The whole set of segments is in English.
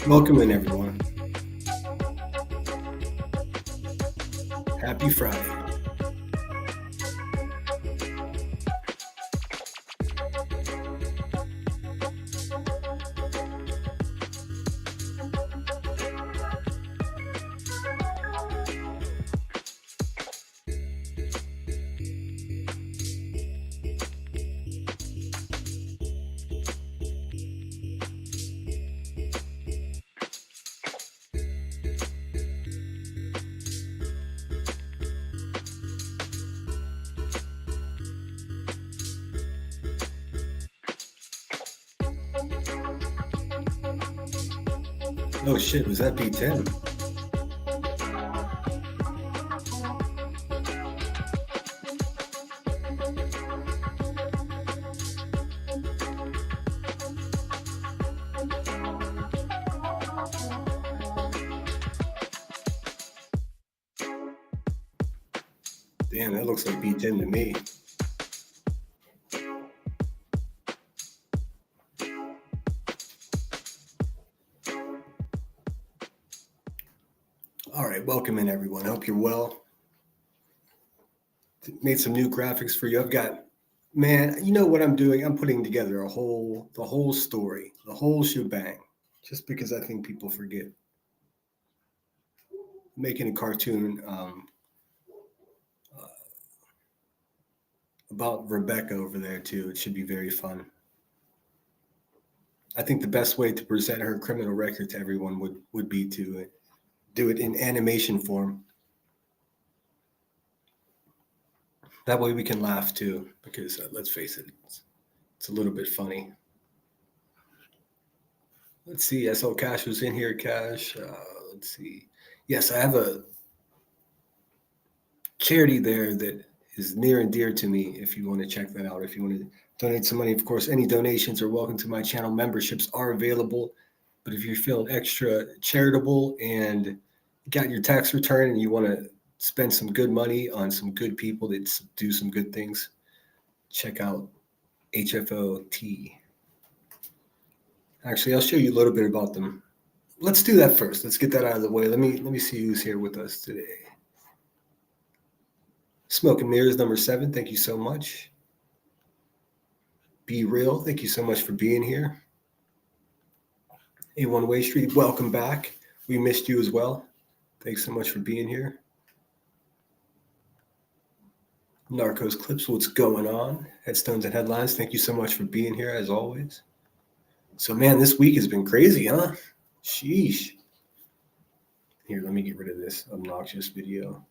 Welcome in, everyone. Happy Friday. Oh shit, was that B10? Damn, that looks like B10 to me. All right, welcome in, everyone. I hope you're well. Made some new graphics for you. I've got, man, you know what I'm doing? I'm putting together the whole story, the whole shebang, just because I think people forget. Making a cartoon about Rebecca over there too. It should be very fun. I think the best way to present her criminal record to everyone would be to do it in animation form. That way we can laugh too, because let's face it, it's a little bit funny. Let's see. I saw Cash was in here. Cash. Let's see. Yes, I have a charity there that is near and dear to me. If you want to check that out, if you want to donate some money, of course, any donations are welcome to my channel. Memberships are available. But if you're feeling extra charitable and got your tax return and you want to spend some good money on some good people that do some good things, check out HFOT. Actually, I'll show you a little bit about them. Let's do that first. Let's get that out of the way. Let me see who's here with us today. Smoke and Mirrors number 7. Thank you so much. Be Real. Thank you so much for being here. A1 Way Street. Welcome back. We missed you as well. Thanks so much for being here. Narcos Clips. What's going on? Headstones and Headlines. Thank you so much for being here as always. So, man, this week has been crazy, huh? Sheesh. Here, let me get rid of this obnoxious video.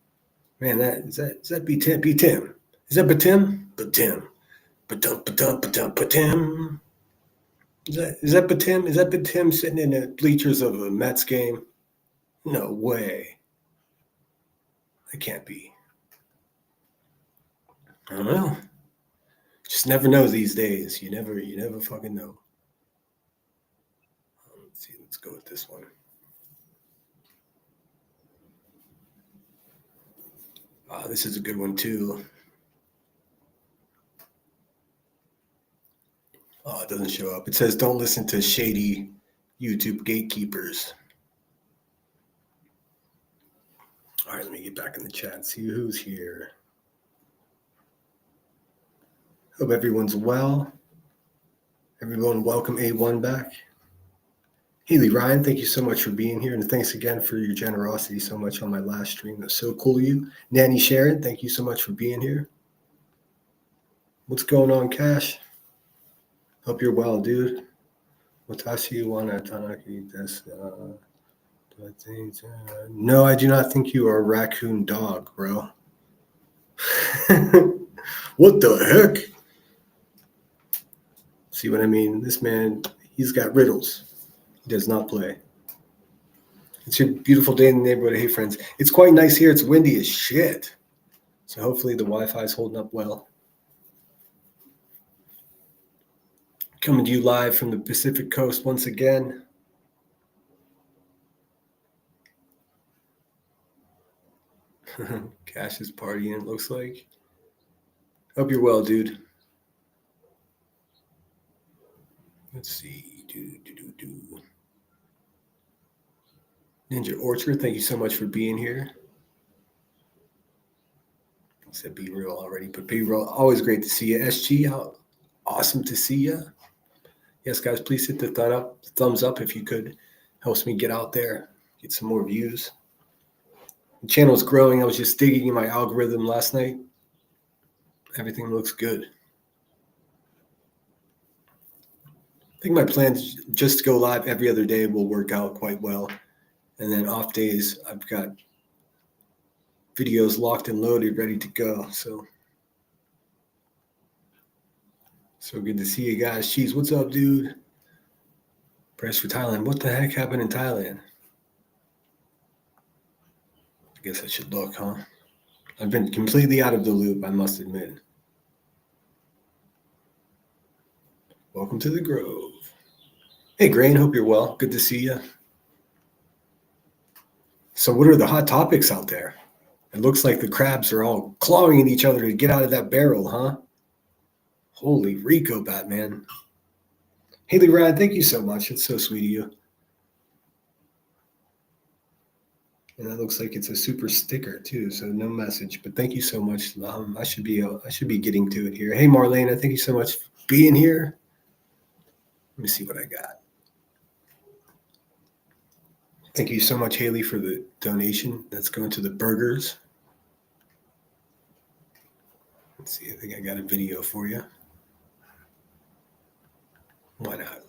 Man, is that B10? B10. Is that Batim? Batim. Batum, batum, batum, batim. Is that Batim? Is that Batim sitting in the bleachers of a Mets game? No way. That can't be. I don't know. Just never know these days. You never fucking know. Let's see. Let's go with this one. This is a good one too. Oh, it doesn't show up. It says, "Don't listen to shady YouTube gatekeepers." All right, let me get back in the chat and see who's here. Hope everyone's well. Everyone, welcome A1 back. Haley Ryan, thank you so much for being here. And thanks again for your generosity so much on my last stream. That's so cool of you. Nanny Sharon, thank you so much for being here. What's going on, Cash? Hope you're well, dude. Watashi wana tanaki desu. No, I do not think you are a raccoon dog, bro. What the heck? See what I mean? This man, he's got riddles. He does not play. It's a beautiful day in the neighborhood. Hey, friends. It's quite nice here. It's windy as shit. So hopefully the Wi-Fi is holding up well. Coming to you live from the Pacific Coast once again. Cash is partying, it looks like. Hope you're well, dude. Let's see. Ninja Orchard, thank you so much for being here. I said be real already, but be real. Always great to see you. SG, how awesome to see you. Yes, guys, please hit the thumbs up if you could. Helps me get out there, get some more views. The channel's growing. I was just digging in my algorithm last night. Everything looks good. I think my plan is just to go live every other day will work out quite well. And then off days, I've got videos locked and loaded, ready to go. So good to see you guys. Cheese, what's up, dude? Press for Thailand. What the heck happened in Thailand? I guess I should look, huh? I've been completely out of the loop, I must admit. Welcome to the Grove. Hey, Grain, hope you're well. Good to see you. So what are the hot topics out there? It looks like the crabs are all clawing at each other to get out of that barrel, huh? Holy Rico, Batman. Haley Ryan, thank you so much. It's so sweet of you. And that looks like it's a super sticker too, so no message. But thank you so much. I should be getting to it here. Hey, Marlena, thank you so much for being here. Let me see what I got. Thank you so much, Haley, for the donation. That's going to the burgers. Let's see. I think I got a video for you. Why not?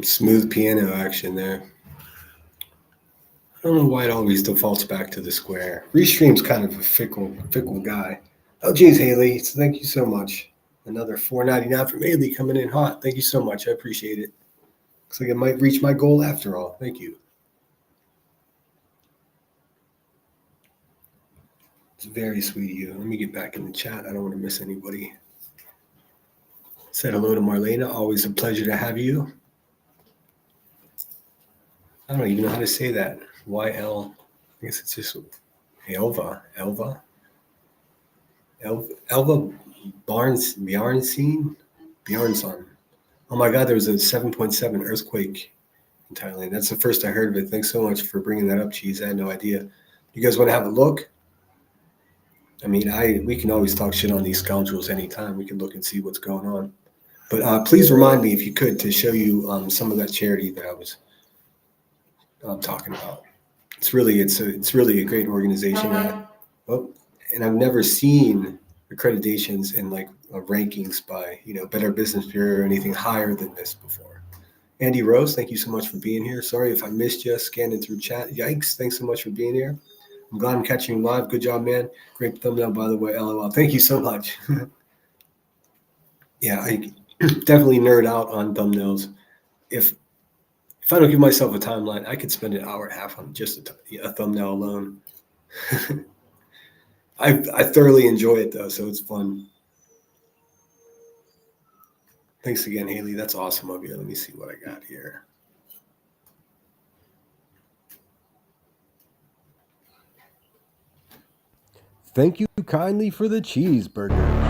Smooth piano action there. I don't know why it always defaults back to the square. Restream's kind of a fickle guy. Oh, geez, Haley, thank you so much. Another $4.99 from Haley coming in hot. Thank you so much. I appreciate it. Looks like I might reach my goal after all. Thank you. It's very sweet of you. Let me get back in the chat. I don't want to miss anybody. Said hello to Marlena. Always a pleasure to have you. I don't even know how to say that. YL. I guess it's just Elva Bjarnson. Oh my God, there was a 7.7 earthquake in Thailand. That's the first I heard of it. Thanks so much for bringing that up, Cheese. I had no idea. You guys want to have a look? I mean, we can always talk shit on these scoundrels anytime. We can look and see what's going on. But please remind me, if you could, to show you some of that charity that I was talking about. It's really a great organization. And I've never seen accreditations in like rankings by Better Business Bureau or anything higher than this before. Andy Rose, thank you so much for being here. Sorry if I missed you scanning through chat. Yikes! Thanks so much for being here. I'm glad I'm catching you live. Good job, man. Great thumbnail, by the way. LOL. Thank you so much. Yeah, I definitely nerd out on thumbnails. If I don't give myself a timeline, I could spend an hour and a half on just a thumbnail alone. I thoroughly enjoy it though, so it's fun. Thanks again, Haley. That's awesome of you. Let me see what I got here. Thank you kindly for the cheeseburgers.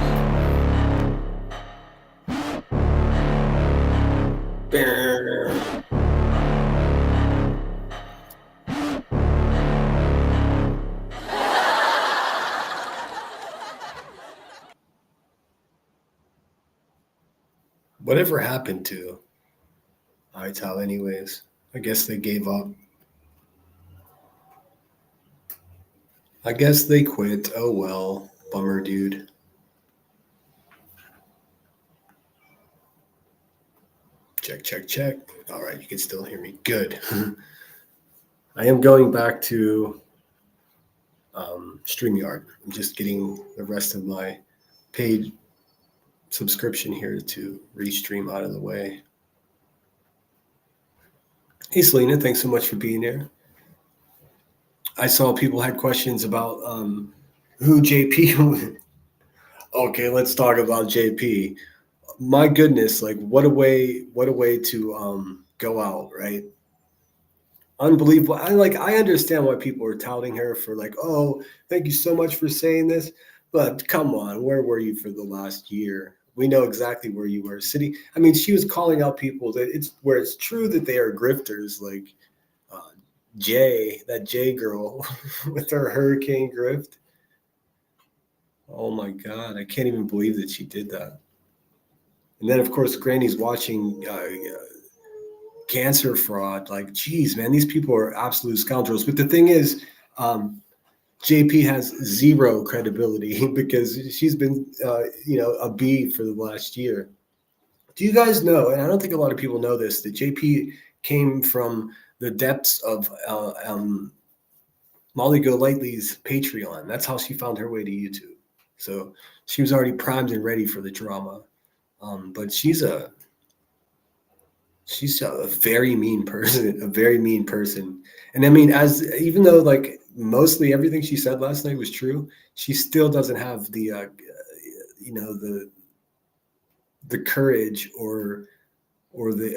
Whatever happened to ITAL anyways? I guess they gave up. I guess they quit. Oh well. Bummer, dude. Check. All right, you can still hear me. Good. I am going back to StreamYard. I'm just getting the rest of my paid subscription here to Restream out of the way. Hey, Selena, thanks so much for being here. I saw people had questions about Who JP? Okay, let's talk about JP. My goodness, like what a way to go out, right? Unbelievable. I understand why people are touting her for like, oh, thank you so much for saying this. But come on, where were you for the last year? We know exactly where you were sitting. I mean, she was calling out people that it's where it's true that they are grifters, like uh, that Jay girl with her hurricane grift. Oh my God, I can't even believe that she did that. And then, of course, Granny's watching cancer fraud. Like, geez, man, these people are absolute scoundrels. But the thing is, JP has zero credibility because she's been, a B for the last year. Do you guys know? And I don't think a lot of people know this. That JP came from the depths of Molly Golightly's Patreon. That's how she found her way to YouTube. So she was already primed and ready for the drama. But she's a very mean person, a very mean person. And I mean, as even though like mostly everything she said last night was true, she still doesn't have you know, the courage or the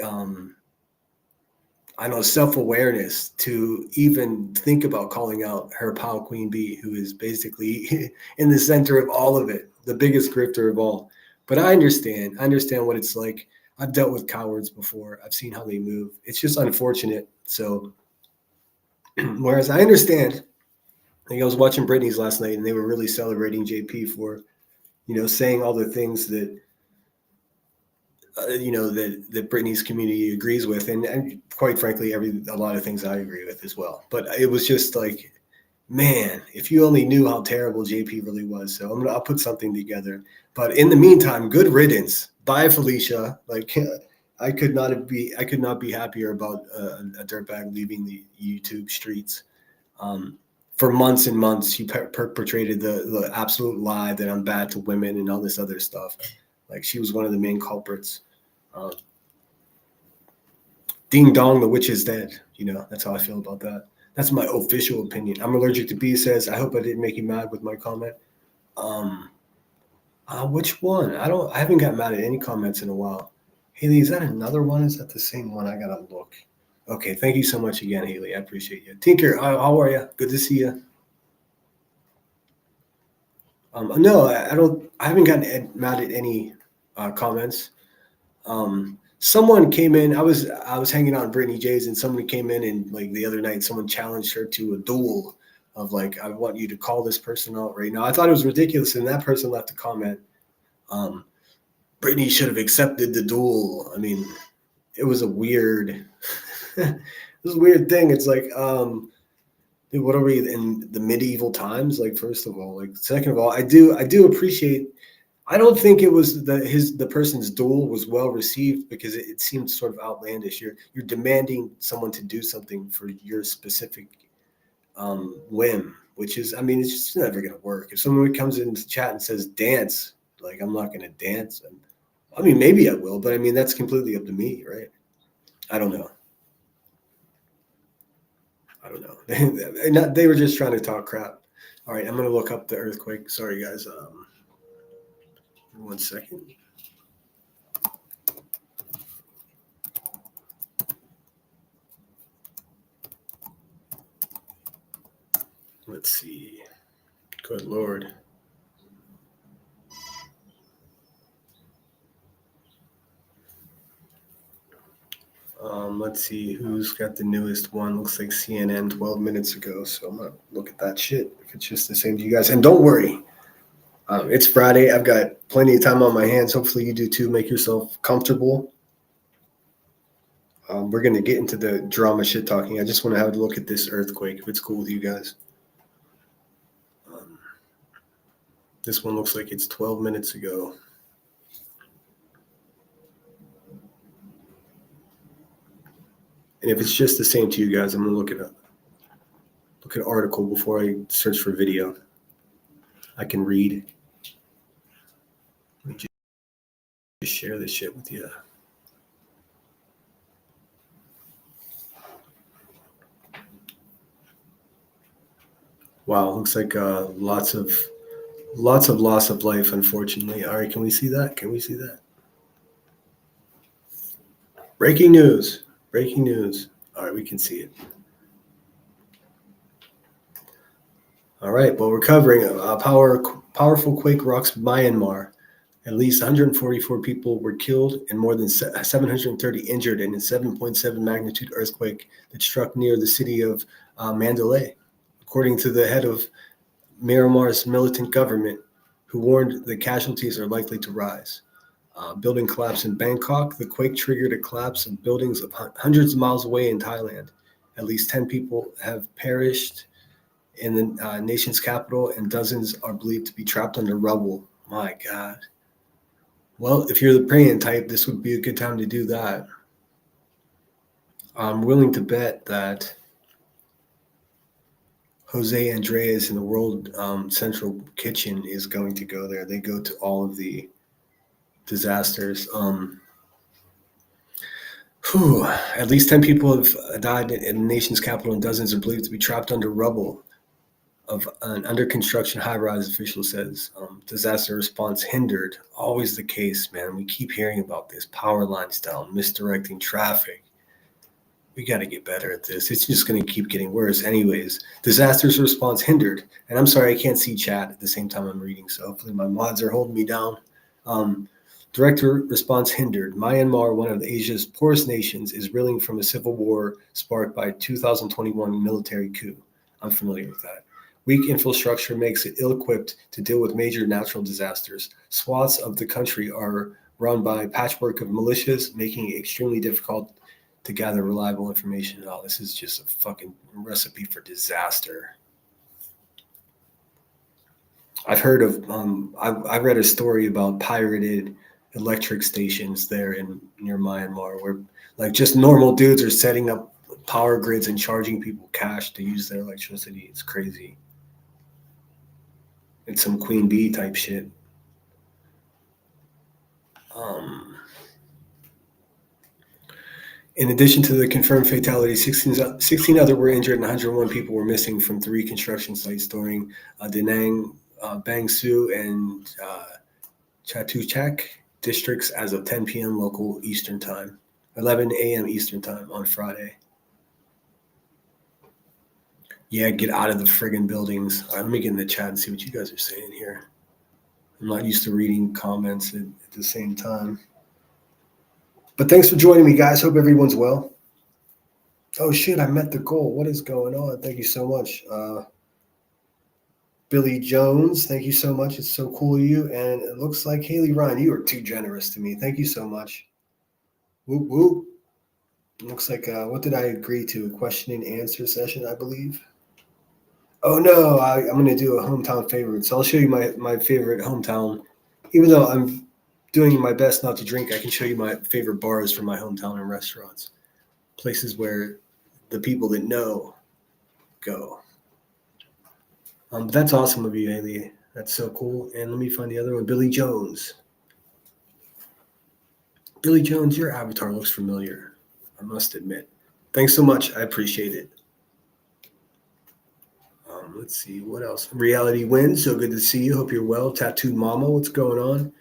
I don't know, self-awareness to even think about calling out her pal Queen Bee, who is basically in the center of all of it, the biggest grifter of all. But I understand what it's like. I've dealt with cowards before. I've seen how they move. It's just unfortunate. So whereas I understand, like I was watching Britney's last night and they were really celebrating JP for, saying all the things that that Britney's community agrees with, and quite frankly, a lot of things I agree with as well. But it was just like, man, if you only knew how terrible JP really was. So I'll put something together. But in the meantime, good riddance. Bye, Felicia. Like I could not be happier about a dirtbag leaving the YouTube streets. Um, for months and months, she perpetrated the absolute lie that I'm bad to women and all this other stuff. Like she was one of the main culprits. Um, Ding dong, the witch is dead. That's how I feel about that. That's my official opinion. I'm allergic to bees. Says I hope I didn't make you mad with my comment. Um, which one? I haven't got mad at any comments in a while. Haley, is that another one? Is that the same one? I gotta look. Okay, thank you so much again, Haley. I appreciate you. Tinker, how are you? Good to see you. No, I don't. I haven't gotten mad at any comments. Someone came in. I was hanging out in Brittany J's, and someone came in and like the other night, someone challenged her to a duel of like, I want you to call this person out right now. I thought it was ridiculous, and that person left a comment. Um, Brittany should have accepted the duel. I mean, it was a weird, it was a weird thing. It's like, dude, what are we in the medieval times? Like, first of all, like, second of all, I do appreciate. I don't think it was the person's duel was well received because it seemed sort of outlandish. You're demanding someone to do something for your specific whim, which is, I mean, it's just never gonna work. If someone comes into chat and says dance, like I'm not gonna dance. I mean, maybe I will, but I mean that's completely up to me, right? I don't know. I don't know. They were just trying to talk crap. All right, I'm gonna look up the earthquake. Sorry, guys. 1 second. Let's see. Good Lord. Let's see who's got the newest one. Looks like CNN 12 minutes ago. So I'm gonna look at that shit if it's just the same to you guys. And don't worry, it's Friday. I've got plenty of time on my hands. Hopefully you do too. Make yourself comfortable. We're gonna get into the drama shit talking. I just want to have a look at this earthquake if it's cool with you guys. This one looks like it's 12 minutes ago. And if it's just the same to you guys, I'm gonna look it up. Look at an article before I search for video. I can read. Let me just share this shit with you. Wow, looks like lots of Lots of loss of life, unfortunately. All right, can we see that? Can we see that? Breaking news. Breaking news. All right, we can see it. All right, well, we're covering a powerful quake rocks Myanmar. At least 144 people were killed and more than 730 injured in a 7.7 magnitude earthquake that struck near the city of Mandalay, according to the head of Myanmar's militant government, who warned the casualties are likely to rise. Building collapse in Bangkok. The quake triggered a collapse of buildings of hundreds of miles away in Thailand. At least 10 people have perished in the nation's capital, and dozens are believed to be trapped under rubble. My God. Well, if you're the praying type, this would be a good time to do that. I'm willing to bet that Jose Andreas in the World Central Kitchen is going to go there. They go to all of the disasters. At least 10 people have died in the nation's capital, and dozens are believed to be trapped under rubble of an under construction high rise, official says. Disaster response hindered. Always the case, man. We keep hearing about this. Power lines down, misdirecting traffic. We got to get better at this. It's just going to keep getting worse. Anyways, disasters response hindered. And I'm sorry, I can't see chat at the same time I'm reading, so hopefully my mods are holding me down. Director response hindered. Myanmar, one of Asia's poorest nations, is reeling from a civil war sparked by 2021 military coup. I'm familiar with that. Weak infrastructure makes it ill-equipped to deal with major natural disasters. Swaths of the country are run by a patchwork of militias, making it extremely difficult to gather reliable information. Oh, this is just a fucking recipe for disaster. I've heard of, I read a story about pirated electric stations there near Myanmar, where like just normal dudes are setting up power grids and charging people cash to use their electricity. It's crazy. It's some Queen Bee type shit. In addition to the confirmed fatalities, 16 other were injured and 101 people were missing from 3 construction sites during Da Nang, Bang Su, and Chatuchak districts as of 10 p.m. local Eastern Time, 11 a.m. Eastern Time on Friday. Yeah, get out of the friggin' buildings. All right, let me get in the chat and see what you guys are saying here. I'm not used to reading comments at the same time. But thanks for joining me, guys. Hope everyone's well. Oh, shit, I met the goal. What is going on? Thank you so much. Billy Jones, thank you so much. It's so cool of you. And it looks like Haley Ryan, you are too generous to me. Thank you so much. Whoop, whoop. Looks like, what did I agree to? A question and answer session, I believe. Oh, no, I'm going to do a hometown favorite. So I'll show you my favorite hometown. Even though I'm doing my best not to drink, I can show you my favorite bars from my hometown and restaurants. Places where the people that know go. But that's awesome of you, Haley. That's so cool. And let me find the other one. Billy Jones. Billy Jones, your avatar looks familiar, I must admit. Thanks so much. I appreciate it. Let's see, what else? Reality Wins. So good to see you. Hope you're well. Tattoo Mama, what's going on?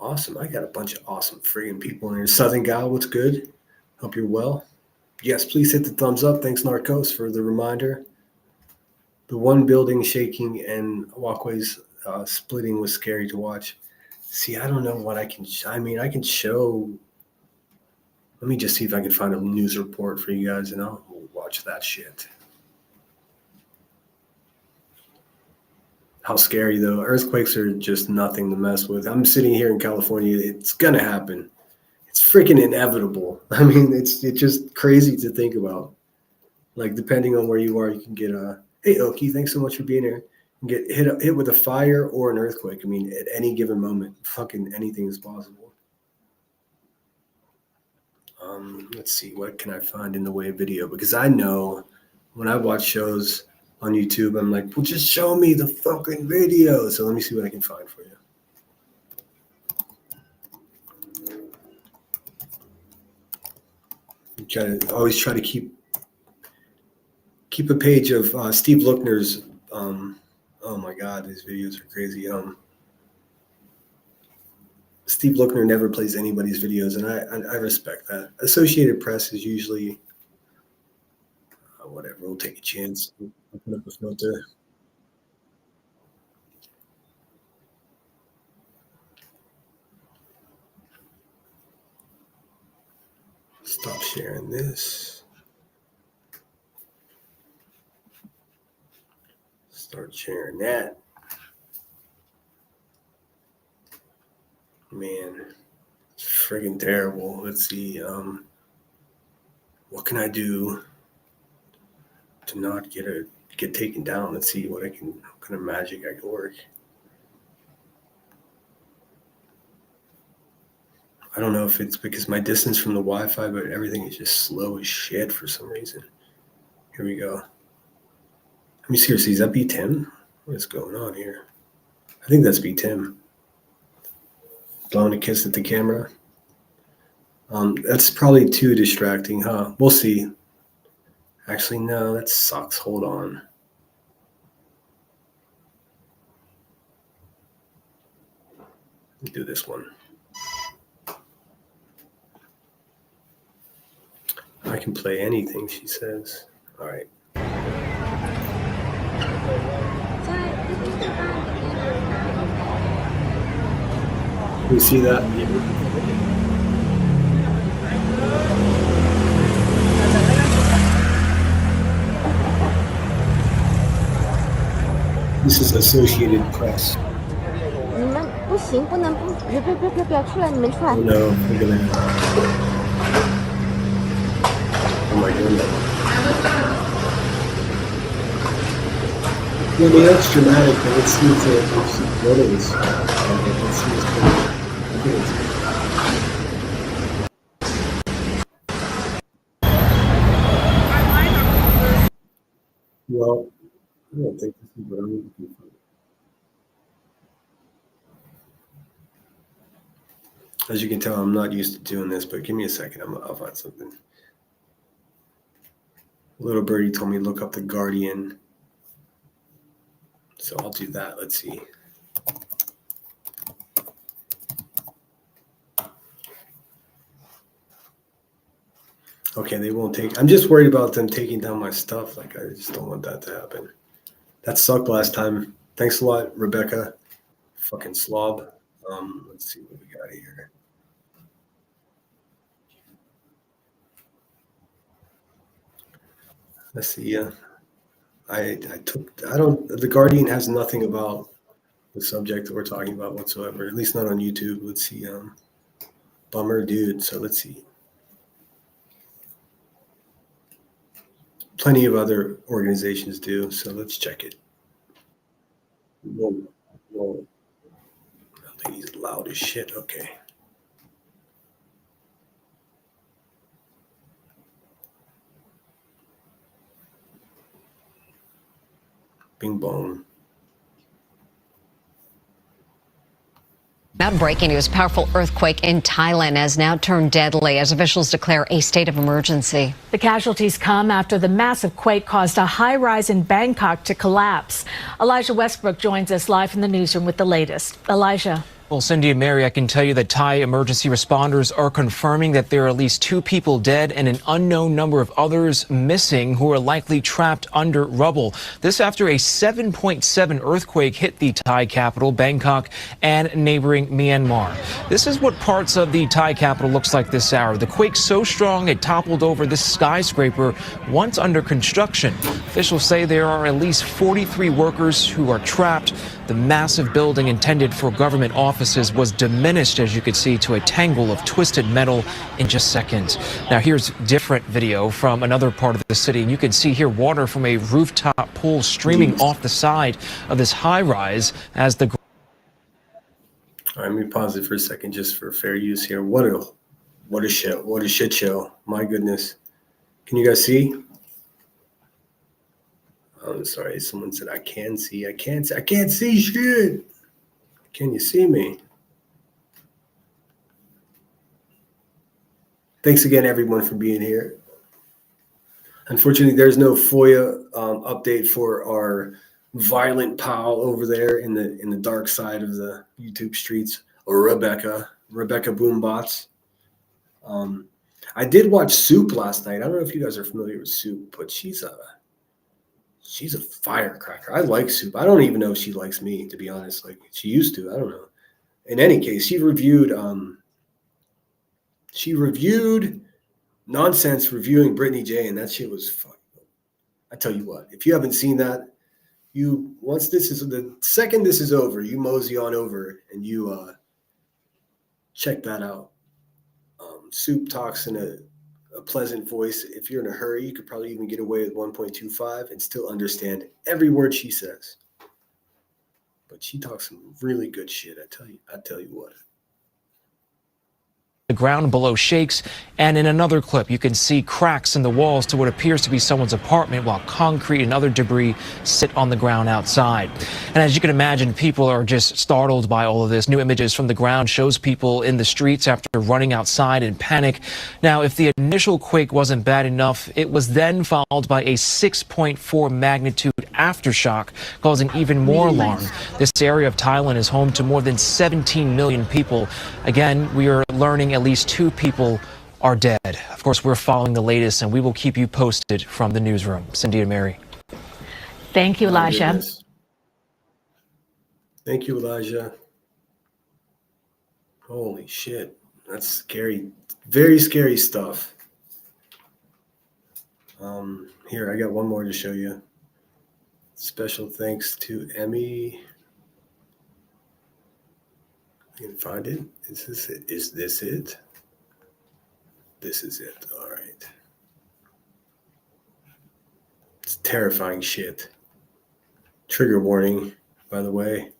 Awesome. I got a bunch of awesome friggin' people in here. Southern Gal, what's good? Hope you're well. Yes, please hit the thumbs up. Thanks, Narcos, for the reminder. The one building shaking and walkways splitting was scary to watch. See, I don't know what I can. I can show. Let me just see if I can find a news report for you guys, and I'll watch that shit. How scary, though. Earthquakes are just nothing to mess with. I'm sitting here in California. It's going to happen. It's freaking inevitable. I mean, it's just crazy to think about. Like, depending on where you are, you can get a... Hey, Oki, thanks so much for being here. You can get hit with a fire or an earthquake. I mean, at any given moment, fucking anything is possible. Let's see, what can I find in the way of video? Because I know when I watch shows on YouTube, I'm like, well, just show me the fucking video. So let me see what I can find for you. Always try to keep a page of Steve Lookner's Oh my God, these videos are crazy. Steve Lookner never plays anybody's videos, and I respect that. Associated Press is usually whatever. We'll take a chance. I'll put up a filter. Stop sharing this. Start sharing that. Man, it's friggin' terrible. Let's see. What can I do to not get taken down? Let's see what kind of magic I can work. I don't know if it's because my distance from the Wi-Fi, but everything is just slow as shit for some reason. Here we go. Let me seriously, is that B Tim? What's going on here? I think that's B Tim. Blowing a kiss at the camera. That's probably too distracting, huh? We'll see. Actually, no, that sucks. Hold on. Let me do this one. I can play anything, she says. All right. You see that? This is Associated Press. 你们不行，不能不，别出来，你们出来。 Oh no, we're gonna. Oh my goodness. Yeah, I mean, that's dramatic, but let's see if what it is. Let's see what's going on. I think it's. Well, I don't think this is what I'm looking for. As you can tell, I'm not used to doing this, but give me a second. I'll find something. Little birdie told me to look up The Guardian. So I'll do that. Let's see. Okay, they won't take. I'm just worried about them taking down my stuff. Like, I just don't want that to happen. That sucked last time. Thanks a lot, Rebecca. Fucking slob. Let's see what we got here. Let's see. The Guardian has nothing about the subject that we're talking about whatsoever, at least not on YouTube. Let's see. Bummer, dude. So let's see. Plenty of other organizations do, so let's check it. Whoa. I think he's loud as shit. Okay. Bing bong. Now breaking news, powerful earthquake in Thailand has now turned deadly as officials declare a state of emergency. The casualties come after the massive quake caused a high-rise in Bangkok to collapse. Elijah Westbrook joins us live from the newsroom with the latest. Elijah. Well, Cindy and Mary, I can tell you that Thai emergency responders are confirming that there are at least 2 people dead and an unknown number of others missing who are likely trapped under rubble. This after a 7.7 earthquake hit the Thai capital, Bangkok, and neighboring Myanmar. This is what parts of the Thai capital looks like this hour. The quake so strong it toppled over this skyscraper once under construction. Officials say there are at least 43 workers who are trapped. The massive building intended for government offices was diminished, as you could see, to a tangle of twisted metal in just seconds. Now, here's different video from another part of the city, and you can see here water from a rooftop pool streaming off the side of this high-rise as the... All right, let me pause it for a second just for fair use here. What a shit show. My goodness. Can you guys see? I'm sorry, someone said I can see. I can't see shit. Can you see me? Thanks again, everyone, for being here. Unfortunately, there's no FOIA update for our violent pal over there in the dark side of the YouTube streets, Rebecca Boombots. I did watch Soup last night. I don't know if you guys are familiar with Soup, but she's a firecracker. I like Soup. I don't even know if she likes me, to be honest. Like, she used to. I don't know. In any case, she reviewed Nonsense reviewing Brittany J, and that shit was fun. I tell you what, if you haven't seen that, the second this is over, you mosey on over and you check that out. Soup talks in a pleasant voice. If you're in a hurry, you could probably even get away with 1.25 and still understand every word she says. But she talks some really good shit. I tell you what. The ground below shakes, and in another clip, you can see cracks in the walls to what appears to be someone's apartment, while concrete and other debris sit on the ground outside. And as you can imagine, people are just startled by all of this. New images from the ground shows people in the streets after running outside in panic. Now, if the initial quake wasn't bad enough, it was then followed by a 6.4 magnitude aftershock, causing even more alarm. This area of Thailand is home to more than 17 million people. Again, we are learning at least 2 people are dead. Of course, we're following the latest, and we will keep you posted from the newsroom. Cindy and Mary. Thank you, Elijah. Thank you, Elijah. Holy shit. That's scary. Very scary stuff. Here, I got one more to show you. Special thanks to Emmy. You can find it. Is this it? This is it. All right. It's terrifying shit. Trigger warning, by the way.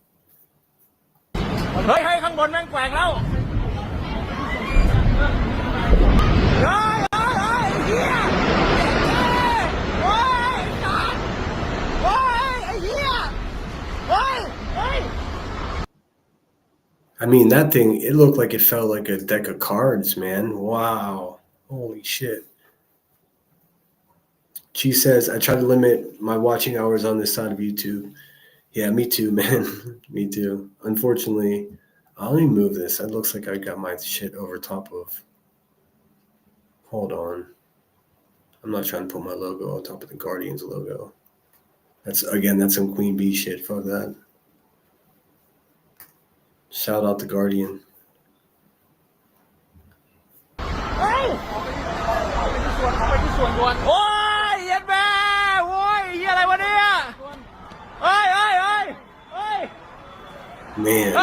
I mean, that thing, it looked like it felt like a deck of cards, man. Wow. Holy shit. She says, I try to limit my watching hours on this side of YouTube. Yeah, me too, man. Me too. Unfortunately, I'll let me move this. It looks like I got my shit over top of. Hold on. I'm not trying to put my logo on top of the Guardians logo. That's some Queen Bee shit. Fuck that. Shout out the Guardian. Man.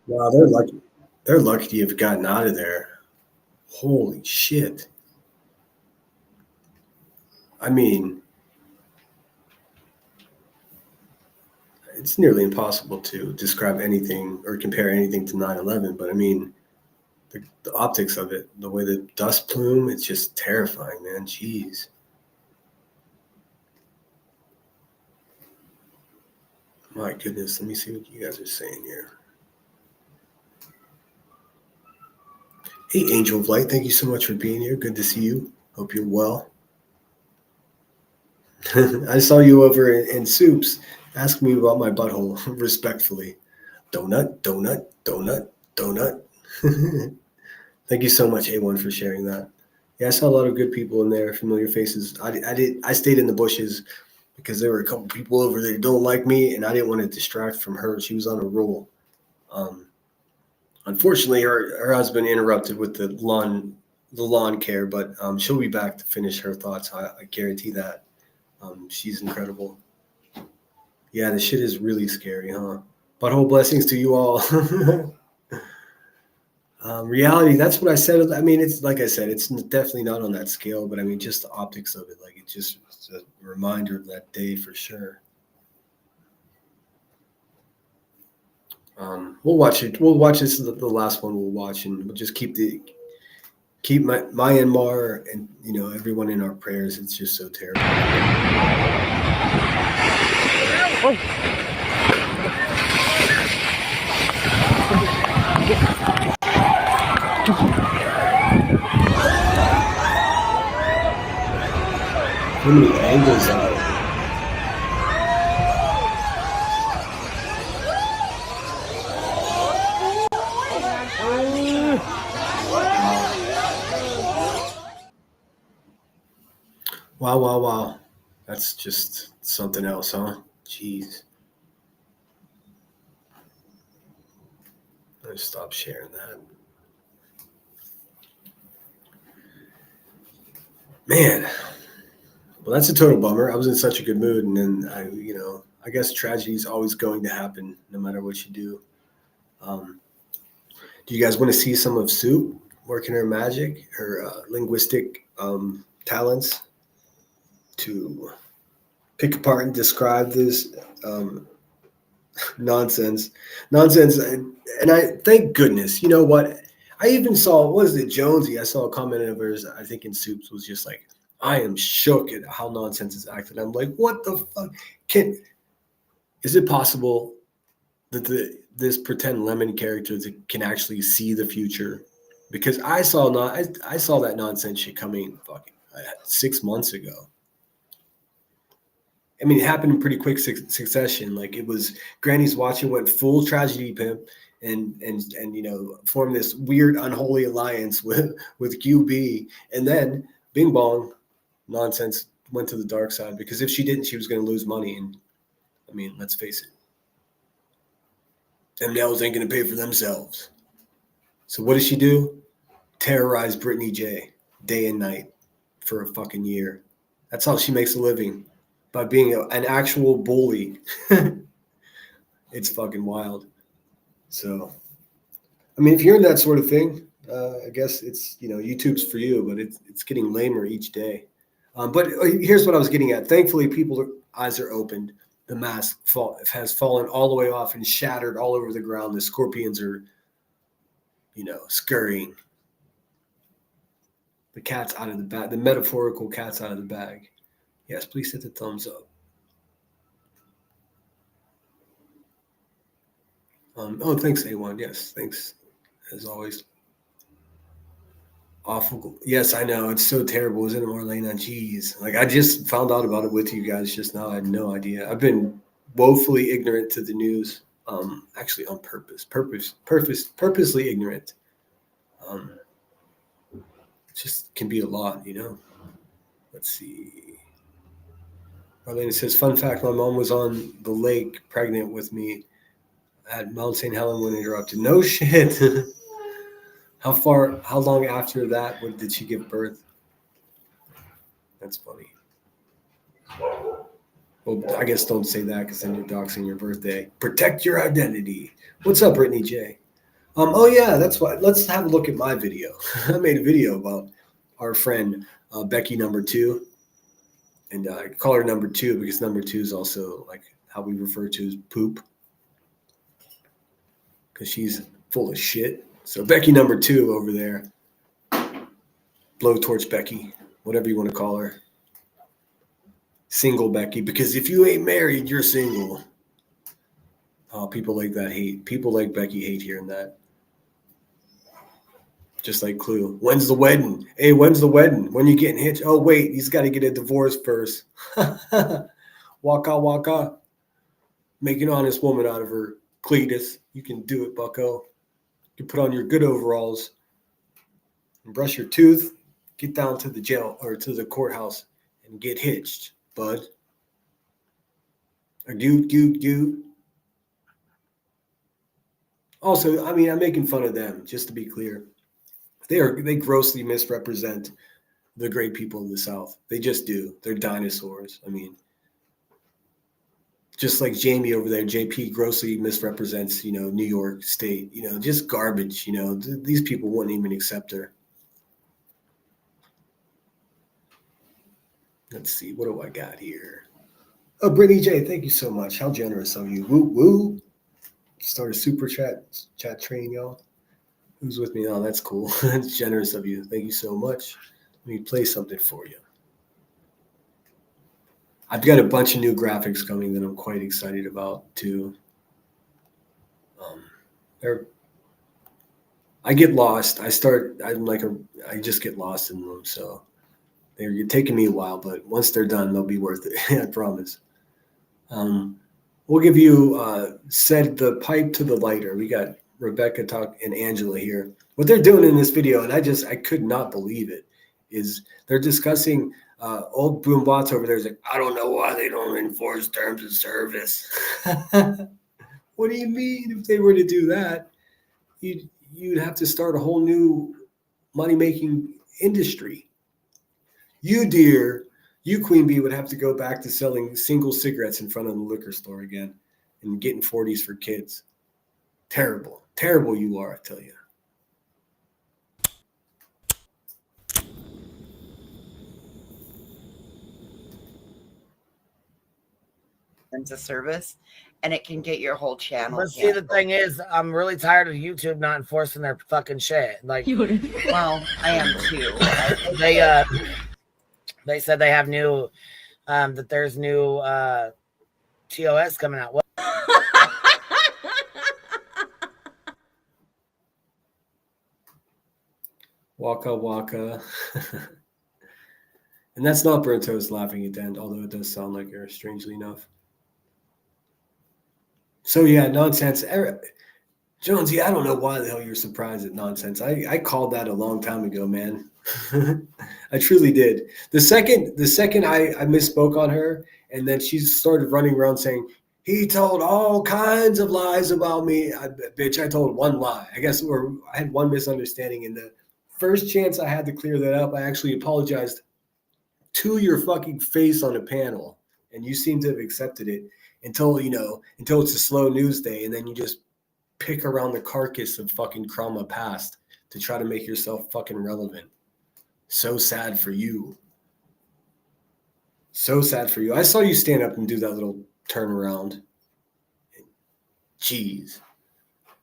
Wow, they're lucky. They're lucky to have gotten out of there. Holy shit. I mean, it's nearly impossible to describe anything or compare anything to 9/11, but I mean, the optics of it, the way the dust plume, it's just terrifying, man. Jeez. My goodness, let me see what you guys are saying here. Hey, Angel of Light, thank you so much for being here. Good to see you. Hope you're well. I saw you over in Soups. Ask me about my butthole, respectfully. Donut, donut, donut, donut. Thank you so much, A1, for sharing that. Yeah, I saw a lot of good people in there, familiar faces. I stayed in the bushes because there were a couple people over there who don't like me, and I didn't want to distract from her. She was on a roll. Unfortunately, her husband interrupted with the lawn care, but she'll be back to finish her thoughts. I guarantee that. She's incredible. Yeah, this shit is really scary, huh? Butthole blessings to you all. Reality, that's what I said. I mean, it's like I said, it's definitely not on that scale, but I mean, just the optics of it, like it's a reminder of that day for sure. We'll watch it. We'll watch this. The last one we'll watch, and we'll just keep Myanmar and everyone in our prayers. It's just so terrible. Oh. Too many angles on it. Wow, wow, wow. That's just something else, huh? Jeez. Let's stop sharing that. Man. Well, that's a total bummer. I was in such a good mood, and then I guess tragedy is always going to happen, no matter what you do. Do you guys want to see some of Soup working her magic, her linguistic talents to pick apart and describe this nonsense? And I thank goodness. You know what? I even saw, what is it, Jonesy? I saw a comment of hers, I think in Soups, was just like, I am shook at how nonsense is acted. I'm like, what the fuck? Is it possible that this pretend lemon character can actually see the future? Because I saw that nonsense shit coming fucking 6 months ago. I mean, it happened in pretty quick succession. Like, it was Granny's watching, went full tragedy pimp, and formed this weird unholy alliance with QB, and then Bing Bong nonsense went to the dark side, because if she didn't, she was going to lose money. And I mean, let's face it, them nails ain't going to pay for themselves. So what does she do? Terrorize Brittany J day and night for a fucking year. That's how she makes a living, by being an actual bully. It's fucking wild. So, I mean, if you're in that sort of thing, I guess it's, YouTube's for you, but it's getting lamer each day. But here's what I was getting at. Thankfully, people's eyes are opened. The mask has fallen all the way off and shattered all over the ground. The scorpions are, scurrying. The cat's out of the bag. The metaphorical cat's out of the bag. Yes, please hit the thumbs up. Thanks, A1. Yes, thanks, as always. Awful. Yes, I know. It's so terrible, isn't it, Marlena? Jeez. Like, I just found out about it with you guys just now. I had no idea. I've been woefully ignorant to the news. Actually on purposely ignorant. Just can be a lot, Let's see. Marlena says, fun fact, my mom was on the lake pregnant with me at Mount St. Helen when it erupted. No shit. How long after that did she give birth? That's funny. Well, I guess don't say that, because then you're doxing your birthday. Protect your identity. What's up, Brittany J? Oh yeah, that's why. Let's have a look at my video. I made a video about our friend Becky number 2, and I call her number 2 because number 2 is also like how we refer to as poop, because she's full of shit. So Becky number 2 over there, blowtorch Becky, whatever you want to call her. Single Becky, because if you ain't married, you're single. Oh, people like that hate. People like Becky hate hearing that. Just like Clue. When's the wedding? Hey, when's the wedding? When you getting hitched? Oh, wait, he's got to get a divorce first. Waka. Make an honest woman out of her. Cletus, you can do it, bucko. You put on your good overalls and brush your tooth. Get down to the jail or to the courthouse and get hitched, bud. Or dude. Also, I mean, I'm making fun of them, just to be clear. They grossly misrepresent the great people of the South. They just do. They're dinosaurs. I mean, just like Jamie over there, JP grossly misrepresents, New York State, just garbage, these people wouldn't even accept her. Let's see, what do I got here? Oh, Brittany J, thank you so much. How generous of you. Woo, woo. Start a super chat train, y'all. Who's with me? Oh, that's cool. That's generous of you. Thank you so much. Let me play something for you. I've got a bunch of new graphics coming that I'm quite excited about too. I get lost. I just get lost in them. So They're taking me a while, but once they're done, they'll be worth it. I promise. We'll give you set the pipe to the lighter. We got Rebecca and Angela here. What they're doing in this video, and I could not believe it, is they're discussing old boombots over there. Is like, I don't know why they don't enforce terms of service. What do you mean? If they were to do that, you'd have to start a whole new money-making industry. You, dear, you, Queen Bee, would have to go back to selling single cigarettes in front of the liquor store again and getting 40s for kids. Terrible. Terrible you are, I tell you. Terms of service, and it can get your whole channel. But see, the thing is, I'm really tired of YouTube not enforcing their fucking shit. Like, Well, I am too. they said they have new, that there's new TOS coming out. What? Waka waka. And that's not Burnt Toast laughing at the end, although it does sound like her, strangely enough. So yeah, nonsense. Jonesy, I don't know why the hell you're surprised at nonsense. I called that a long time ago, man. I truly did. The second I misspoke on her, and then she started running around saying, he told all kinds of lies about me. I told one lie. I guess, or I had one misunderstanding. And the first chance I had to clear that up, I actually apologized to your fucking face on a panel. And you seem to have accepted it until it's a slow news day. And then you just pick around the carcass of fucking Krama past to try to make yourself fucking relevant. So sad for you. So sad for you. I saw you stand up and do that little turnaround. Jeez.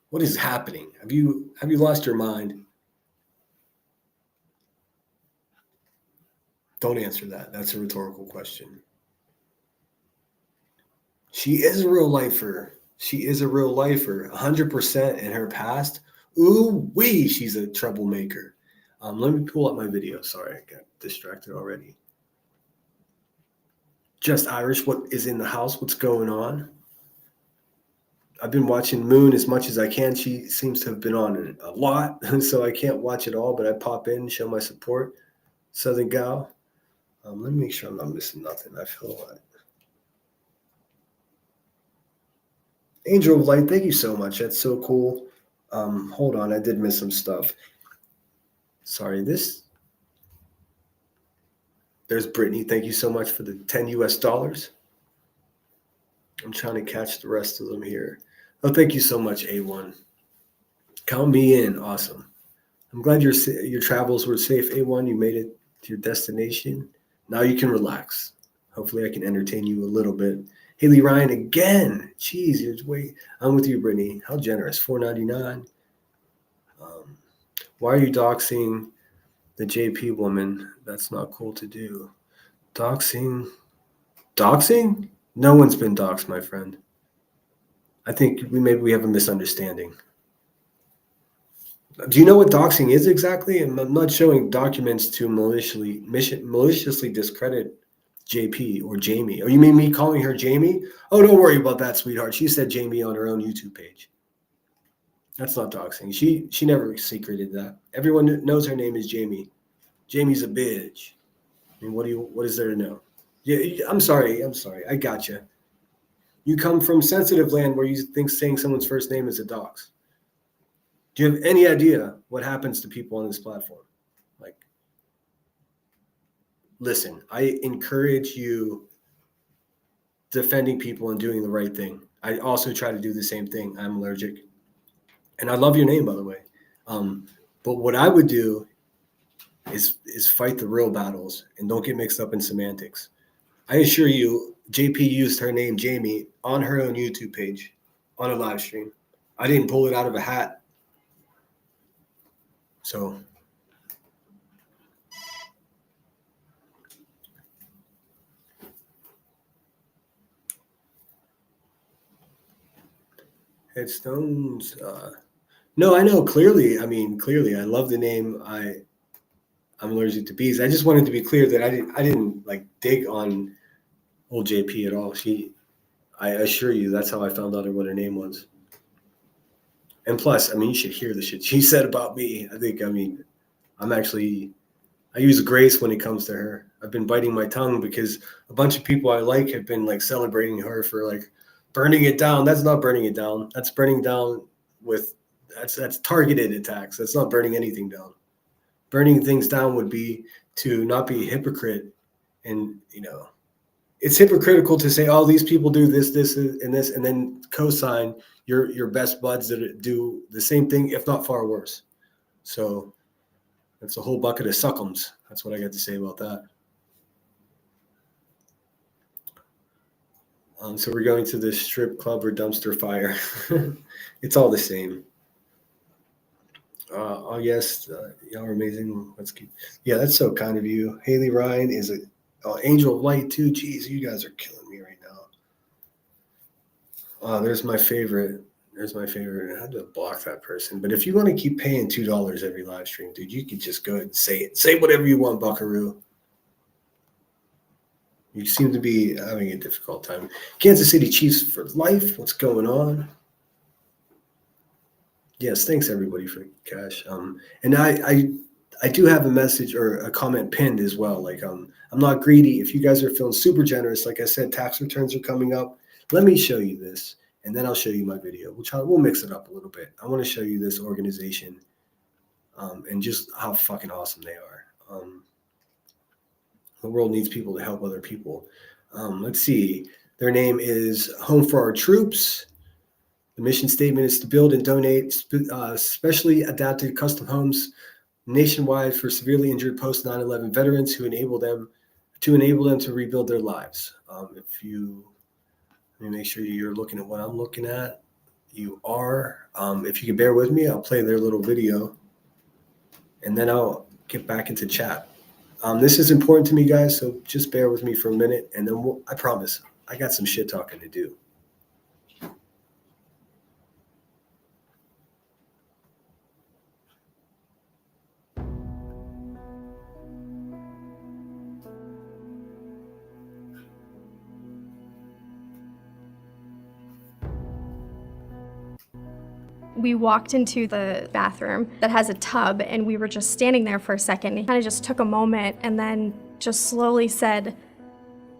What is happening? Have you lost your mind? Don't answer that. That's a rhetorical question. She is a real lifer. She is a real lifer. 100% in her past. Ooh wee, she's a troublemaker. Let me pull up my video. Sorry, I got distracted already. Just Irish, what is in the house? What's going on? I've been watching Moon as much as I can. She seems to have been on a lot, so I can't watch it all, but I pop in, show my support. Southern Gal. Let me make sure I'm not missing nothing. I feel like Angel of Light, thank you so much. That's so cool. Hold on, I did miss some stuff. Sorry, there's Brittany. Thank you so much for the 10 US dollars. I'm trying to catch the rest of them here. Oh, thank you so much, A1. Count me in. Awesome. I'm glad your travels were safe, A1. You made it to your destination. Now you can relax. Hopefully I can entertain you a little bit. Haley Ryan again. Jeez, I'm with you, Brittany. How generous. $4.99. Why are you doxing the JP woman? That's not cool to do. Doxing? No one's been doxed, my friend. I think maybe we have a misunderstanding. Do you know what doxing is exactly? I'm not showing documents to maliciously discredit JP or Jamie. Oh, you mean me calling her Jamie? Oh, don't worry about that, sweetheart. She said Jamie on her own YouTube page. That's not doxing. She never secreted that. Everyone knows her name is Jamie. Jamie's a bitch. I mean, what is there to know? Yeah, I'm sorry. I gotcha. You come from sensitive land where you think saying someone's first name is a dox. Do you have any idea what happens to people on this platform? Like, listen, I encourage you defending people and doing the right thing. I also try to do the same thing. I'm allergic. And I love your name, by the way. But what I would do is fight the real battles and don't get mixed up in semantics. I assure you, JP used her name, Jamie, on her own YouTube page on a live stream. I didn't pull it out of a hat. So headstones. No, I know clearly. I mean, clearly, I love the name. I I'm allergic to bees. I just wanted to be clear that I didn't like dig on old JP at all. I assure you, that's how I found out what her name was. And plus, I mean, you should hear the shit she said about me. I use grace when it comes to her. I've been biting my tongue because a bunch of people I like have been like celebrating her for like burning it down. That's not burning it down. That's burning down that's targeted attacks. That's not burning anything down. Burning things down would be to not be a hypocrite. And, it's hypocritical to say, oh, these people do this, and this, and then co-sign your best buds that do the same thing, if not far worse. So that's a whole bucket of suckums. That's what I got to say about that. So we're going to the strip club or dumpster fire. It's all the same. Yes, y'all are amazing. Let's keep. Yeah, that's so kind of you. Haley Ryan is an angel of light too. Jeez, you guys are killing me right now. There's my favorite. I had to block that person. But if you want to keep paying $2 every live stream, dude, you could just go ahead and say it. Say whatever you want, Buckaroo. You seem to be having a difficult time. Kansas City Chiefs for life. What's going on? Yes, thanks everybody for cash. And I do have a message or a comment pinned as well. Like I'm not greedy. If you guys are feeling super generous, like I said, tax returns are coming up. Let me show you this, and then I'll show you my video. We'll mix it up a little bit. I want to show you this organization, and just how fucking awesome they are. The world needs people to help other people. Let's see. Their name is Home for Our Troops. The mission statement is to build and donate specially adapted custom homes nationwide for severely injured post 9/11 veterans who enable them to rebuild their lives. Let me make sure you're looking at what I'm looking at. You are. If you can bear with me, I'll play their little video, and then I'll get back into chat. This is important to me, guys, so just bear with me for a minute, and then I promise I got some shit talking to do. We walked into the bathroom that has a tub, and we were just standing there for a second. He kind of just took a moment and then just slowly said,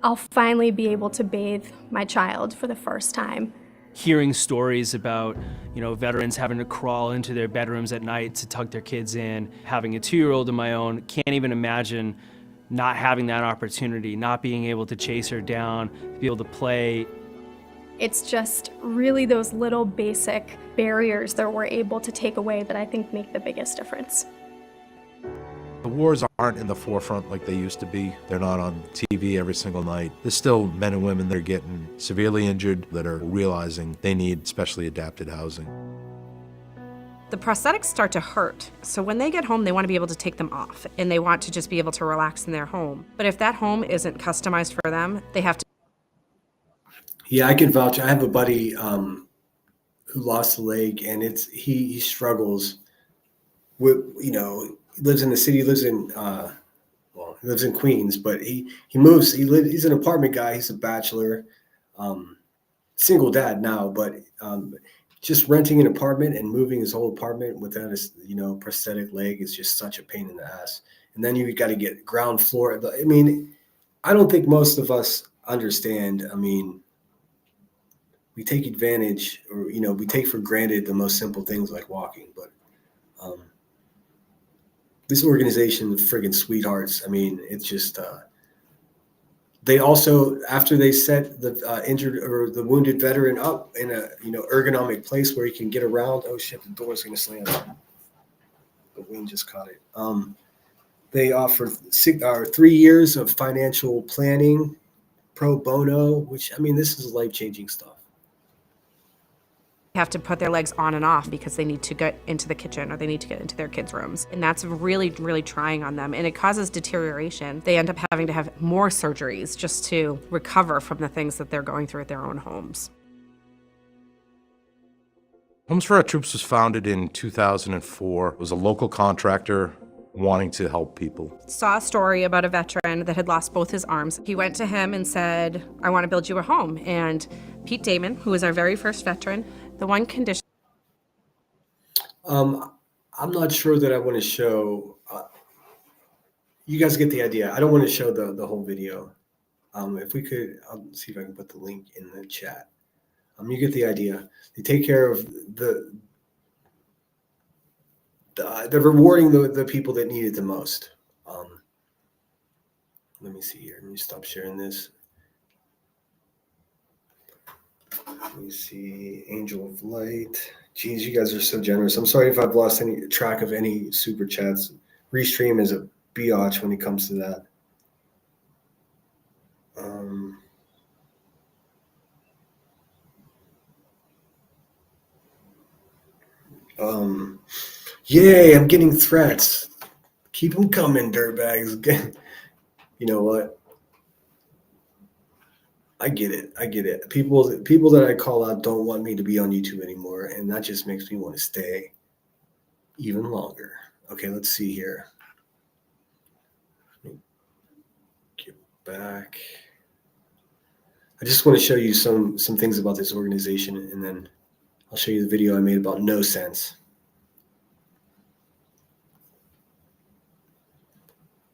"I'll finally be able to bathe my child for the first time." Hearing stories about, veterans having to crawl into their bedrooms at night to tuck their kids in, having a 2-year-old of my own, can't even imagine not having that opportunity, not being able to chase her down, to be able to play. It's just really those little basic barriers that we're able to take away that I think make the biggest difference. The wars aren't in the forefront like they used to be. They're not on TV every single night. There's still men and women that are getting severely injured that are realizing they need specially adapted housing. The prosthetics start to hurt, so when they get home, they want to be able to take them off, and they want to just be able to relax in their home. But if that home isn't customized for them, they have to. Yeah, I can vouch. I have a buddy who lost a leg, and he struggles with, he lives in the city, he lives in Queens, but he moves, he's an apartment guy, he's a bachelor, single dad now, but just renting an apartment and moving his whole apartment without his, prosthetic leg is just such a pain in the ass. And then you got to get ground floor. I mean, I don't think most of us understand. I mean, we take advantage, or we take for granted the most simple things like walking. But this organization, friggin' sweethearts. I mean, it's just they also, after they set the injured or the wounded veteran up in a ergonomic place where he can get around. Oh shit, the door's gonna slam. The wind just caught it. They offer 3 years of financial planning, pro bono, which, I mean, this is life-changing stuff. Have to put their legs on and off because they need to get into the kitchen or they need to get into their kids' rooms. And that's really, really trying on them. And it causes deterioration. They end up having to have more surgeries just to recover from the things that they're going through at their own homes. Homes for Our Troops was founded in 2004. It was a local contractor wanting to help people. Saw a story about a veteran that had lost both his arms. He went to him and said, I want to build you a home. And Pete Damon, who was our very first veteran, the one condition. I'm not sure that I want to show. You guys get the idea. I don't want to show the whole video. If we could, I'll see if I can put the link in the chat. You get the idea. They take care of they're rewarding the people that need it the most. Let me see here. Let me stop sharing this. Let me see. Angel of Light. Geez, you guys are so generous. I'm sorry if I've lost any track of any super chats. Restream is a biatch when it comes to that. Yay, I'm getting threats. Keep them coming, dirtbags. You know what? I get it. People that I call out don't want me to be on YouTube anymore, and that just makes me want to stay even longer. Okay, let's see here. Let me get back. I just want to show you some things about this organization, and then I'll show you the video I made about No Sense.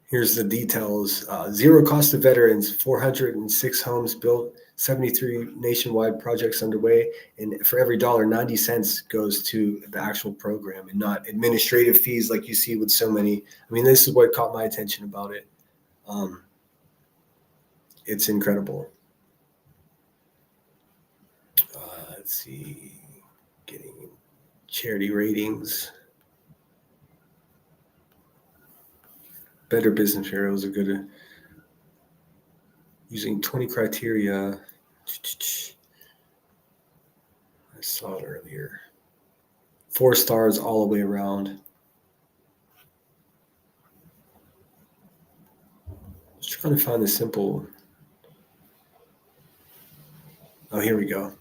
Here's the details. Zero cost to veterans, 406 homes built, 73 nationwide projects underway, and for every dollar, 90 cents goes to the actual program and not administrative fees like you see with so many. I mean, this is what caught my attention about it. It's incredible. Let's see, getting charity ratings. Better Business Bureau is a good, using 20 criteria. I saw it earlier. 4 stars all the way around. I was trying to find the simple. Oh, here we go.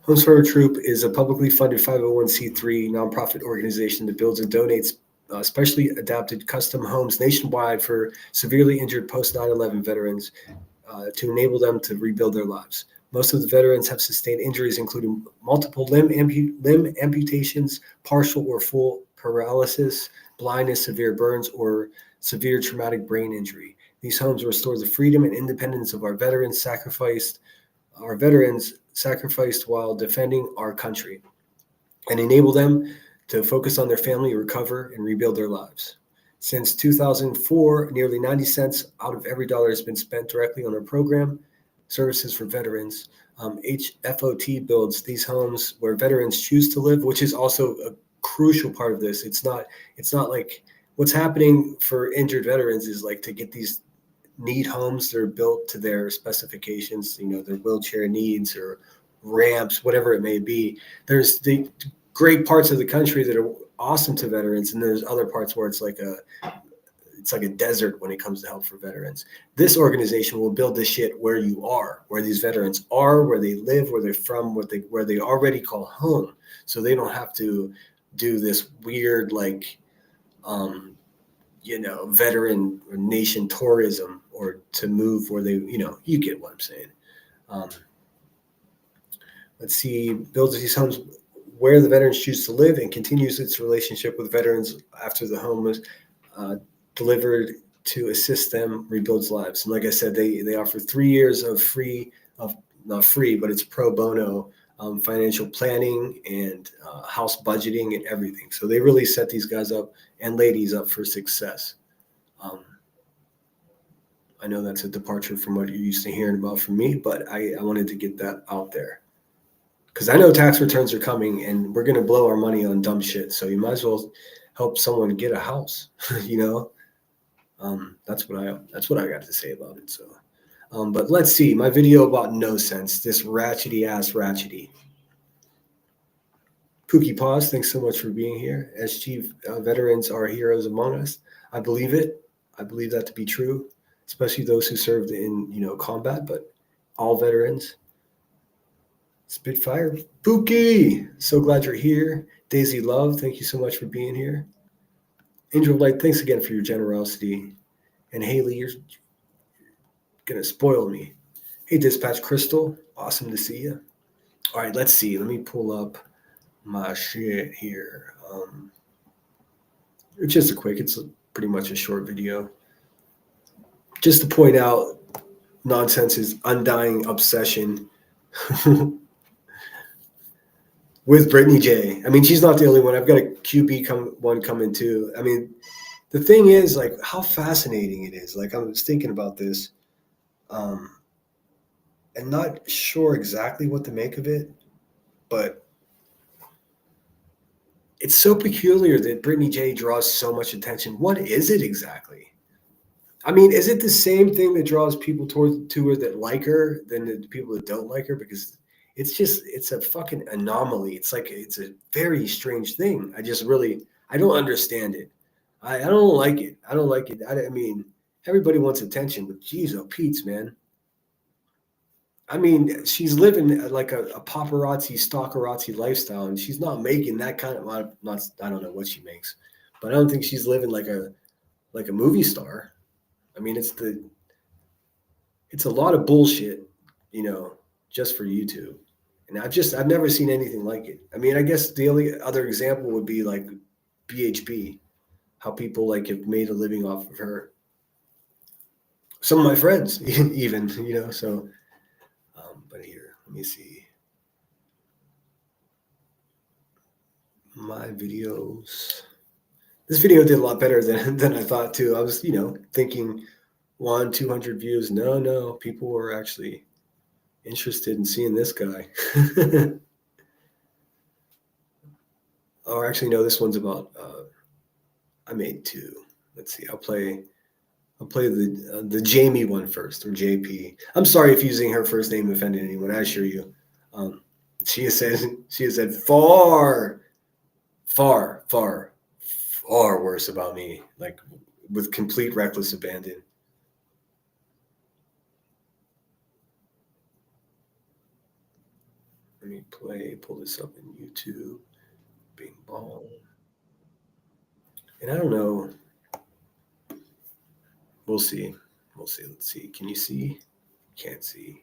Homes for a Troop is a publicly funded 501c3 nonprofit organization that builds and donates specially adapted custom homes nationwide for severely injured post 9/11 veterans to enable them to rebuild their lives. Most of the veterans have sustained injuries, including multiple limb amputations, partial or full paralysis, blindness, severe burns, or severe traumatic brain injury. These homes restore the freedom and independence of our veterans sacrificed while defending our country, and enable them to focus on their family, recover, and rebuild their lives. Since 2004, nearly 90 cents out of every dollar has been spent directly on our program, Services for Veterans. HFOT builds these homes where veterans choose to live, which is also a crucial part of this. It's not like what's happening for injured veterans is like to get these need homes that are built to their specifications, their wheelchair needs or ramps, whatever it may be. There's the great parts of the country that are awesome to veterans, and there's other parts where it's like a desert when it comes to help for veterans. This organization will build this shit where you are, where these veterans are, where they live, where they're from, where they already call home, so they don't have to do this weird veteran or nation tourism or to move where they, you get what I'm saying. Let's see, builds these homes where the veterans choose to live and continues its relationship with veterans after the home is delivered to assist them rebuild lives. And like I said, they offer 3 years of not free, but it's pro bono financial planning and house budgeting and everything. So they really set these guys up and ladies up for success. I know that's a departure from what you're used to hearing about from me, but I wanted to get that out there. Because I know tax returns are coming and we're going to blow our money on dumb shit. So you might as well help someone get a house, That's what I got to say about it. So, but let's see my video about No Sense, this ratchety. Pookie Paws, thanks so much for being here. SG veterans are heroes among us. I believe it. I believe that to be true, especially those who served in, combat, but all veterans. Spitfire, Pookie, so glad you're here. Daisy Love, thank you so much for being here. Angel of Light, thanks again for your generosity. And Haley, you're gonna spoil me. Hey, Dispatch Crystal, awesome to see you. All right, let's see. Let me pull up my shit here. It's just it's pretty much a short video. Just to point out Nonsense's undying obsession with Brittany J. I mean, she's not the only one. I've got a QB one coming too. I mean, the thing is, like, how fascinating it is. Like, I was thinking about this, and not sure exactly what to make of it, but it's so peculiar that Brittany J draws so much attention. What is it exactly? I mean, is it the same thing that draws people to her that like her than the people that don't like her? Because it's a fucking anomaly. It's a very strange thing. I don't understand it. I don't like it. I don't like it. I mean, everybody wants attention, but geez, oh Pete's, man. I mean, she's living like a paparazzi, stalkerazzi lifestyle, and she's not making that kind of. I don't know what she makes, but I don't think she's living like a movie star. I mean, it's a lot of bullshit, just for YouTube, and I've never seen anything like it. I mean, I guess the only other example would be like BHB, how people like have made a living off of her. Some of my friends, even, so. But here, let me see. My videos. This video did a lot better than I thought too. I was, thinking 200 views. No, people were actually interested in seeing this guy. Oh, actually, no, this one's about, I made two. Let's see, I'll play the Jamie one first, or JP. I'm sorry if using her first name offended anyone, I assure you. She has said far worse about me, like with complete reckless abandon. Let me pull this up in YouTube. Bing bong. And I don't know. We'll see. Let's see. Can you see? Can't see.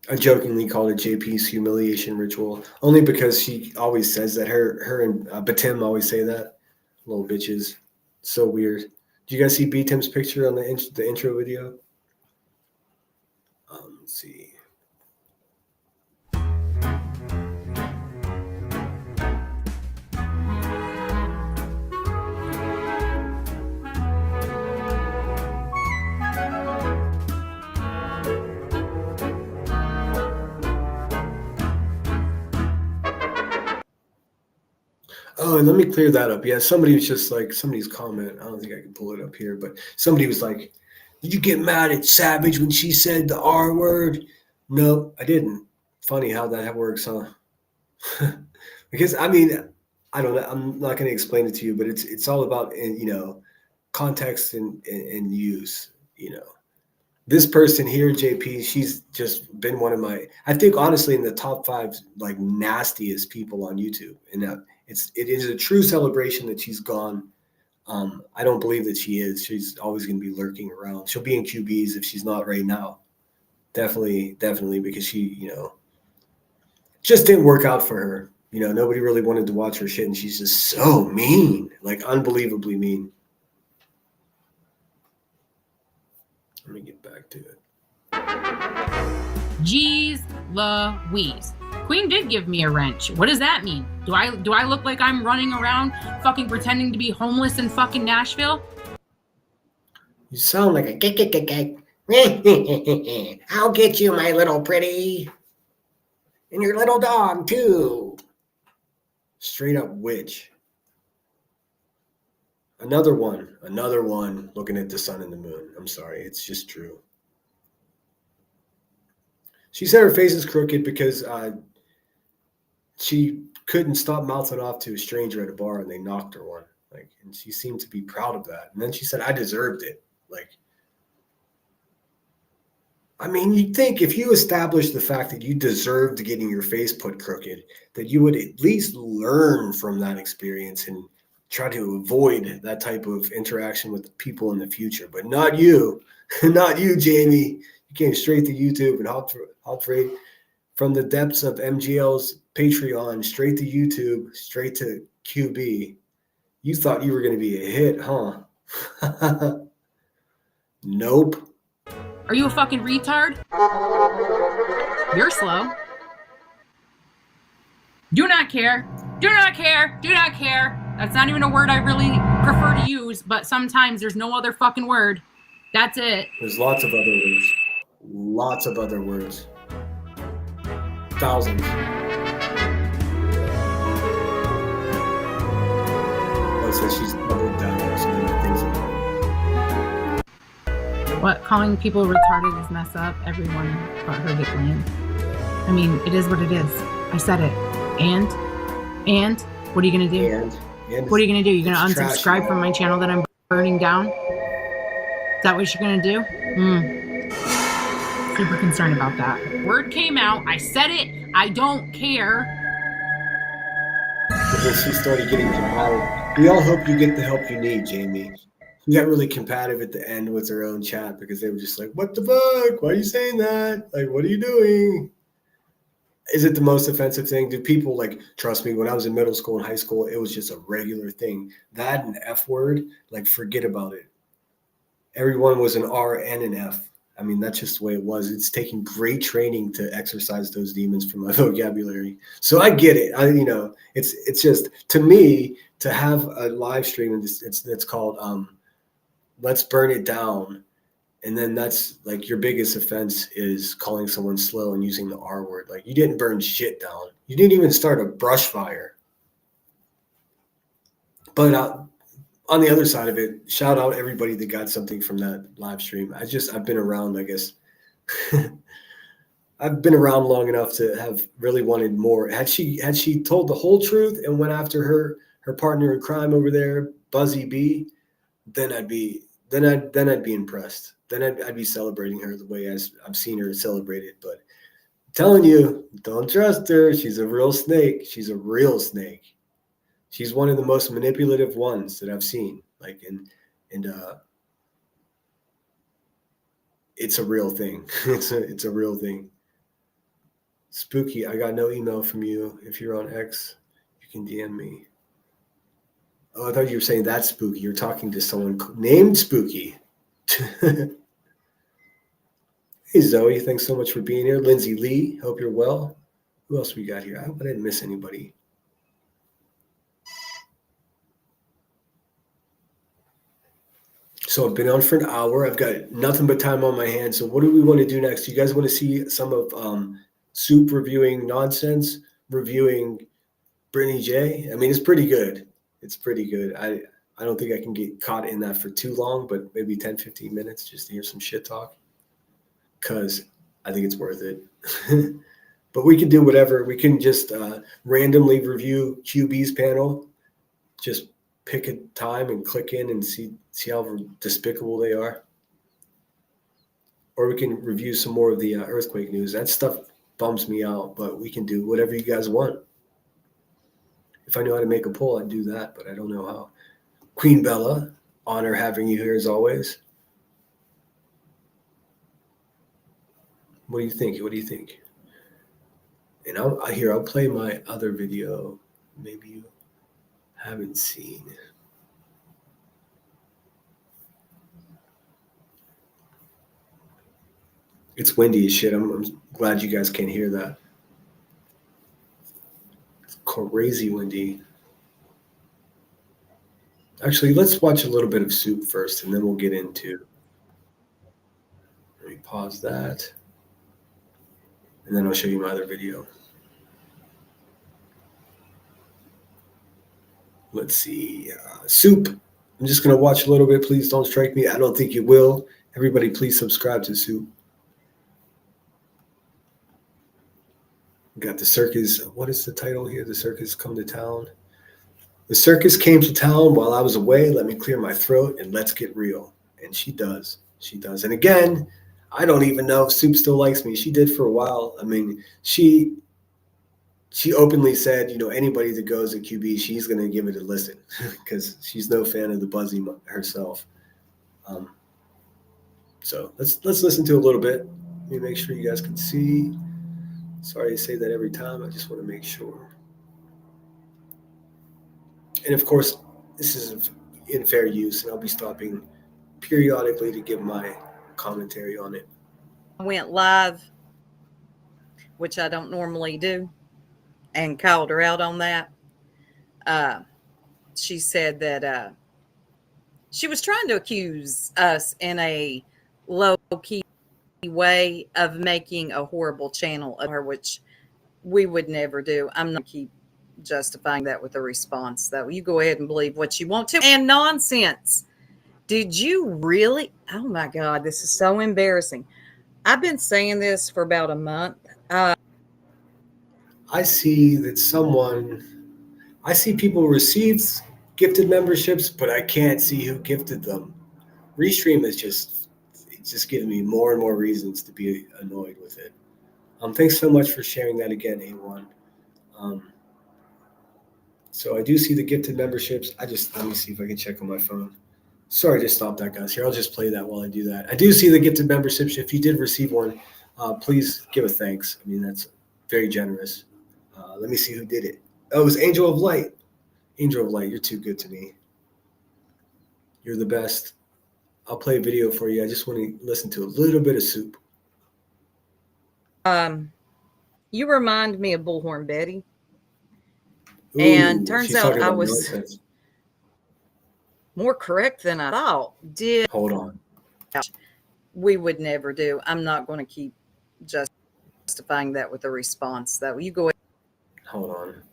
I jokingly called it JP's humiliation ritual, only because she always says that. Her and Batim always say that. Little bitches. So weird. Do you guys see Batim's picture on the intro video? Let's see. Oh, and let me clear that up. Yeah, somebody's comment. I don't think I can pull it up here, but somebody was like, "Did you get mad at Savage when she said the R word?" No, I didn't. Funny how that works, huh? Because I mean, I don't know. I'm not going to explain it to you, but it's all about context and use. This person here, JP, she's just been one of my, I think honestly, in the top 5 like nastiest people on YouTube, and it is a true celebration that she's gone. I don't believe that she is. She's always going to be lurking around. She'll be in QBs if she's not right now. Definitely, because she, just didn't work out for her. Nobody really wanted to watch her shit, and she's just so mean, like unbelievably mean. Let me get back to it. Jeez Louise. Queen did give me a wrench. What does that mean? Do I look like I'm running around fucking pretending to be homeless in fucking Nashville? You sound like a I'll get you, my little pretty. And your little dog, too. Straight up witch. Another one looking at the sun and the moon. I'm sorry, it's just true. She said her face is crooked because she couldn't stop mouthing off to a stranger at a bar and they knocked her one. And she seemed to be proud of that. And then she said, I deserved it. I mean, you'd think if you establish the fact that you deserved getting your face put crooked, that you would at least learn from that experience and try to avoid that type of interaction with people in the future. But not you, not you, Jamie. You came straight to YouTube and hopped right from the depths of MGL's Patreon, straight to YouTube, straight to QB. You thought you were going to be a hit, huh? Nope. Are you a fucking retard? You're slow. Do not care. Do not care. Do not care. That's not even a word I really prefer to use, but sometimes there's no other fucking word. That's it. There's lots of other words. Lots of other words. Thousands. What says she's doubled down on some other things. What, calling people retarded is mess up? Everyone but her get blamed. I mean, it is what it is. I said it. And what are you gonna do? And what are you gonna do? You're gonna trash. unsubscribe from my channel that I'm burning down? Is that what you're gonna do? Super concerned about that. Word came out. I said it. I don't care. Because she started getting combative. We all hope you get the help you need, Jamie. She got really combative at the end with her own chat because they were just like, what the fuck? Why are you saying that? Like, what are you doing? Is it the most offensive thing? Do people, like, trust me, when I was in middle school and high school, it was just a regular thing. That and F word, like, forget about it. Everyone was an R and an F. I mean, that's just the way it was. It's taking great training to exercise those demons from my vocabulary. So I get it. It's just, to me, to have a live stream, and it's called Let's Burn It Down. And then that's like your biggest offense is calling someone slow and using the R word. Like, you didn't burn shit down. You didn't even start a brush fire. But on the other side of it, shout out everybody that got something from that live stream. I've been around, I guess. I've been around long enough to have really wanted more. Had she told the whole truth and went after her partner in crime over there, Buzzy B, then I'd be impressed. Then I'd be celebrating her the way as I've seen her celebrated. But I'm telling you, don't trust her. She's a real snake. She's a real snake. She's one of the most manipulative ones that I've seen. Like, and it's a real thing. It's a real thing. Spooky, I got no email from you. If you're on X, you can DM me. Oh, I thought you were saying that's Spooky. You're talking to someone named Spooky. Hey, Zoe, thanks so much for being here. Lindsay Lee, hope you're well. Who else we got here? I hope I didn't miss anybody. So I've been on for an hour. I've got nothing but time on my hands. So what do we want to do next? You guys want to see some of Soup reviewing Nonsense, reviewing Brittany J? I mean, it's pretty good. It's pretty good. I don't think I can get caught in that for too long, but maybe 10, 15 minutes just to hear some shit talk, because I think it's worth it. But we can do whatever. We can just randomly review QB's panel. Just pick a time and click in and see how despicable they are. Or we can review some more of the earthquake news. That stuff bums me out, but we can do whatever you guys want. If I knew how to make a poll, I'd do that, but I don't know how. Queen Bella, honor having you here as always. What do you think? What do you think? And I'll play my other video. Maybe you haven't seen. It's windy as shit. I'm glad you guys can't hear that. It's crazy windy. Actually, let's watch a little bit of Soup first, and then we'll get into. Let me pause that. And then I'll show you my other video. Let's see. Soup. I'm just going to watch a little bit. Please don't strike me. I don't think you will. Everybody, please subscribe to Soup. We got the circus. What is the title here? The circus come to town. The circus came to town while I was away. Let me clear my throat and let's get real. And she does. She does. And again, I don't even know if Soup still likes me. She did for a while. I mean, she openly said, anybody that goes to QB, she's going to give it a listen because she's no fan of the Buzzy herself. So let's listen to a little bit. Let me make sure you guys can see. Sorry to say that every time. I just want to make sure. And of course, this is in fair use, and I'll be stopping periodically to give my commentary on it. I went live, which I don't normally do, and called her out on that. She said that she was trying to accuse us in a low-key way of making a horrible channel of her, which we would never do. I'm not keep justifying that with a response, though. You go ahead and believe what you want to. And nonsense. Did you really? Oh, my God. This is so embarrassing. I've been saying this for about a month. I see people receive gifted memberships, but I can't see who gifted them. Restream is just giving me more and more reasons to be annoyed with it. Thanks so much for sharing that again, A1. So I do see the gifted memberships. Let me see if I can check on my phone. Sorry to stop that, guys. Here, I'll just play that while I do that. I do see the gifted memberships. If you did receive one, please give a thanks. I mean, that's very generous. Let me see who did it. Oh, it was Angel of Light. Angel of Light, you're too good to me. You're the best. I'll play a video for you. I just want to listen to a little bit of Soup. You remind me of Bullhorn Betty. Ooh, and turns out I was nonsense. More correct than I thought. Hold on. We would never do. I'm not going to keep justifying that with a response, though. You go ahead. Hold on.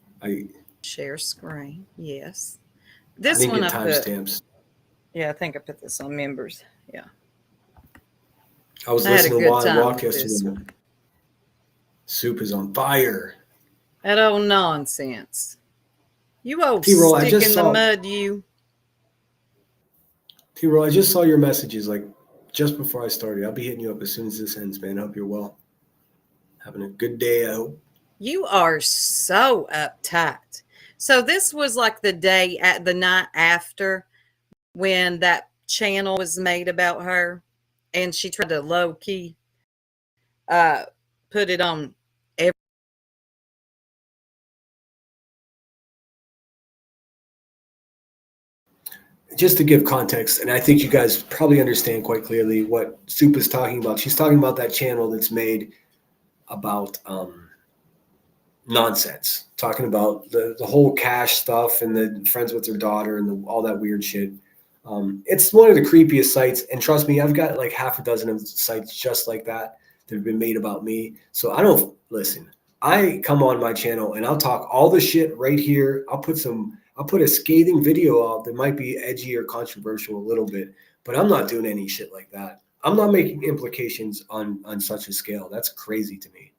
Share screen. Yes. This one I put timestamps. Yeah, I think I put this on members. Yeah. I was listening to while I walked yesterday. Soup is on fire. That old nonsense. You old stick in the mud, you. T-Roll, I just saw your messages like just before I started. I'll be hitting you up as soon as this ends, man. I hope you're well. Having a good day, I hope. You are so uptight. So this was like the night after when that channel was made about her, and she tried to low key put it on just to give context, and I think you guys probably understand quite clearly what Soup is talking about. She's talking about that channel that's made about nonsense, talking about the whole cash stuff and the friends with her daughter and all that weird shit. It's one of the creepiest sites, and trust me, I've got like half a dozen of sites just like that have been made about me. So I don't listen. I come on my channel and I'll talk all the shit right here. I'll put a scathing video out that might be edgy or controversial a little bit, but I'm not doing any shit like that. I'm not making implications on such a scale. That's crazy to me.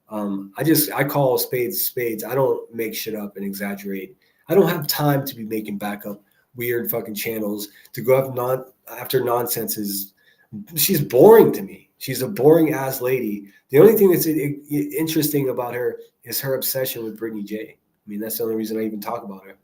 I call spades spades. I don't make shit up and exaggerate. I don't have time to be making backup weird fucking channels to go after nonsense. She's boring to me. She's a boring ass lady. The only thing that's interesting about her is her obsession with Brittany J. I mean, that's the only reason I even talk about her.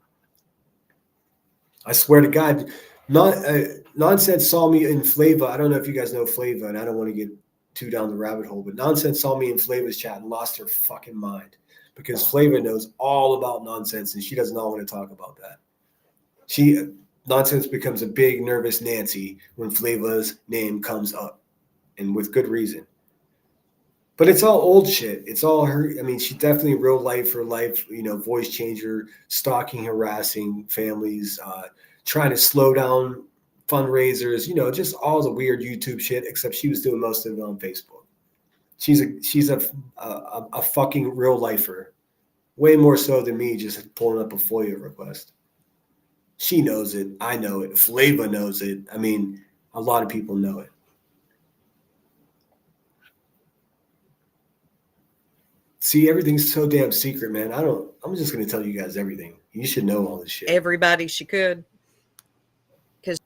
I swear to God, Nonsense saw me in Flava. I don't know if you guys know Flava, and I don't want to get too down the rabbit hole, but Nonsense saw me in Flava's chat and lost her fucking mind because Flava knows all about nonsense, and she does not want to talk about that. Nonsense becomes a big nervous Nancy when Flava's name comes up, and with good reason. But it's all old shit. It's all her. I mean, she's definitely real life for life, voice changer, stalking, harassing families, trying to slow down fundraisers, just all the weird YouTube shit, except she was doing most of it on Facebook. She's a fucking real lifer, way more so than me just pulling up a FOIA request. She knows it. I know it. Flava knows it. I mean, a lot of people know it. See, everything's so damn secret, man. I'm just going to tell you guys everything. You should know all this shit. Everybody she could. Because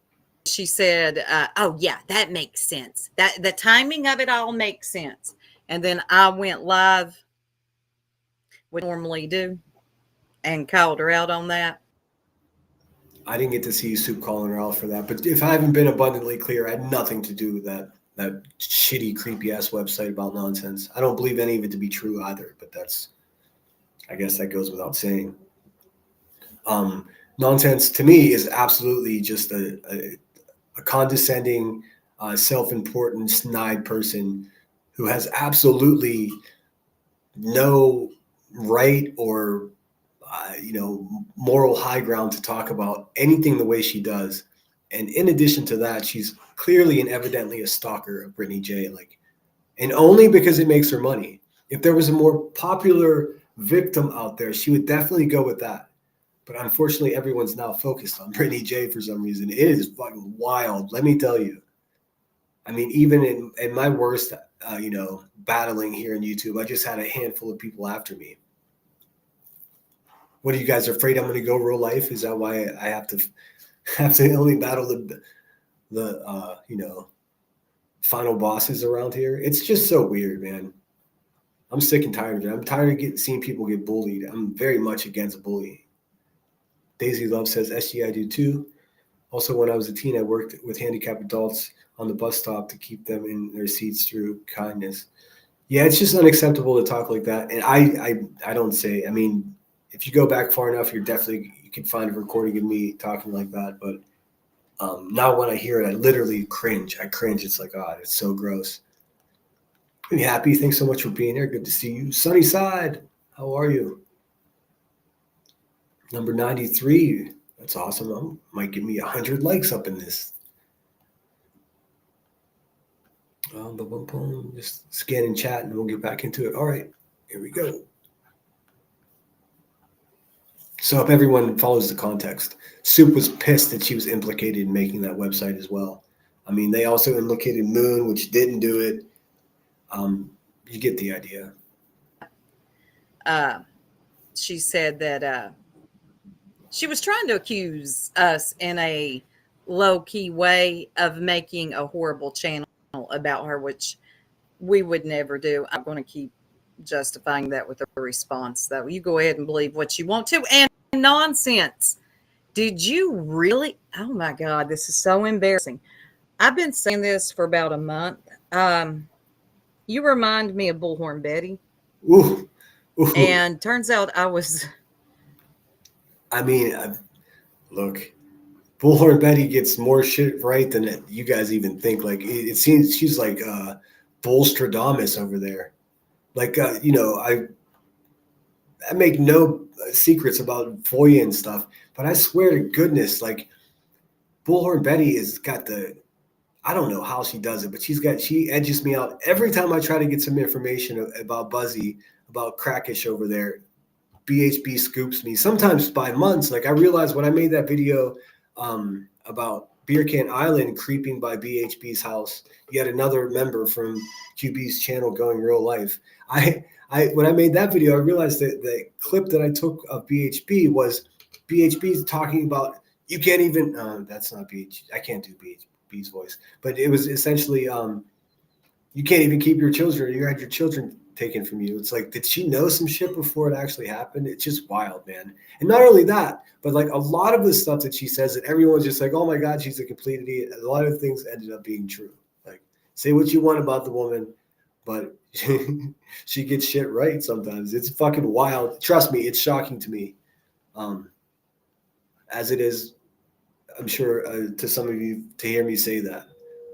she said, "Oh yeah, that makes sense. That the timing of it all makes sense." And then I went live, what I normally do, and called her out on that. I didn't get to see Soup calling her out for that, but if I haven't been abundantly clear, I had nothing to do with that shitty, creepy ass website about nonsense. I don't believe any of it to be true either, but I guess that goes without saying. Nonsense to me is absolutely just a condescending, self-important, snide person who has absolutely no right or moral high ground to talk about anything the way she does. And in addition to that, she's clearly and evidently a stalker of Brittany J. And only because it makes her money. If there was a more popular victim out there, she would definitely go with that. But unfortunately, everyone's now focused on Brittany J for some reason. It is fucking wild, let me tell you. I mean, even in my worst, battling here on YouTube, I just had a handful of people after me. What are you guys afraid I'm going to go real life? Is that why I have to only battle the final bosses around here? It's just so weird, man. I'm sick and tired of it. I'm tired of seeing people get bullied. I'm very much against bullying. Daisy Love says, SG, I do too. Also, when I was a teen, I worked with handicapped adults on the bus stop to keep them in their seats through kindness. Yeah, it's just unacceptable to talk like that. And I don't say, I mean, if you go back far enough, you can find a recording of me talking like that. But now when I hear it, I literally cringe. I cringe. It's like, God, it's so gross. Pretty happy. Thanks so much for being here. Good to see you. Sunnyside, how are you? Number 93. That's awesome. Might give me 100 likes up in this. Just scan and chat and we'll get back into it. All right, here we go. So if everyone follows the context, Soup was pissed that she was implicated in making that website as well. I mean, they also implicated Moon, which didn't do it. You get the idea. She said that she was trying to accuse us in a low-key way of making a horrible channel about her, which we would never do. I'm going to keep justifying that with a response, though. You go ahead and believe what you want to. And nonsense. Did you really? Oh, my God. This is so embarrassing. I've been saying this for about a month. You remind me of Bullhorn Betty. Ooh. And turns out I was... I mean, look, Bullhorn Betty gets more shit right than you guys even think. Like, it seems she's like Bullstradamus over there. Like, I make no secrets about Foya and stuff, but I swear to goodness, like, Bullhorn Betty has got I don't know how she does it, but she edges me out every time I try to get some information about Buzzy, about Crackish over there. BHB scoops me sometimes by months. Like, I realized when I made that video about Beer Can Island creeping by BHB's house, yet another member from QB's channel going real life. When I made that video, I realized that the clip that I took of BHB was BHB talking about, you can't even, that's not BHB. I can't do BHB's voice, but it was essentially, you can't even keep your children. You had your children taken from you. It's like, did she know some shit before it actually happened? It's just wild, man. And not only that, but like a lot of the stuff that she says that everyone's just like, oh my God, she's a complete idiot. A lot of things ended up being true. Like, say what you want about the woman, but she gets shit right sometimes. It's fucking wild. Trust me, it's shocking to me. As it is, I'm sure, to some of you to hear me say that.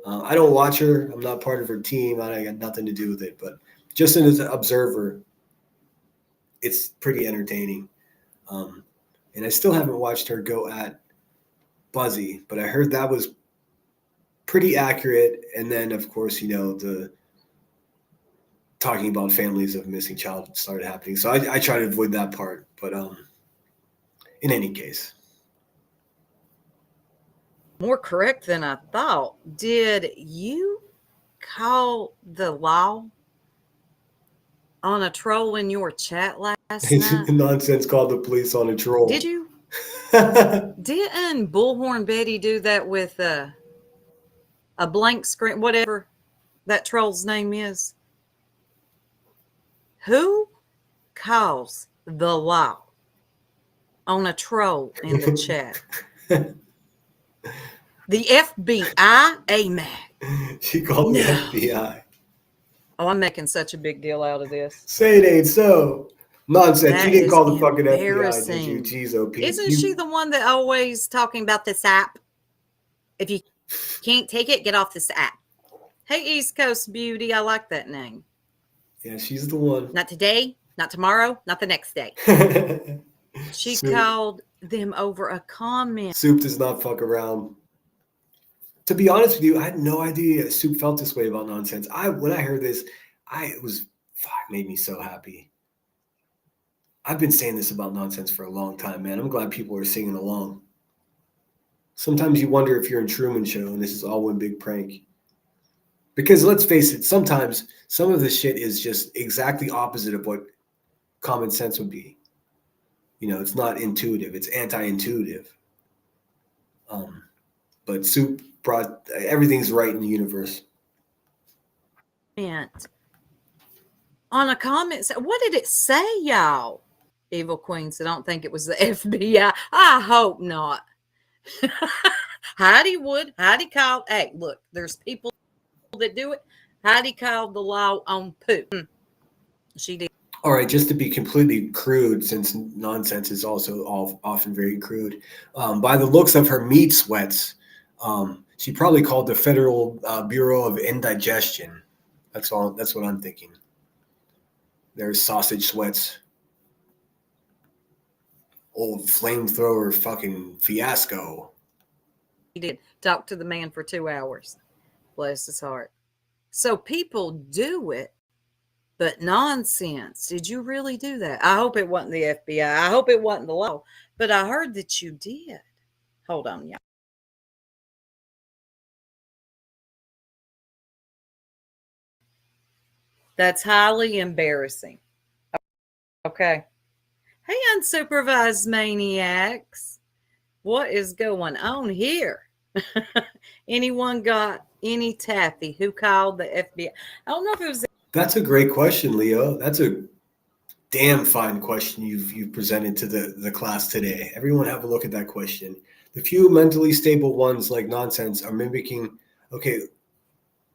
I don't watch her. I'm not part of her team. I got nothing to do with it, but just as an observer, it's pretty entertaining. And I still haven't watched her go at Buzzy, but I heard that was pretty accurate. And then, of course, the talking about families of missing child started happening. So I try to avoid that part. But in any case. More correct than I thought. Did you call the law on a troll in your chat last night? Nonsense called the police on a troll. Did you? Didn't Bullhorn Betty do that with a blank screen, whatever that troll's name is. Who calls the law on a troll in the chat? The FBI, AMAC. She called the FBI. Oh, I'm making such a big deal out of this. Say it ain't so. Nonsense. That You didn't is call the fucking FBI, did you? embarrassing. Jeez, OP. Isn't she the one that always talking about this app? If you can't take it, get off this app. Hey, East Coast Beauty, I like that name. Yeah, she's the one. Not today, not tomorrow, not the next day. She called them over a comment. Soup does not fuck around. To be honest with you, I had no idea Soup felt this way about nonsense. When I heard this, it made me so happy. I've been saying this about nonsense for a long time, man. I'm glad people are singing along. Sometimes you wonder if you're in Truman Show and this is all one big prank. Because let's face it, sometimes some of this shit is just exactly opposite of what common sense would be. You know, it's not intuitive. It's anti-intuitive. But Soup brought everything's right in the universe. On a comment, what did it say, y'all? Evil Queen said, I don't think it was the FBI. I hope not. Heidi would. Heidi called. Hey, look, there's people that do it. Heidi called the law on poop. She did. All right, just to be completely crude, since nonsense is also often very crude. By the looks of her meat sweats, she probably called the Federal Bureau of Indigestion. That's all. That's what I'm thinking. There's sausage sweats. Old flamethrower fucking fiasco. He did talk to the man for 2 hours. Bless his heart. So people do it, but nonsense. Did you really do that? I hope it wasn't the FBI. I hope it wasn't the law. But I heard that you did. Hold on, y'all. That's highly embarrassing. Okay. Hey, unsupervised maniacs. What is going on here? Anyone got any taffy? Who called the FBI? I don't know if it was. That's a great question, Leo. That's a damn fine question you've presented to the class today. Everyone have a look at that question. The few mentally stable ones like nonsense are mimicking. Okay,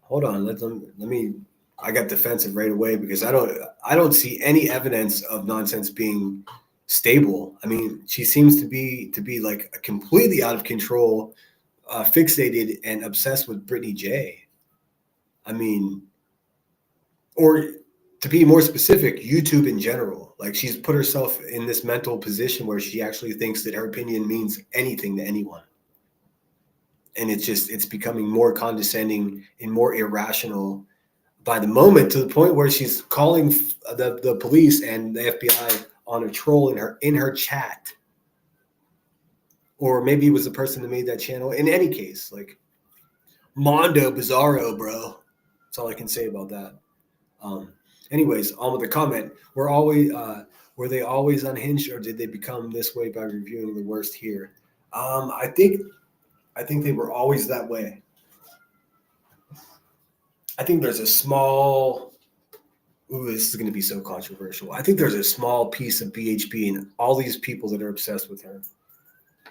hold on. Let me. I got defensive right away because I don't see any evidence of nonsense being stable. I mean, she seems to be like completely out of control, fixated and obsessed with Brittany J. I mean, or to be more specific, YouTube in general. Like, she's put herself in this mental position where she actually thinks that her opinion means anything to anyone. And it's becoming more condescending and more irrational by the moment, to the point where she's calling the police and the FBI on a troll in her chat. Or maybe it was the person that made that channel. In any case, like, Mondo Bizarro, bro. That's all I can say about that. Anyways, on with the comment. Were they always unhinged, or did they become this way by reviewing the worst here? I think they were always that way. I think there's a small. Ooh, this is going to be so controversial. I think there's a small piece of BHP in all these people that are obsessed with her.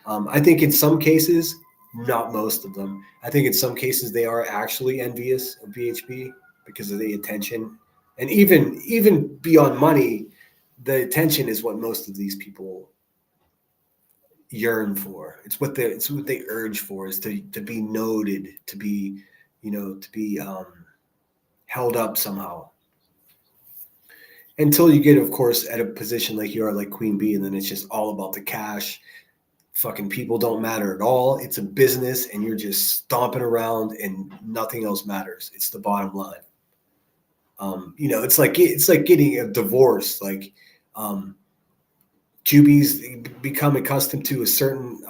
I think in some cases, not most of them. I think in some cases they are actually envious of BHP because of the attention, and even beyond money, the attention is what most of these people yearn for. It's what they urge for, is to be noted, to be held up somehow. Until you get, of course, at a position like you are, like Queen Bee, and then it's just all about the cash. Fucking people don't matter at all. It's a business, and you're just stomping around, and nothing else matters. It's the bottom line. It's like getting a divorce. Like, QB's become accustomed to a certain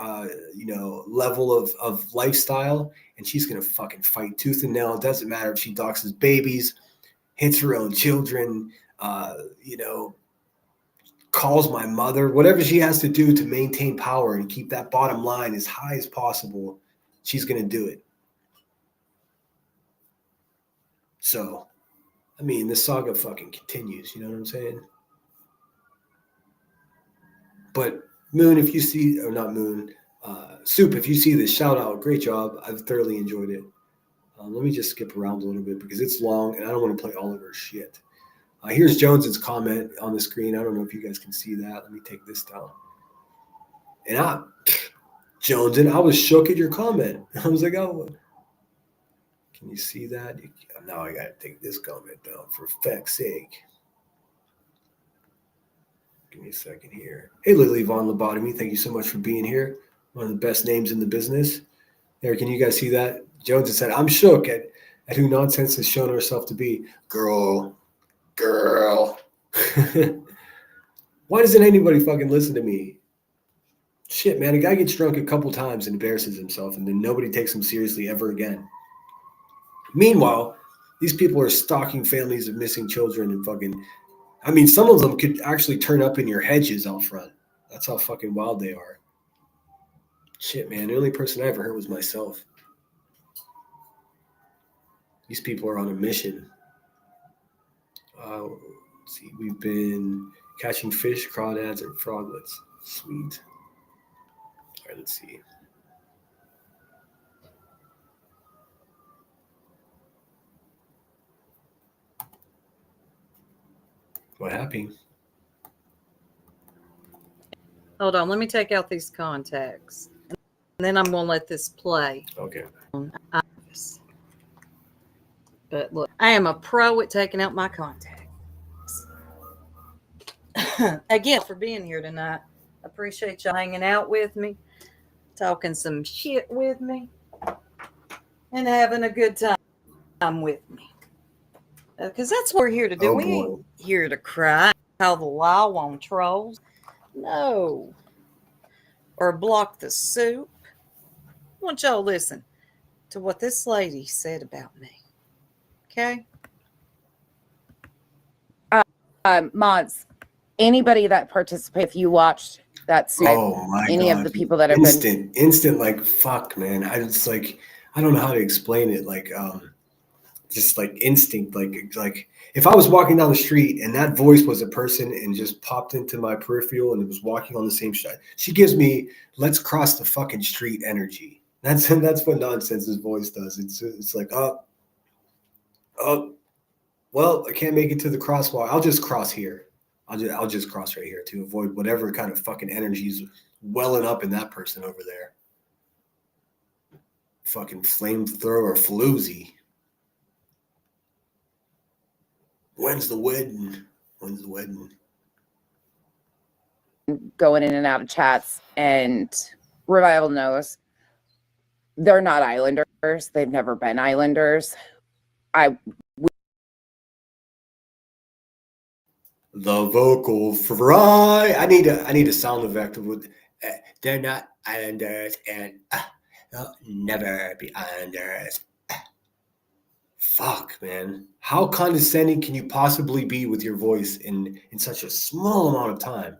level of lifestyle, and she's gonna fucking fight tooth and nail. It doesn't matter if she doxes babies, hits her own children, calls my mother, whatever she has to do to maintain power and keep that bottom line as high as possible, she's gonna do it. So, I mean, the saga fucking continues. You know what I'm saying? But Moon, if you see, or not Moon, Soup, if you see this, shout out. Great job. I've thoroughly enjoyed it. Let me just skip around a little bit because it's long and I don't want to play all of her shit. Here's Jones's comment on the screen. I don't know if you guys can see that. Let me take this down. And Jones, and I was shook at your comment. I was like, oh, can you see that? Now I got to take this comment down for feck's sake. Give me a second here. Hey, Lily Von Lobotomy, thank you so much for being here. One of the best names in the business. There, can you guys see that? Jones has said, I'm shook at who nonsense has shown herself to be. Girl. Why doesn't anybody fucking listen to me? Shit, man, a guy gets drunk a couple times and embarrasses himself, and then nobody takes him seriously ever again. Meanwhile, these people are stalking families of missing children and fucking... I mean, some of them could actually turn up in your hedges out front. That's how fucking wild they are. Shit, man, the only person I ever heard was myself. These people are on a mission. Let's see, we've been catching fish, crawdads, and froglets. Sweet. All right, let's see. What happened? Hold on, let me take out these contacts. And then I'm going to let this play. Okay. But look, I am a pro at taking out my contacts. Again, for being here tonight. Appreciate y'all hanging out with me, talking some shit with me, and having a good time with me. Because that's what we're here to do. We ain't here to cry, call the law on trolls. No. Or block the soup. I want y'all to listen to what this lady said about me. Okay? Mods, anybody that participates, if you watched that soup, any of the people that have been instant, like, fuck, man. I just like, I don't know how to explain it. Like, just like instinct, like if I was walking down the street and that voice was a person and just popped into my peripheral and it was walking on the same street, she gives me let's cross the fucking street energy. That's what Nonsense's voice does. It's like, oh, well, I can't make it to the crosswalk. I'll just cross here. I'll just cross right here to avoid whatever kind of fucking energy is welling up in that person over there. Fucking flamethrower floozy. When's the wedding? Going in and out of chats, and Revival knows they're not Islanders. They've never been Islanders. The vocal fry. I need a sound effect with. They're not Islanders, and they'll never be Islanders. Fuck, man. How condescending can you possibly be with your voice in such a small amount of time?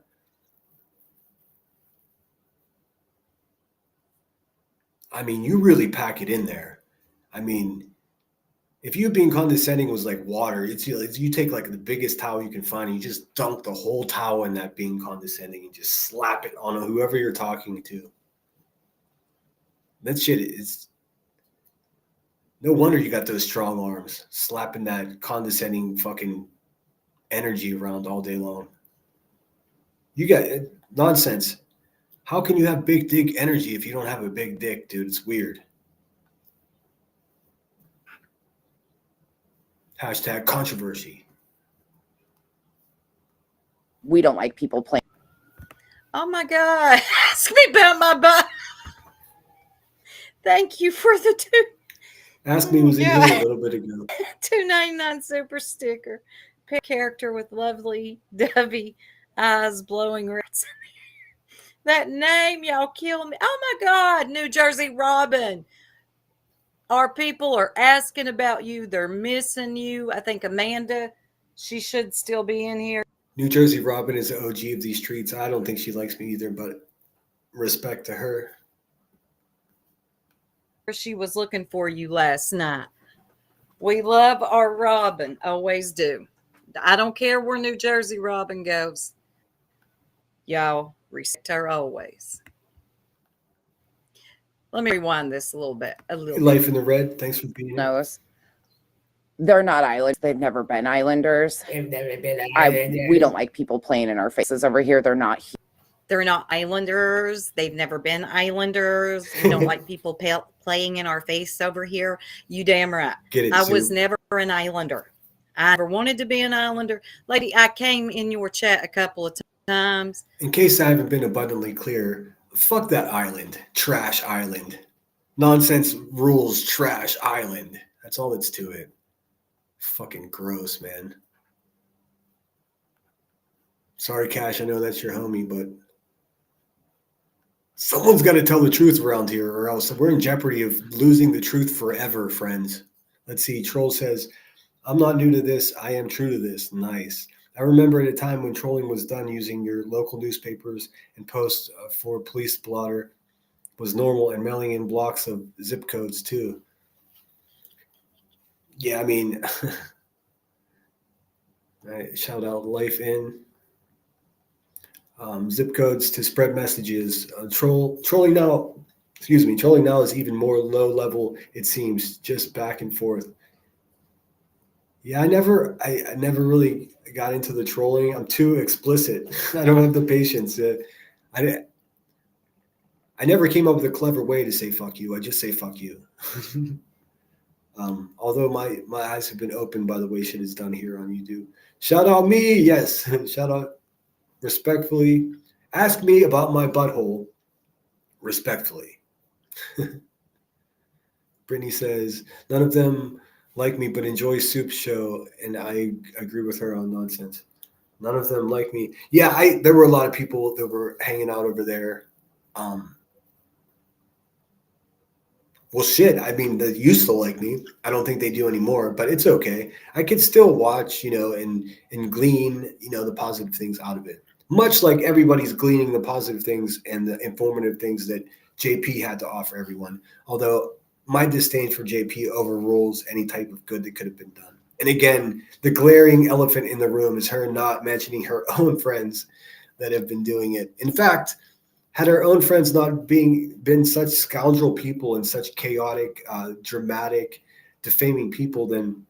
I mean, you really pack it in there. I mean, if you being condescending was like water, it's you take like the biggest towel you can find and you just dunk the whole towel in that being condescending and just slap it on whoever you're talking to. That shit is... No wonder you got those strong arms, slapping that condescending fucking energy around all day long. You got Nonsense. How can you have big dick energy if you don't have a big dick, dude? It's weird. Hashtag controversy. We don't like people playing. Oh my God. Ask me about my butt. Thank you for the two. Ask Me was in here a little bit ago. $2.99 super sticker. Pick character with lovely dovey eyes blowing rats. That name, y'all kill me. Oh my God, New Jersey Robin. Our people are asking about you. They're missing you. I think Amanda, she should still be in here. New Jersey Robin is the OG of these streets. I don't think she likes me either, but respect to her. She was looking for you last night. We love our Robin, always do. I don't care where New Jersey Robin goes. Y'all respect her always. Let me rewind this a little bit. Life in the Red, thanks for being here. Knows. They're not islanders. They've never been islanders. They've never been We don't like people playing in our faces over here. They're not here. They're not islanders. They've never been islanders. We don't like people playing in our face over here. You damn right. Get it, I Sue. was never an islander. I never wanted to be an islander. Lady, I came in your chat a couple of times. In case I haven't been abundantly clear, fuck that island. Trash island. Nonsense rules, trash island. That's all that's to it. Fucking gross, man. Sorry, Cash, I know that's your homie, but someone's got to tell the truth around here, or else we're in jeopardy of losing the truth forever, friends. Let's see. Troll says, I'm not new to this. I am true to this. Nice. I remember at a time when trolling was done using your local newspapers and posts for police blotter was normal, and mailing in blocks of zip codes too. Yeah, I mean, right, shout out Life In. Zip codes to spread messages. Trolling now is even more low level, it seems, just back and forth. Yeah, I never really got into the trolling. I'm too explicit. I don't have the patience. I never came up with a clever way to say fuck you. I just say fuck you. Although my eyes have been opened by the way shit is done here on YouTube. Shout out me, yes. Shout out respectfully. Ask me about my butthole respectfully. Brittany says, none of them like me, but enjoy Soup's show, and I agree with her on nonsense. None of them like me. Yeah, there were a lot of people that were hanging out over there. Well, shit, I mean, they used to like me. I don't think they do anymore, but it's okay. I could still watch, and glean, the positive things out of it. Much like everybody's gleaning the positive things and the informative things that JP had to offer everyone. Although my disdain for JP overrules any type of good that could have been done. And again, the glaring elephant in the room is her not mentioning her own friends that have been doing it. In fact, had her own friends not been such scoundrel people and such chaotic, dramatic, defaming people, then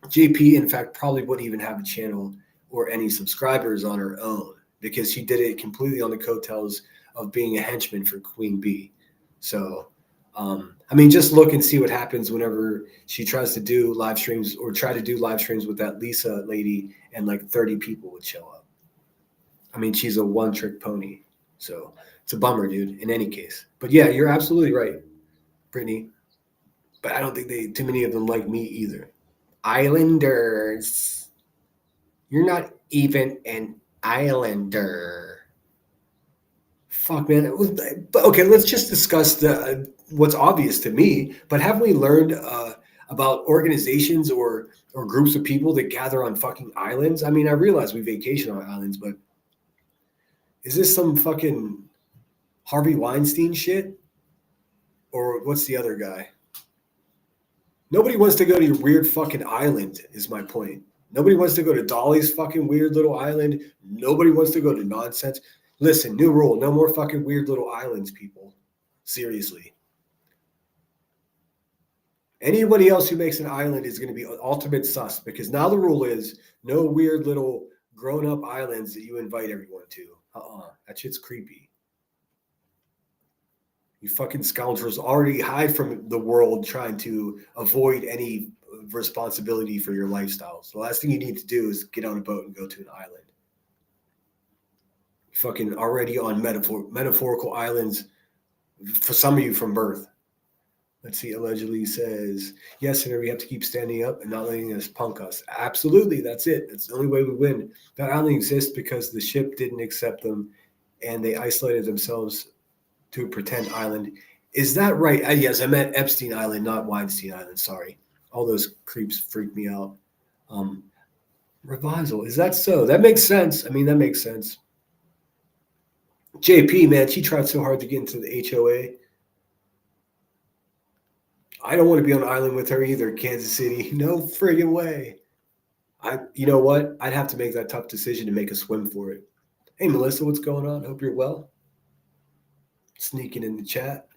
JP, in fact, probably wouldn't even have a channel or any subscribers on her own, because she did it completely on the coattails of being a henchman for Queen Bee. So, I mean, just look and see what happens whenever she tries to do live streams or try to do live streams with that Lisa lady, and like 30 people would show up. I mean, she's a one-trick pony. So it's a bummer, dude, in any case. But yeah, you're absolutely right, Brittany. But I don't think too many of them like me either. Islanders. You're not even an islander. Fuck, man. Okay, let's just discuss what's obvious to me. But haven't we learned about organizations or groups of people that gather on fucking islands? I mean, I realize we vacation on islands, but is this some fucking Harvey Weinstein shit? Or what's the other guy? Nobody wants to go to your weird fucking island, is my point. Nobody wants to go to Dolly's fucking weird little island. Nobody wants to go to nonsense. Listen, new rule. No more fucking weird little islands, people. Seriously. Anybody else who makes an island is going to be ultimate sus, because now the rule is no weird little grown-up islands that you invite everyone to. That shit's creepy. You fucking scoundrels already hide from the world trying to avoid any responsibility for your lifestyles. The last thing you need to do is get on a boat and go to an island. You're fucking already on metaphorical islands, for some of you, from birth. Let's see, allegedly says, yes, Senator, we have to keep standing up and not letting us punk us. Absolutely, that's it. That's the only way we win. That island exists because the ship didn't accept them and they isolated themselves to a pretend island. Is that right? Yes, I meant Epstein Island, not Weinstein Island. Sorry. All those creeps freak me out. Revisal, is that so? That makes sense. I mean, that makes sense. JP, man, she tried so hard to get into the HOA. I don't want to be on an island with her either, Kansas City. No friggin' way. You know what? I'd have to make that tough decision to make a swim for it. Hey, Melissa, what's going on? Hope you're well. Sneaking in the chat.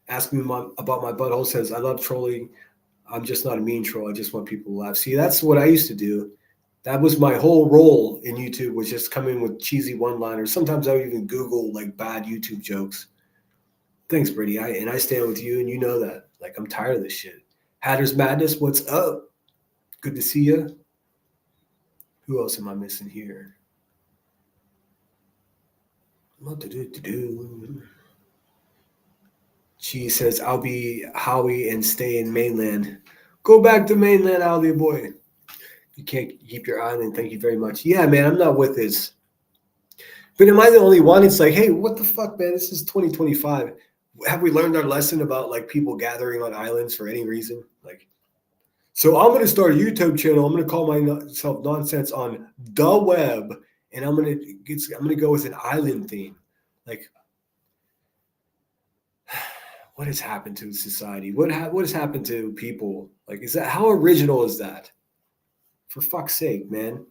Asking me about my butthole. Says, I love trolling. I'm just not a mean troll. I just want people to laugh. See, that's what I used to do. That was my whole role in YouTube, was just come in with cheesy one-liners. Sometimes I would even Google like bad YouTube jokes. Thanks, Brady. I stand with you, and you know that. Like, I'm tired of this shit. Hatters Madness, what's up? Good to see you. Who else am I missing here? She says, I'll be Howie and stay in mainland. Go back to mainland, Howie boy. You can't keep your island. Thank you very much. Yeah, man, I'm not with this. But am I the only one? It's like, hey, what the fuck, man? This is 2025. Have we learned our lesson about like people gathering on islands for any reason? Like, so I'm going to start a YouTube channel. I'm going to call myself Nonsense on the web, and I'm going to go with an island theme. Like, what has happened to society? What has happened to people? Like, how original is that? For fuck's sake, man.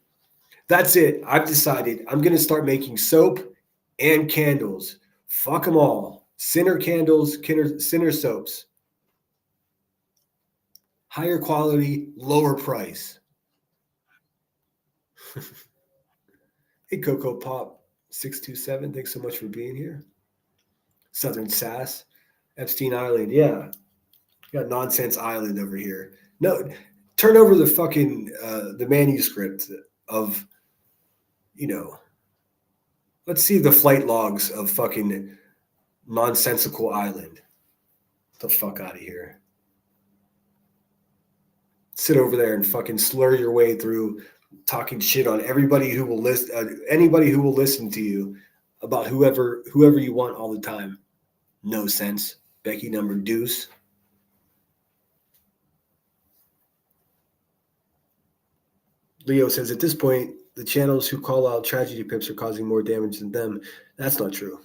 That's it. I've decided I'm going to start making soap and candles. Fuck them all. Sinner candles, sinner soaps. Higher quality, lower price. Hey, Coco Pop 627. Thanks so much for being here. Southern Sass. Epstein Island. Yeah. You got Nonsense Island over here. No, turn over the fucking the manuscript of, let's see the flight logs of fucking Nonsensical Island. Get the fuck out of here. Sit over there and fucking slur your way through talking shit on everybody who will anybody who will listen to you about whoever you want all the time. No sense. Becky number deuce. Leo says, at this point, the channels who call out tragedy pips are causing more damage than them. That's not true.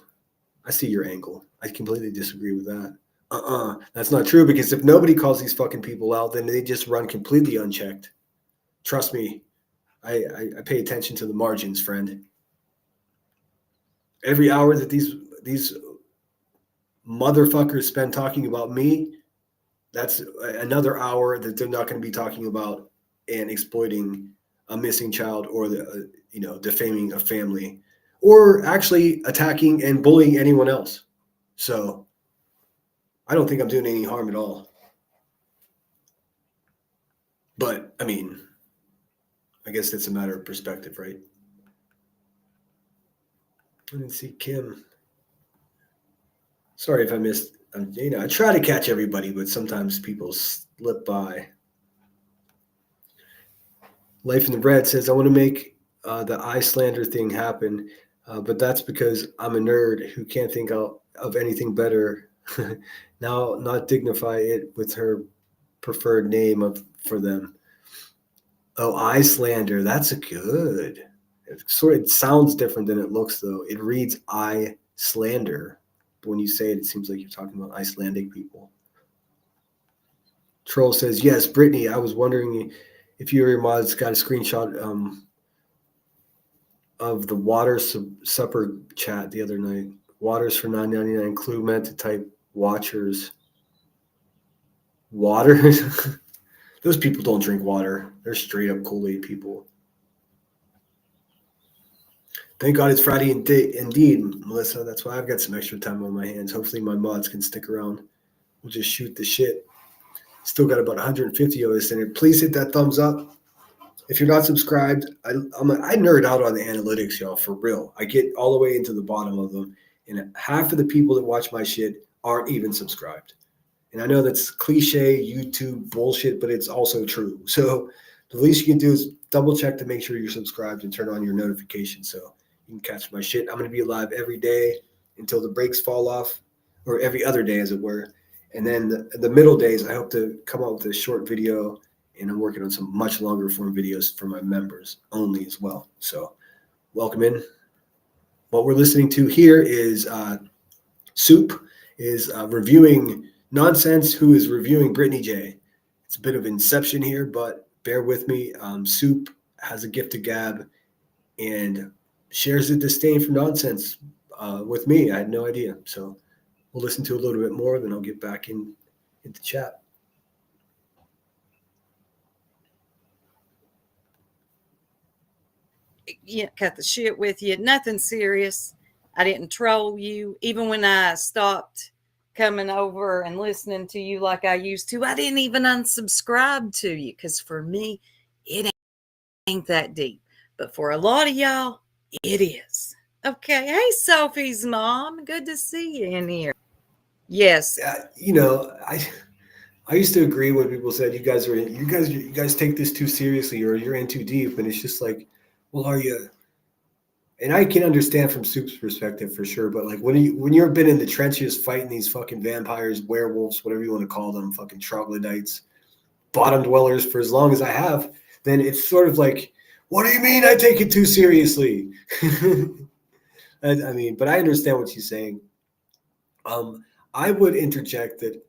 I see your angle. I completely disagree with that. That's not true, because if nobody calls these fucking people out, then they just run completely unchecked. Trust me. I pay attention to the margins, friend. Every hour that these motherfuckers spend talking about me, that's another hour that they're not going to be talking about and exploiting a missing child, or defaming a family, or actually attacking and bullying anyone else. So I don't think I'm doing any harm at all. But I mean, I guess that's a matter of perspective, right? I didn't see Kim. Sorry if I missed. I try to catch everybody, but sometimes people slip by. Life in the Red says, I want to make the Icelander thing happen, but that's because I'm a nerd who can't think of anything better. Now, not dignify it with her preferred name for them. Oh, Icelander, that's good. It sounds different than it looks, though. It reads Icelander, but when you say it, it seems like you're talking about Icelandic people. Troll says, yes, Brittany, I was wondering if you or your mods got a screenshot of the water supper chat the other night. Waters for $9.99. Clue meant to type watchers. Water? Those people don't drink water. They're straight up Kool-Aid people. Thank God it's Friday indeed, Melissa. That's why I've got some extra time on my hands. Hopefully my mods can stick around. We'll just shoot the shit. Still got about 150 of us in it. Please hit that thumbs up. If you're not subscribed, I nerd out on the analytics, y'all, for real. I get all the way into the bottom of them, and half of the people that watch my shit aren't even subscribed. And I know that's cliche YouTube bullshit, but it's also true. So the least you can do is double check to make sure you're subscribed and turn on your notifications so you can catch my shit. I'm going to be live every day until the brakes fall off, or every other day, as it were. And then the middle days, I hope to come out with a short video, and I'm working on some much longer form videos for my members only as well. So welcome in. What we're listening to here is Soup is reviewing Nonsense, who is reviewing Brittany J. It's a bit of inception here, but bear with me. Soup has a gift of gab and shares a disdain for nonsense with me. I had no idea. So we'll listen to a little bit more, then I'll get back into chat. Yeah, cut the shit with you. Nothing serious. I didn't troll you. Even when I stopped coming over and listening to you like I used to, I didn't even unsubscribe to you because for me, it ain't that deep. But for a lot of y'all, it is. Okay. Hey, Sophie's mom. Good to see you in here. Yes. I used to agree when people said you guys take this too seriously or you're in too deep, and it's just like, well, are you? And I can understand from Soup's perspective for sure, but like when you've been in the trenches fighting these fucking vampires, werewolves, whatever you want to call them, fucking troglodytes, bottom dwellers for as long as I have, then it's sort of like, what do you mean I take it too seriously? I mean, but I understand what she's saying. I would interject that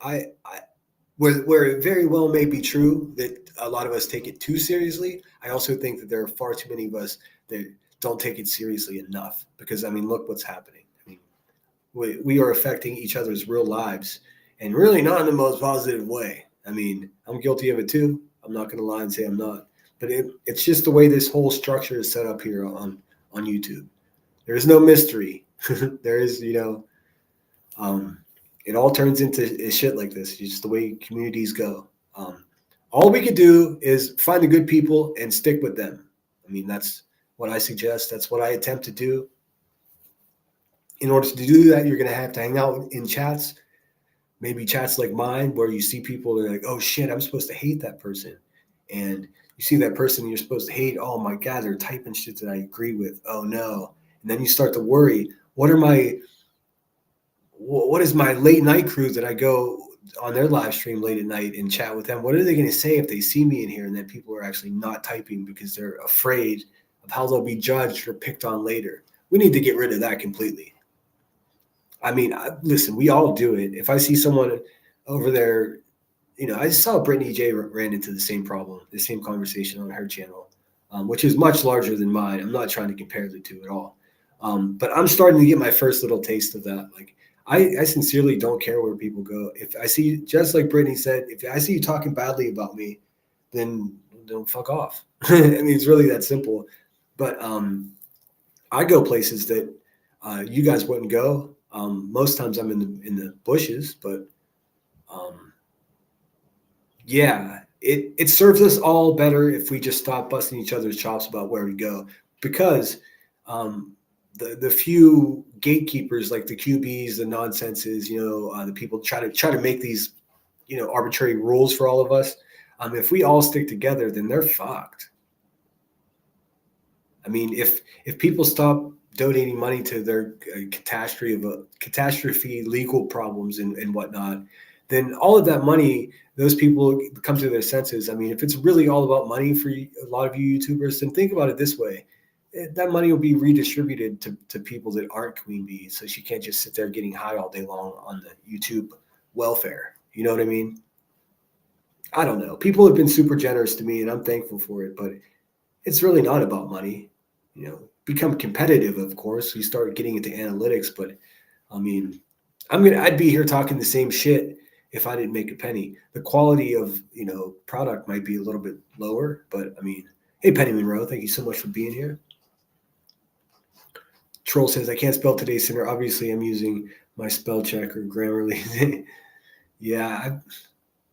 where it very well may be true that a lot of us take it too seriously, I also think that there are far too many of us that don't take it seriously enough. Because, I mean, look what's happening. I mean, we are affecting each other's real lives, and really not in the most positive way. I mean, I'm guilty of it too. I'm not going to lie and say I'm not. But it's just the way this whole structure is set up here on YouTube. There is no mystery. There is, it all turns into shit like this. It's just the way communities go. All we could do is find the good people and stick with them. I mean, that's what I suggest. That's what I attempt to do. In order to do that, you're going to have to hang out in chats, maybe chats like mine, where you see people that are like, oh shit, I'm supposed to hate that person. And you see that person you're supposed to hate. Oh my God, they're typing shit that I agree with. Oh no. And then you start to worry, what is my late night crew that I go on their live stream late at night and chat with them? What are they going to say if they see me in here and then people are actually not typing because they're afraid of how they'll be judged or picked on later? We need to get rid of that completely. I mean, listen, we all do it. If I see someone over there, I saw Brittany J ran into the same problem, the same conversation on her channel, which is much larger than mine. I'm not trying to compare the two at all. But I'm starting to get my first little taste of that. Like, I sincerely don't care where people go. If I see, just like Brittany said, if I see you talking badly about me, then don't fuck off. I mean, it's really that simple. But I go places that you guys wouldn't go. Most times I'm in the bushes, but yeah, it serves us all better if we just stop busting each other's chops about where we go, because the few gatekeepers like the QBs, the nonsenses, the people try to make these, arbitrary rules for all of us. If we all stick together, then they're fucked. I mean, if people stop donating money to their catastrophe legal problems and whatnot, then all of that money, those people come to their senses. I mean, if it's really all about money for a lot of you YouTubers, then think about it this way. That money will be redistributed to people that aren't queen bees. So she can't just sit there getting high all day long on the YouTube welfare. You know what I mean? I don't know. People have been super generous to me and I'm thankful for it, but it's really not about money. Become competitive, of course. We start getting into analytics, but I mean, I'd be here talking the same shit if I didn't make a penny. The quality of, product might be a little bit lower, but I mean, hey, Penny Monroe, thank you so much for being here. Troll says, I can't spell today's center. Obviously, I'm using my spell check or Grammarly. Yeah,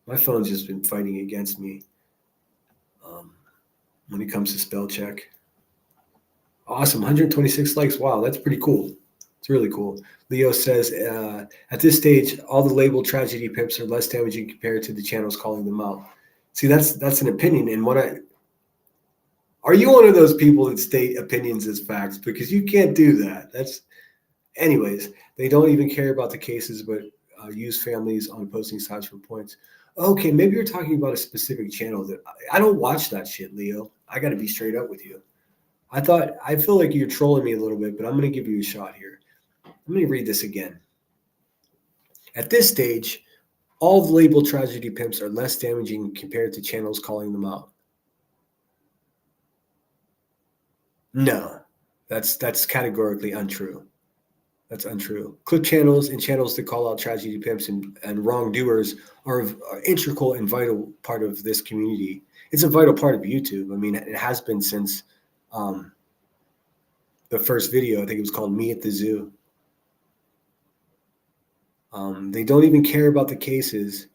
my phone's just been fighting against me when it comes to spell check. Awesome, 126 likes. Wow, that's pretty cool. It's really cool. Leo says, at this stage, all the labeled tragedy pimps are less damaging compared to the channels calling them out. See, that's an opinion. And are you one of those people that state opinions as facts? Because you can't do that. Anyways, they don't even care about the cases, but use families on opposing sides for points. Okay, maybe you're talking about a specific channel that I don't watch that shit, Leo. I got to be straight up with you. I feel like you're trolling me a little bit, but I'm going to give you a shot here. Let me read this again. At this stage, All the labeled tragedy pimps are less damaging compared to channels calling them out. No, that's categorically untrue. That's untrue. Clip channels and channels that call out tragedy pimps and wrongdoers are an integral and vital part of this community. It's a vital part of YouTube. I mean, it has been since the first video. I think it was called Me at the Zoo. They don't even care about the cases.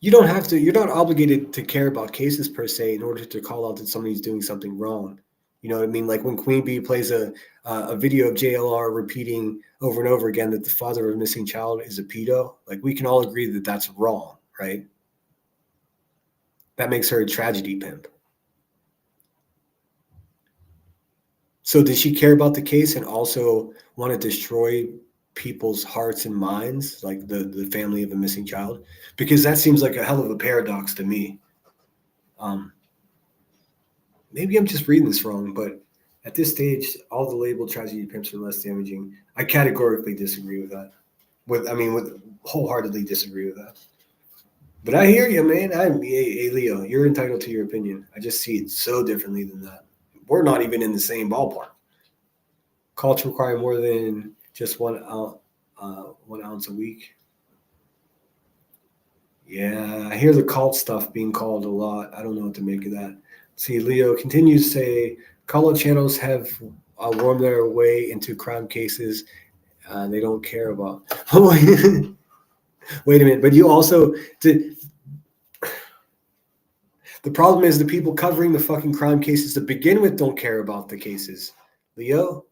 You don't have to, you're not obligated to care about cases per se in order to call out that somebody's doing something wrong. You know what I mean? Like when Queen Bee plays a video of JLR repeating over and over again that the father of a missing child is a pedo, like we can all agree that that's wrong, right? That makes her a tragedy pimp. So does she care about the case and also want to destroy people's hearts and minds, like the family of a missing child? Because that seems like a hell of a paradox to me. Maybe I'm just reading this wrong, but at this stage, all the labeled tragedy pimps are less damaging. I categorically disagree with that. Wholeheartedly disagree with that. But I hear you, man. Hey, Leo, you're entitled to your opinion. I just see it so differently than that. We're not even in the same ballpark. Cults require more than just 1 ounce a week. Yeah, I hear the cult stuff being called a lot. I don't know what to make of that. See, Leo continues to say, call-out channels have wormed their way into crime cases they don't care about. Wait a minute, but you also... The problem is the people covering the fucking crime cases to begin with don't care about the cases. Leo?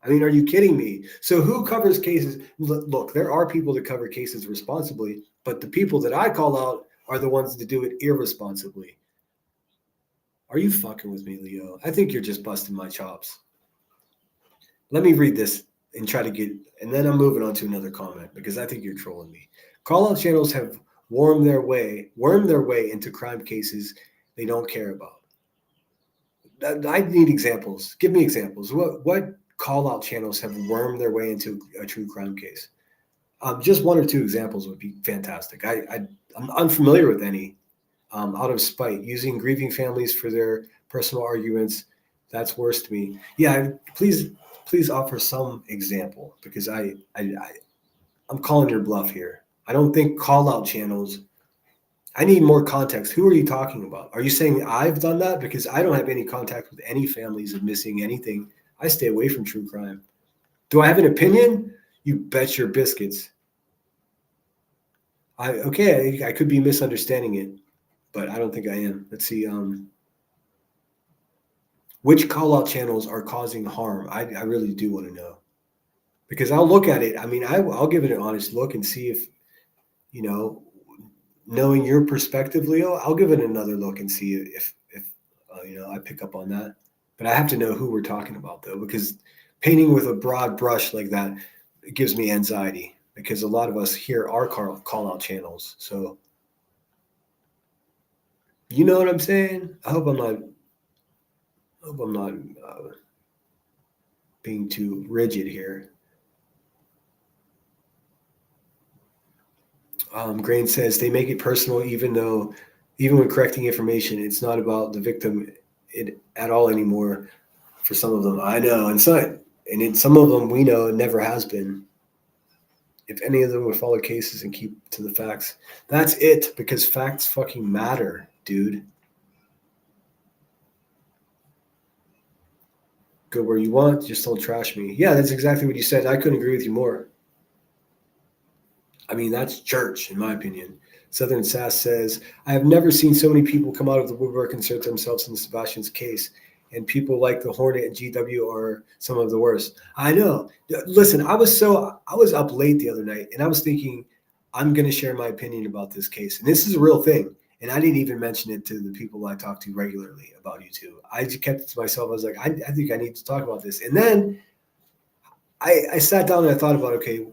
I mean, are you kidding me? So who covers cases? Look, there are people that cover cases responsibly, but the people that I call out are the ones that do it irresponsibly. Are you fucking with me, Leo? I think you're just busting my chops. Let me read this and try to get, and then I'm moving on to another comment because I think you're trolling me. Call-out channels have wormed their way into crime cases they don't care about. I need examples. Give me examples. What call-out channels have wormed their way into a true crime case? Just 1 or 2 examples would be fantastic. I'm unfamiliar with any. Out of spite, using grieving families for their personal arguments, that's worse to me. Yeah, please offer some example because I'm calling your bluff here. I don't think call-out channels. I need more context. Who are you talking about? Are you saying I've done that? Because I don't have any contact with any families of missing anything. I stay away from true crime. Do I have an opinion? You bet your biscuits. I could be misunderstanding it, but I don't think I am. Let's see. Which call-out channels are causing harm? I really do want to know. Because I'll look at it. I mean, I'll give it an honest look and see if, knowing your perspective, Leo, I'll give it another look and see if I pick up on that. But I have to know who we're talking about, though, because painting with a broad brush like that, it gives me anxiety because a lot of us here are call-out channels. So, you know what I'm saying? I hope I'm not being too rigid here. Grain says they make it personal, even when correcting information, it's not about the victim at all anymore. For some of them, I know, and in some of them, we know it never has been. If any of them would follow cases and keep to the facts, that's it. Because facts fucking matter, dude. Go where you want, just don't trash me. Yeah, that's exactly what you said. I couldn't agree with you more. I mean, that's church, in my opinion. Southern Sass says, I have never seen so many people come out of the woodwork and insert themselves in Sebastian's case. And people like the Hornet and GW are some of the worst. I know. Listen, I was up late the other night, and I was thinking, I'm going to share my opinion about this case. And this is a real thing. And I didn't even mention it to the people I talk to regularly about YouTube. I just kept it to myself. I was like, I think I need to talk about this. And then I sat down and I thought about, okay,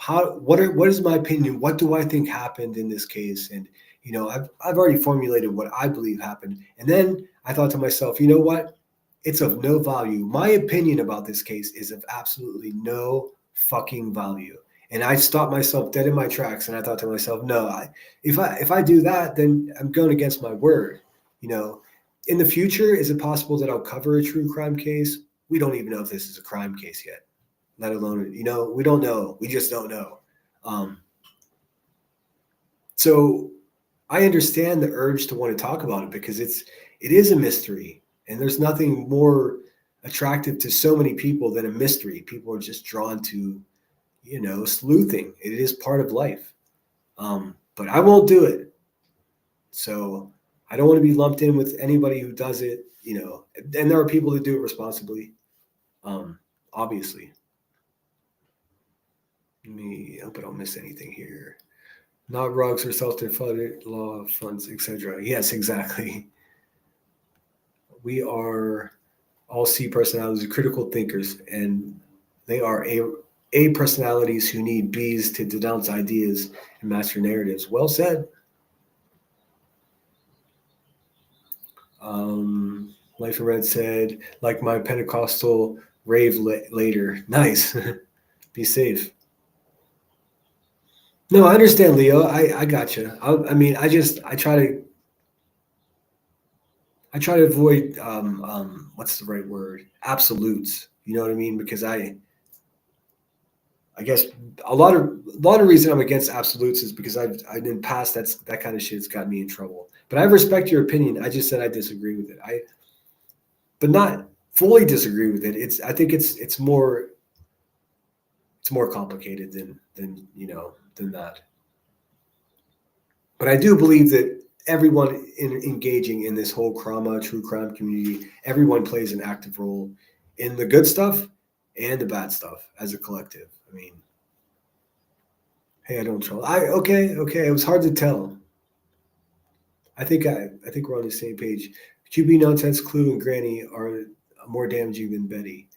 what is my opinion? What do I think happened in this case? And, I've already formulated what I believe happened. And then I thought to myself, you know what? It's of no value. My opinion about this case is of absolutely no fucking value. And I stopped myself dead in my tracks, and I thought to myself, no, if I do that, then I'm going against my word. You know, in the future, is it possible that I'll cover a true crime case? We don't even know if this is a crime case yet, let alone, you know, we don't know. We just don't know. So I understand the urge to want to talk about it because it is a mystery, and there's nothing more attractive to so many people than a mystery. People are just drawn to, you know, sleuthing. It is part of life. But I won't do it. So I don't want to be lumped in with anybody who does it, you know, and there are people that do it responsibly. Obviously. I hope I don't miss anything here. Not rugs or self-funded law funds, etc. Yes, exactly. We are all C personalities, critical thinkers, and they are A personalities who need Bs to denounce ideas and master narratives. Well said. Life in Red said, like my Pentecostal rave later. Nice. Be safe. No, I understand, Leo. I got you. I mean, I try to avoid what's the right word? Absolutes. You know what I mean? Because I guess a lot of reason I'm against absolutes is because I've in past that kind of shit's got me in trouble. But I respect your opinion. I just said I disagree with it. But not fully disagree with it. I think it's more complicated than you know than that. But I do believe that everyone engaging in this whole true crime community, everyone plays an active role in the good stuff and the bad stuff as a collective. I mean, hey, I don't troll. Okay. It was hard to tell. I think we're on the same page. QB Nonsense, Clue, and Granny are more damaging than Betty.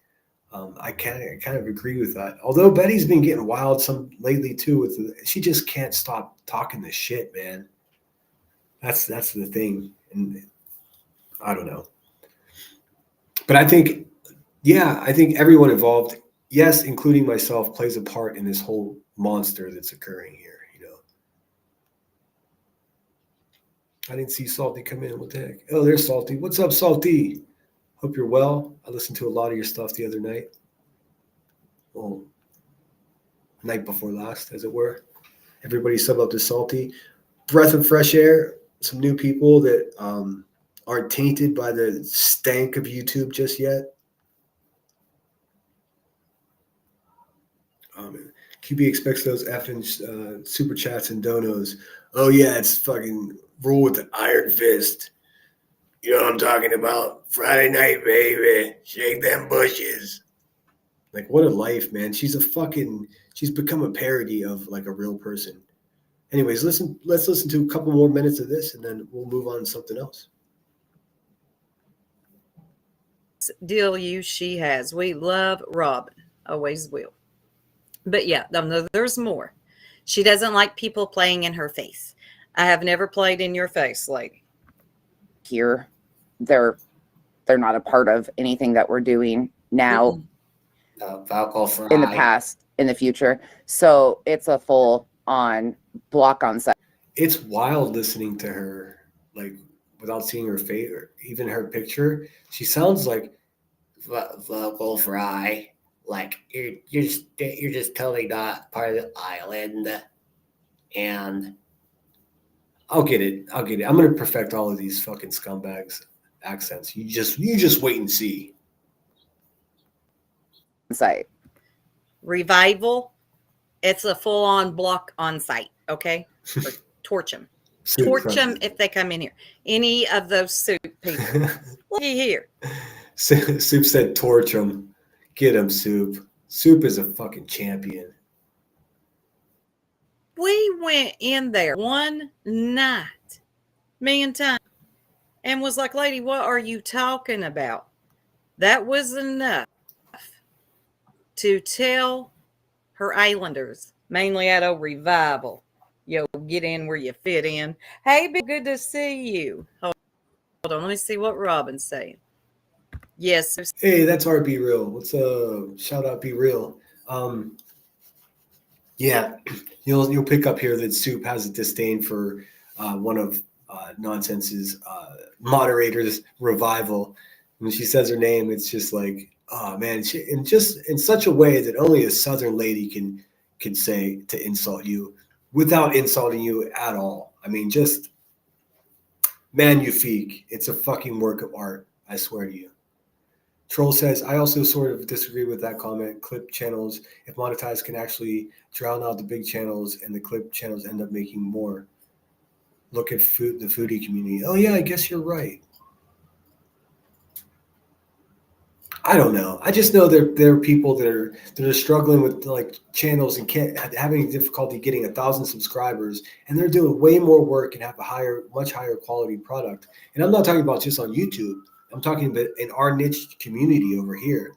I kind of agree with that. Although Betty's been getting wild some lately too. She just can't stop talking the shit, man. That's the thing, and I don't know. But I think everyone involved, yes, including myself, plays a part in this whole monster that's occurring here. You know, I didn't see Salty come in. What the heck? Oh, there's Salty. What's up, Salty? Hope you're well. I listened to a lot of your stuff the other night. Well, night before last, as it were. Everybody sub up to Salty. Breath of fresh air. Some new people that aren't tainted by the stank of YouTube just yet. QB expects those effing super chats and donos. Oh yeah, it's fucking rule with an iron fist. You know what I'm talking about? Friday night, baby. Shake them bushes. Like, what a life, man. She's become a parody of like a real person. Anyways, let's listen to a couple more minutes of this and then we'll move on to something else. Deal she has. We love Robin. Always will. But yeah, there's more. She doesn't like people playing in her face. I have never played in your face, lady. Here, they're not a part of anything that we're doing now, in the past, in the future. So it's a full on block on set. It's wild listening to her, like without seeing her face or even her picture. She sounds like vocal fry. Like you're just totally not part of the island. And I'll get it. I'm gonna perfect all of these fucking scumbags accents. You just wait and see. Site. Revival. It's a full-on block on site. Okay, torch them. Torch them if they come in here. Any of those soup people. Look here. Soup said torch them. Get him, Soup. Soup is a fucking champion. We went in there one night, me and Tom, and was like, lady, what are you talking about? That was enough to tell her islanders, mainly at a revival, yo, get in where you fit in. Hey, be good to see you. Hold on, let me see what Robin's saying. Yes. Hey, that's our Be Real. What's up? Shout out Be Real. Yeah, you'll pick up here that Soup has a disdain for one of Nonsense's moderators, Revival. When she says her name, it's just like, oh man, and just in such a way that only a Southern lady can say to insult you without insulting you at all. I mean, just magnifique. It's a fucking work of art, I swear to you. Troll says, I also sort of disagree with that comment. Clip channels, if monetized, can actually drown out the big channels, and the clip channels end up making more. Look at the foodie community. Oh yeah, I guess you're right. I don't know. I just know there are people that are struggling with like channels and can't having difficulty getting 1,000 subscribers, and they're doing way more work and have a much higher quality product. And I'm not talking about just on YouTube. I'm talking about in our niche community over here,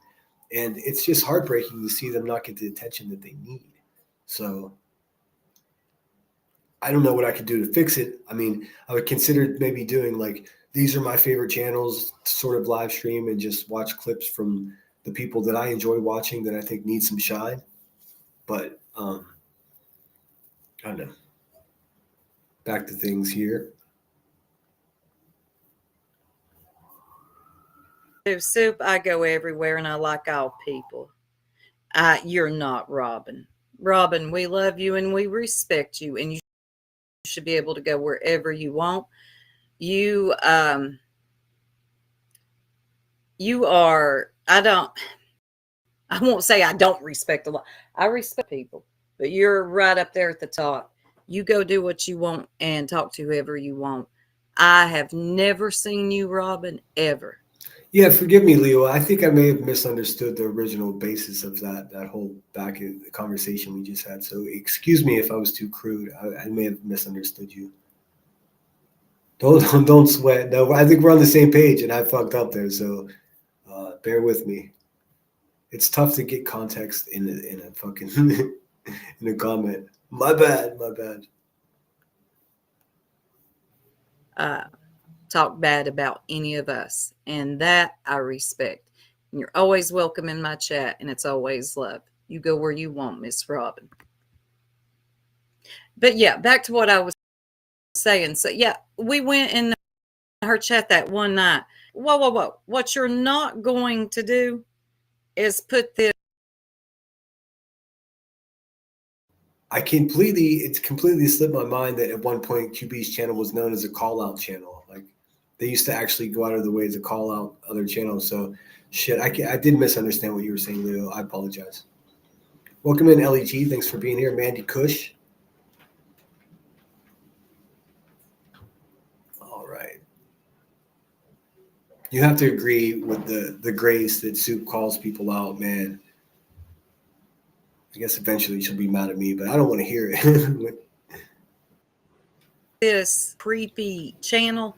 and it's just heartbreaking to see them not get the attention that they need. So I don't know what I could do to fix it. I mean, I would consider maybe doing like, these are my favorite channels, sort of live stream and just watch clips from the people that I enjoy watching that I think need some shine. But I don't know. Back to things here. Soup, I go everywhere and I like all people. You're not Robin. Robin, we love you and we respect you, and you should be able to go wherever you want. You are, I won't say I don't respect a lot. I respect people, but you're right up there at the top. You go do what you want and talk to whoever you want. I have never seen you, Robin, ever. Yeah, forgive me, Leo. I think I may have misunderstood the original basis of that whole back in the conversation we just had. So excuse me if I was too crude. I may have misunderstood you. Don't sweat. No, I think we're on the same page, and I fucked up there. So bear with me. It's tough to get context in a fucking in a comment. My bad. Talk bad about any of us, and that I respect. And you're always welcome in my chat, and it's always love. You go where you want, Miss Robin. But yeah, back to what I was saying. So yeah, we went in her chat that one night. Whoa. What you're not going to do is put this. It's completely slipped my mind that at one point QB's channel was known as a call out channel. Like they used to actually go out of the way to call out other channels. So shit, I did misunderstand what you were saying, Leo. I apologize. Welcome in, LEG. Thanks for being here. Mandy Cush. All right. You have to agree with the grace that Soup calls people out, man. I guess eventually she'll be mad at me, but I don't want to hear it. This creepy channel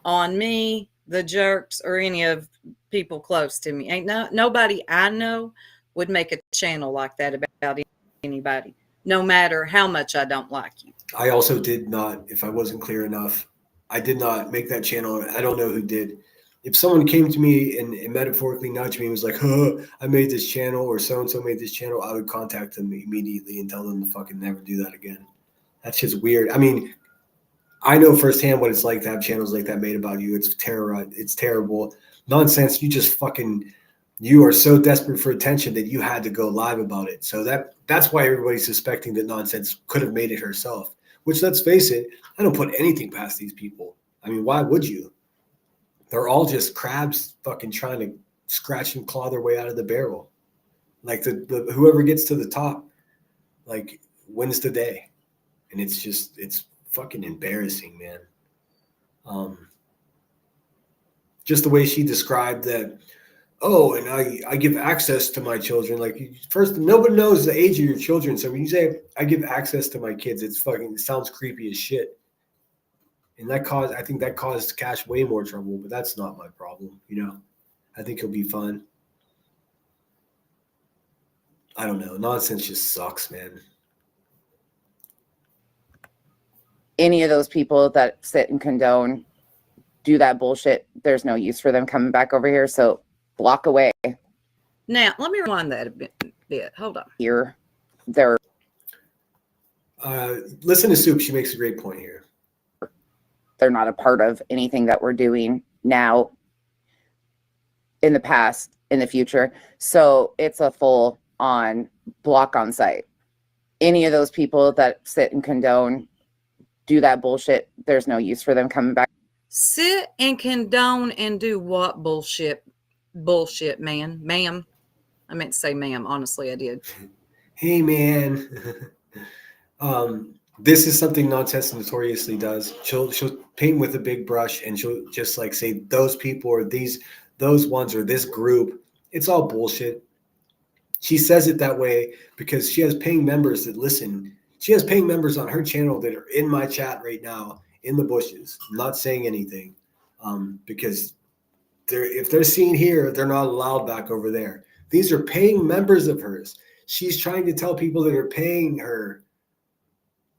on me, the jerks, or any of people close to me. Ain't nobody I know would make a channel like that about anybody, no matter how much I don't like you. I also did not, if I wasn't clear enough, I did not make that channel. I don't know who did. If someone came to me and metaphorically nudged me and was like, I made this channel, or so-and-so made this channel, I would contact them immediately and tell them to fucking never do that again. That's just weird. I mean, I know firsthand what it's like to have channels like that made about you. It's terror. It's terrible. Nonsense. You are so desperate for attention that you had to go live about it. So that's why everybody's suspecting that Nonsense could have made it herself, which, let's face it, I don't put anything past these people. I mean, why would you? They're all just crabs fucking trying to scratch and claw their way out of the barrel. Like the whoever gets to the top, like, wins the day. And it's fucking embarrassing, man. Just the way she described that, and I give access to my children. Like, first, nobody knows the age of your children. So when you say I give access to my kids, it sounds creepy as shit. And I think that caused Cash way more trouble, but that's not my problem. I think he'll be fine. I don't know. Nonsense just sucks, man. Any of those people that sit and condone, do that bullshit, there's no use for them coming back over here. So block away. Now, let me rewind that a bit. Hold on. Here, they're Listen to Soup. She makes a great point here. They're not a part of anything that we're doing now, in the past, in the future. So it's a full on block on site. Any of those people that sit and condone, do that bullshit, there's no use for them coming back. Sit and condone and do what bullshit? Bullshit, ma'am. I meant to say ma'am. Honestly, I did. Hey, man. This is something Nonsense notoriously does. She'll paint with a big brush and she'll just like say those people or those ones or this group. It's all bullshit. She says it that way because she has paying members that listen. She has paying members on her channel that are in my chat right now in the bushes, not saying anything, because if they're seen here, they're not allowed back over there. These are paying members of hers. She's trying to tell people that are paying her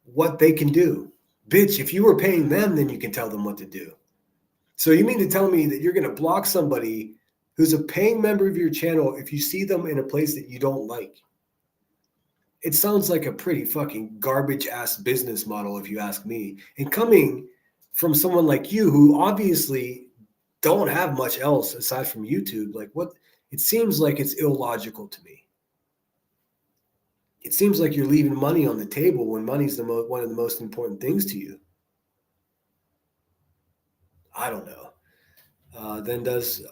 what they can do. Bitch, if you were paying them, then you can tell them what to do. So you mean to tell me that you're going to block somebody who's a paying member of your channel if you see them in a place that you don't like? It sounds like a pretty fucking garbage ass business model, if you ask me. And coming from someone like you, who obviously don't have much else aside from YouTube, like what? It seems like it's illogical to me. It seems like you're leaving money on the table when money's one of the most important things to you. I don't know. Then does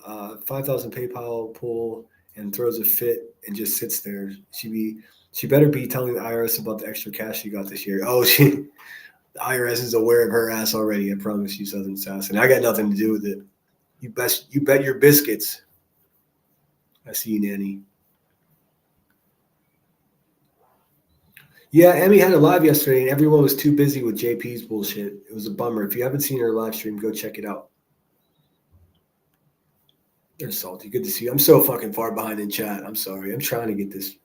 5,000 PayPal pull and throws a fit and just sits there. She better be telling the IRS about the extra cash she got this year. Oh, the IRS is aware of her ass already. I promise you, Southern Sass, and I got nothing to do with it. You bet your biscuits. I see you, Nanny. Yeah, Emmy had a live yesterday, and everyone was too busy with JP's bullshit. It was a bummer. If you haven't seen her live stream, go check it out. They're salty. Good to see you. I'm so fucking far behind in chat. I'm sorry. I'm trying to get this.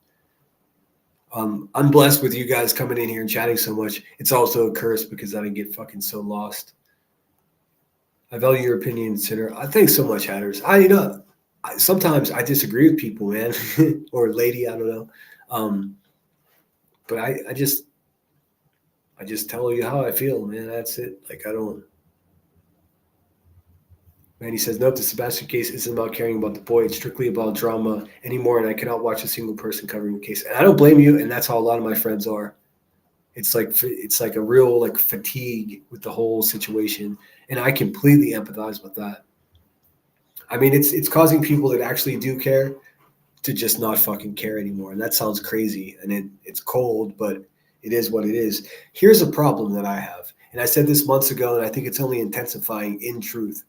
I'm blessed with you guys coming in here and chatting so much. It's also a curse because I get fucking so lost. I value your opinion, Sinner. Thanks so much, Hatters. Sometimes I disagree with people, man, or lady. I don't know. But I just tell you how I feel, man. That's it. Like Manny says, nope, the Sebastian case isn't about caring about the boy. It's strictly about drama anymore, and I cannot watch a single person covering the case. And I don't blame you, and that's how a lot of my friends are. It's like a real like fatigue with the whole situation, and I completely empathize with that. I mean, it's causing people that actually do care to just not fucking care anymore. And that sounds crazy and it's cold, but it is what it is. Here's a problem that I have. And I said this months ago, and I think it's only intensifying in truth.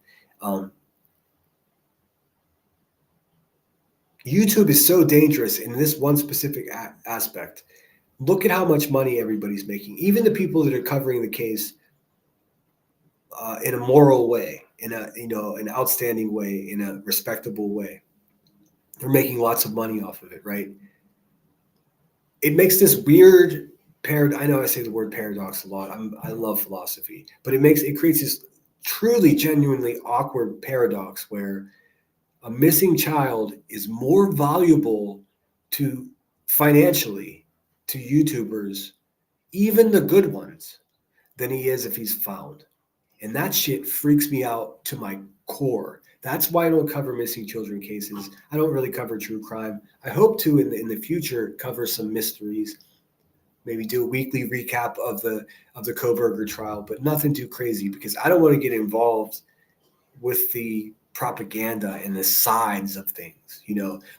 YouTube is so dangerous in this one specific aspect. Look at how much money everybody's making. Even the people that are covering the case in a moral way, in an outstanding way, in a respectable way. They're making lots of money off of it, right? It makes this weird I know I say the word paradox a lot. I love philosophy, but it creates this truly, genuinely awkward paradox where a missing child is more valuable financially to YouTubers, even the good ones, than he is if he's found. And that shit freaks me out to my core. That's why I don't cover missing children cases. I don't really cover true crime. I hope to in the future cover some mysteries, maybe do a weekly recap of the Kohberger trial, but nothing too crazy because I don't want to get involved with the propaganda and the sides of things,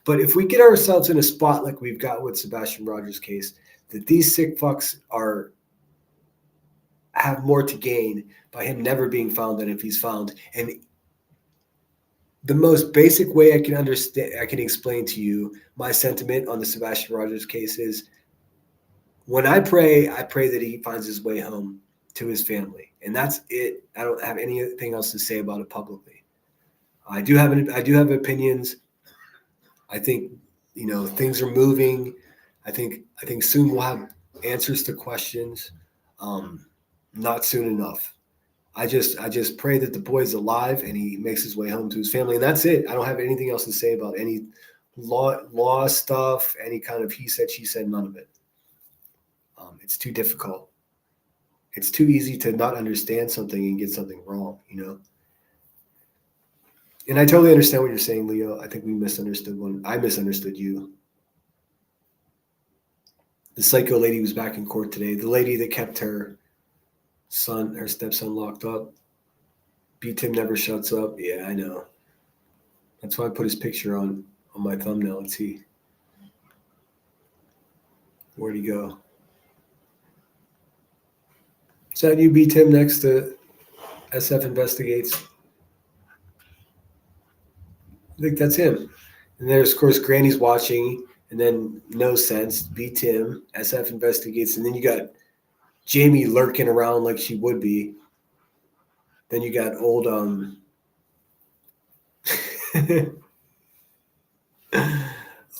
But if we get ourselves in a spot like we've got with Sebastian Rogers' case, that these sick fucks have more to gain by him never being found than if he's found. And the most basic way I can explain to you my sentiment on the Sebastian Rogers case is when I pray that he finds his way home to his family. And that's it. I don't have anything else to say about it publicly. I do have opinions. I think, things are moving. I think soon we'll have answers to questions. Not soon enough. I just pray that the boy's alive and he makes his way home to his family, and that's it. I don't have anything else to say about any law stuff, any kind of he said, she said, none of it. It's too difficult. It's too easy to not understand something and get something wrong, you know? And I totally understand what you're saying, Leo. I think we misunderstood I misunderstood you. The psycho lady was back in court today. The lady that kept her stepson locked up. B. Tim never shuts up. Yeah, I know. That's why I put his picture on my thumbnail. Let's see. Where'd he go? Is that you, B. Tim, next to SF Investigates? I think that's him. And there's, of course, Granny's watching, and then No Sense, B. Tim, SF Investigates, and then you got Jamie lurking around like she would be. Then you got old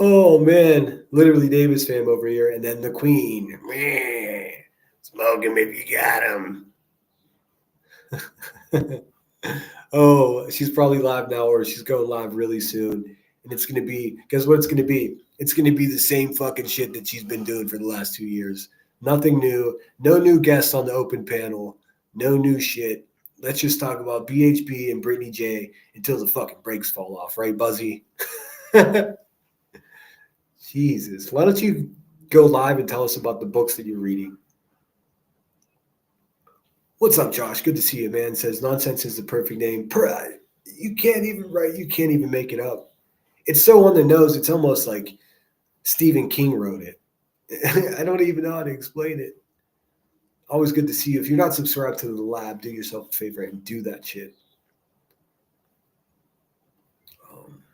oh man, literally Davis fam over here, and then the Queen. Meh. Smoke him if you got him. Oh, she's probably live now, or she's going live really soon. And it's gonna be, guess what it's gonna be? It's gonna be the same fucking shit that she's been doing for the last 2 years. Nothing new, no new guests on the open panel, no new shit. Let's just talk about BHB and Brittany J until the fucking brakes fall off, right, Buzzy? Jesus. Why don't you go live and tell us about the books that you're reading? What's up, Josh? Good to see you, man. Says nonsense is the perfect name. You can't even write. You can't even make it up. It's so on the nose. It's almost like Stephen King wrote it. I don't even know how to explain it. Always good to see you. If you're not subscribed to the lab, do yourself a favor and do that shit.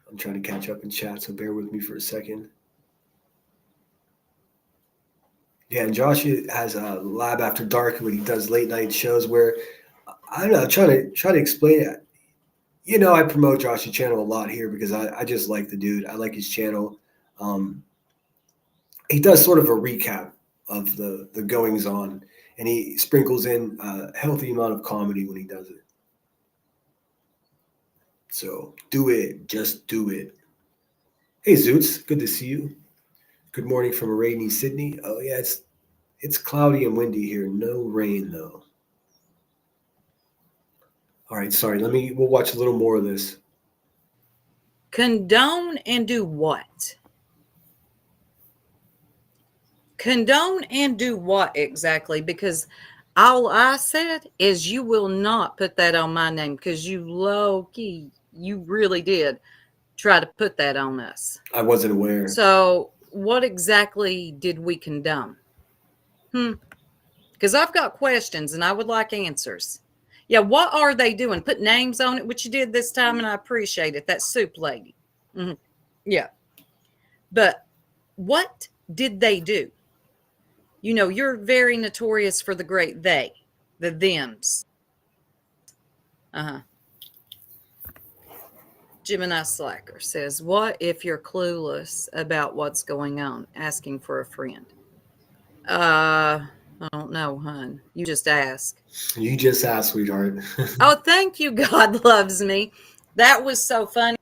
I'm trying to catch up in chat, so bear with me for a second. Yeah, and Josh has a lab after dark when he does late night shows where, I don't know, trying to explain it. You know, I promote Josh's channel a lot here because I just like the dude. I like his channel. He does sort of a recap of the goings on, and he sprinkles in a healthy amount of comedy when he does it. So do it. Just do it. Hey, Zoots. Good to see you. Good morning from a rainy Sydney. Oh, yeah, it's cloudy and windy here. No rain, though. All right, sorry. We'll watch a little more of this. Condone and do what? Condone and do what exactly? Because all I said is you will not put that on my name because you low-key, you really did try to put that on us. I wasn't aware. So what exactly did we condone? Because I've got questions and I would like answers. Yeah, what are they doing? Put names on it, which you did this time, and I appreciate it. That soup lady. Mm-hmm. Yeah. But what did they do? You know, you're very notorious for the great they, the thems. Gemini Slacker says, what if you're clueless about what's going on? Asking for a friend. I don't know, hon. You just ask. You just asked, sweetheart. Oh, thank you. God loves me. That was so funny.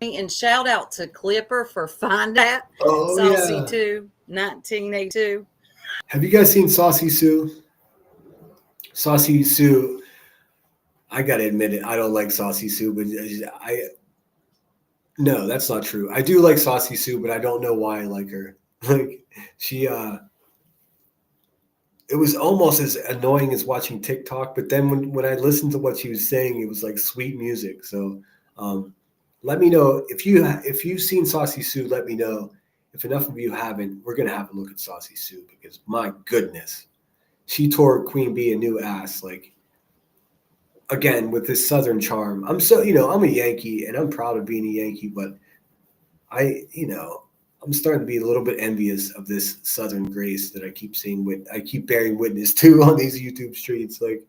And shout out to Clipper for Find That. Oh, Saucy yeah. 2, 1982. Have you guys seen Saucy Sue? Saucy Sue, I got to admit it. I don't like Saucy Sue, but no, that's not true. I do like Saucy Sue, but I don't know why I like her. Like she, it was almost as annoying as watching TikTok. But then when I listened to what she was saying, it was like sweet music. So let me know if you've seen Saucy Sue. Let me know. If enough of you haven't, we're gonna have a look at Saucy Sue because my goodness, she tore Queen Bee a new ass. Like again with this Southern charm. I'm a Yankee and I'm proud of being a Yankee, but I'm starting to be a little bit envious of this Southern grace that I keep seeing. I keep bearing witness to on these YouTube streets. Like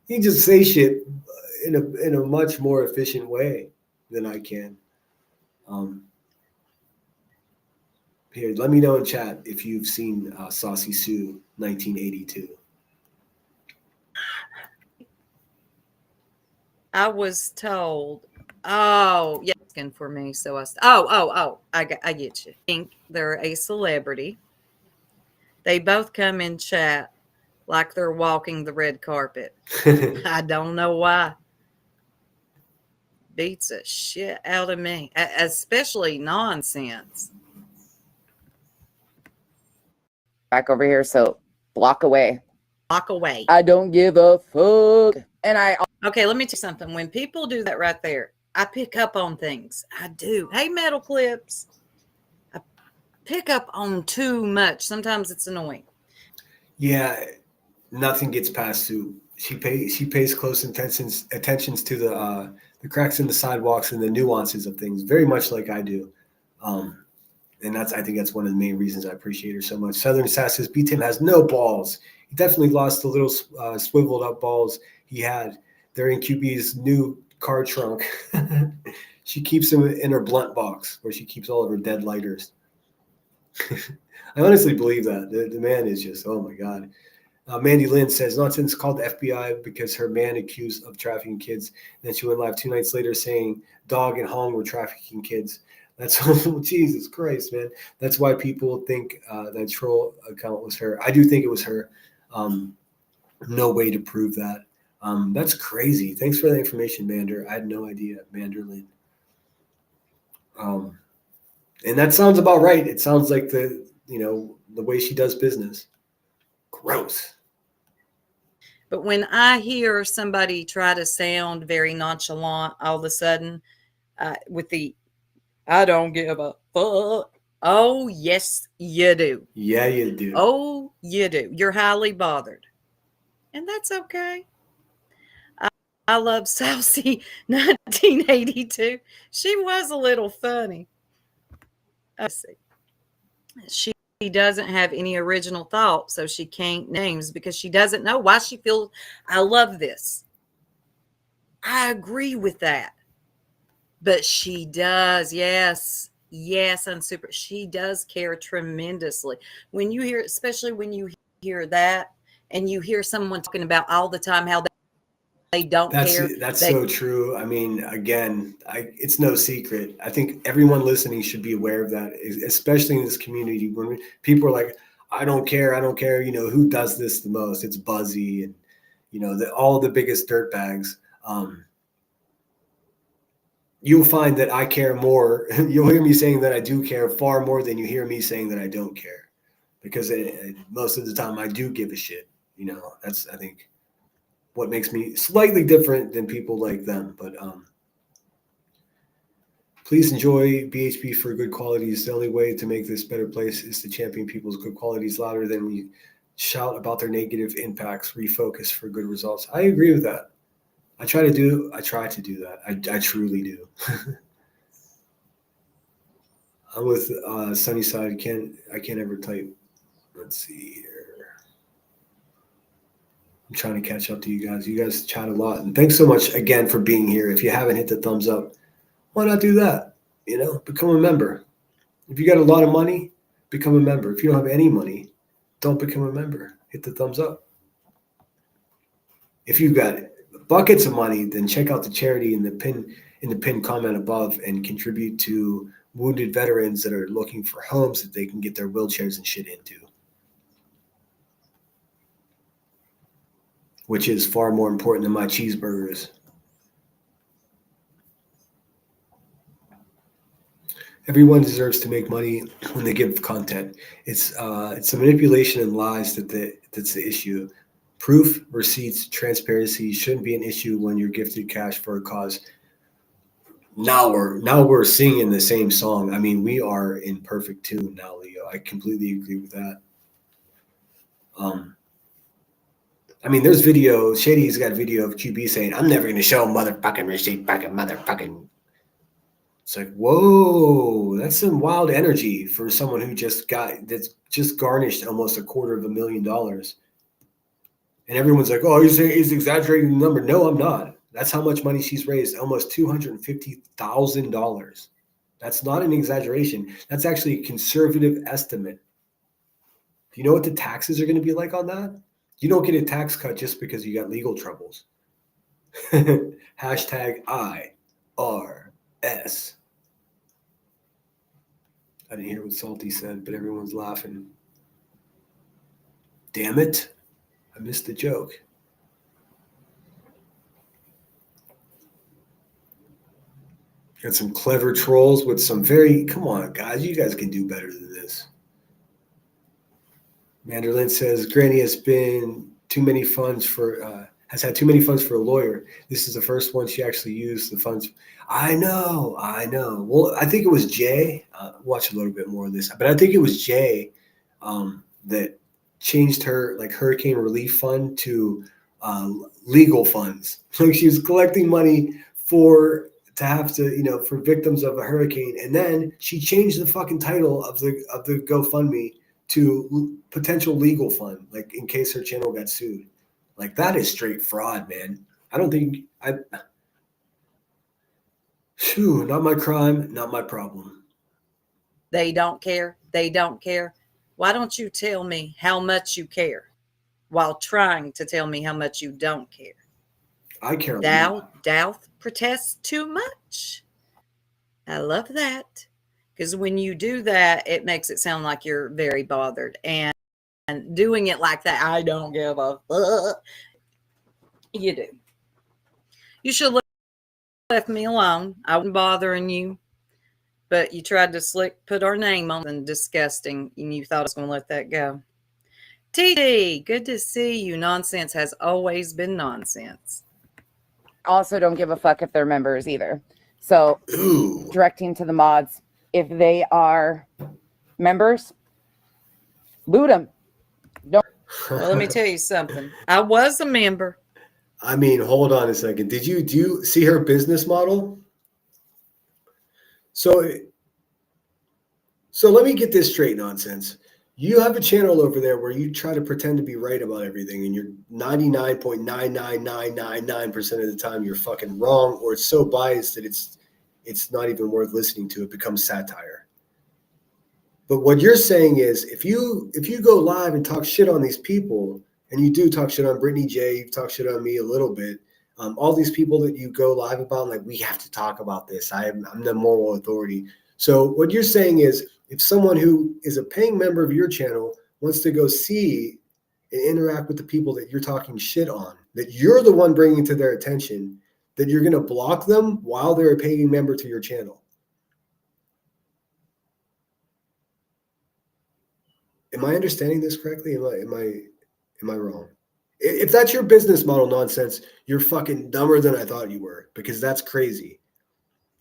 you just say shit in a much more efficient way than I can. Here, let me know in chat if you've seen Saucy Sue 1982. I was told, yeah, asking for me. So I get you. I think they're a celebrity. They both come in chat like they're walking the red carpet. I don't know why. Beats the shit out of me, especially nonsense. Back over here, so block away. Walk away. I don't give a fuck. And Okay, let me tell you something. When people do that right there, I pick up on things. I do. Hey, Metal Clips. I pick up on too much. Sometimes it's annoying. Yeah, nothing gets past Sue. She pays close attentions to the cracks in the sidewalks and the nuances of things, very much like I do. And I think that's one of the main reasons I appreciate her so much. Southern Sass says B-Tim has no balls. He definitely lost the little swiveled up balls he had. They're in QB's new car trunk. She keeps them in her blunt box where she keeps all of her dead lighters. I honestly believe that. The man is just, oh my God. Mandy Lynn says, nonsense, called the FBI because her man accused of trafficking kids. Then she went live 2 nights later saying Dog and Hong were trafficking kids. That's Jesus Christ, man. That's why people think that troll account was her. I do think it was her. No way to prove that. That's crazy. Thanks for the information, Mander. I had no idea, Manderlin. And that sounds about right. It sounds like the way she does business. Gross. But when I hear somebody try to sound very nonchalant all of a sudden with the I don't give a fuck. Oh, yes, you do. Yeah, you do. Oh, you do. You're highly bothered. And that's okay. I love Saucy 1982. She was a little funny. Let's see. She doesn't have any original thought, so she can't names because she doesn't know why she feels. I love this. I agree with that. But she does, yes, and super. She does care tremendously. When you hear, especially when you hear that, and you hear someone talking about all the time how they don't care. That's so true. I mean, again, it's no secret. I think everyone listening should be aware of that, especially in this community when people are like, I don't care. Who does this the most? It's Buzzy and all the biggest dirtbags. You'll find that I care more. You'll hear me saying that I do care far more than you hear me saying that I don't care, because most of the time I do give a shit. That's, I think, what makes me slightly different than people like them. But please enjoy BHP for good qualities. The only way to make this better place is to champion people's good qualities louder than we shout about their negative impacts. Refocus for good results. I agree with that. I try to do that. I truly do. I'm with Sunnyside. I can't ever type. Let's see here. I'm trying to catch up to you guys. You guys chat a lot. And thanks so much again for being here. If you haven't hit the thumbs up, why not do that? Become a member. If you got a lot of money, become a member. If you don't have any money, don't become a member. Hit the thumbs up. If you've got buckets of money, then check out the charity in the pinned comment above and contribute to wounded veterans that are looking for homes that they can get their wheelchairs and shit into, which is far more important than my cheeseburgers. Everyone deserves to make money when they give content. It's the manipulation and lies that's the issue. Proof, receipts, transparency shouldn't be an issue when you're gifted cash for a cause. Now we're singing the same song. I mean, we are in perfect tune now, Leo. I completely agree with that. I mean, there's video. Shady's got video of QB saying, "I'm never going to show a motherfucking receipt, fucking motherfucking." It's like, whoa, that's some wild energy for someone that's just garnished almost $250,000. And everyone's like, oh, he's exaggerating the number. No, I'm not. That's how much money she's raised, almost $250,000. That's not an exaggeration. That's actually a conservative estimate. Do you know what the taxes are going to be like on that? You don't get a tax cut just because you got legal troubles. Hashtag IRS. I didn't hear what Salty said, but everyone's laughing. Damn it. I missed the joke. Got some clever trolls with some very, come on, guys, you guys can do better than this. Manderlin says Granny has been too many funds for, has had too many funds for a lawyer. This is the first one she actually used the funds. I know. Well, I think it was Jay. Watch a little bit more of this, but I think it was Jay that changed her like hurricane relief fund to legal funds. Like she was collecting money for for victims of a hurricane, and then she changed the fucking title of the GoFundMe to potential legal fund, like in case her channel got sued. Like that is straight fraud, man. I don't think not my crime, not my problem. They don't care. They don't care. Why don't you tell me how much you care while trying to tell me how much you don't care? I care. Thou protest too much. I love that. Because when you do that, it makes it sound like you're very bothered. And doing it like that, I don't give a fuck. You do. You should have left me alone. I wasn't bothering you. But you tried to put our name on and disgusting, and you thought I was going to let that go. TD, good to see you. Nonsense has always been nonsense. Also, don't give a fuck if they're members either. So, directing to the mods, if they are members, boot them. Don't. Well, let me tell you something. I was a member. I mean, hold on a second. Do you see her business model? So let me get this straight, Nonsense. You have a channel over there where you try to pretend to be right about everything, and you're 99.99999% of the time you're fucking wrong, or it's so biased that it's not even worth listening to. It becomes satire. But what you're saying is, if you go live and talk shit on these people, and you do talk shit on Brittany J, you talk shit on me a little bit, all these people that you go live about, like, we have to talk about this. I'm the moral authority. So what you're saying is, if someone who is a paying member of your channel wants to go see and interact with the people that you're talking shit on, that you're the one bringing to their attention, that you're going to block them while they're a paying member to your channel. Am I understanding this correctly? Am I wrong? If that's your business model, Nonsense, you're fucking dumber than I thought you were, because that's crazy.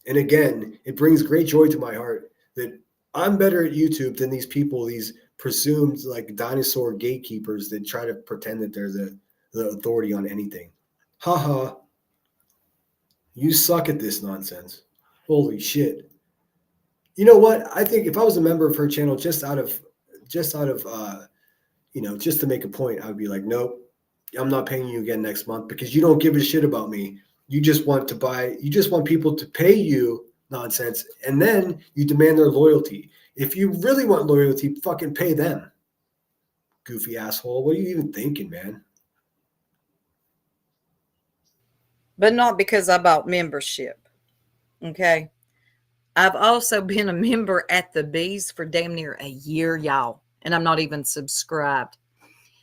And again, it brings great joy to my heart that I'm better at YouTube than these people, these presumed like dinosaur gatekeepers that try to pretend that they're the authority on anything. Haha. You suck at this, Nonsense. Holy shit. You know what? I think if I was a member of her channel, just to make a point, I would be like, nope, I'm not paying you again next month because you don't give a shit about me. You just want people to pay you, Nonsense, and then you demand their loyalty. If you really want loyalty, fucking pay them. Goofy asshole. What are you even thinking, man? But not because I bought membership. Okay. I've also been a member at the Bees for damn near a year, y'all. And I'm not even subscribed.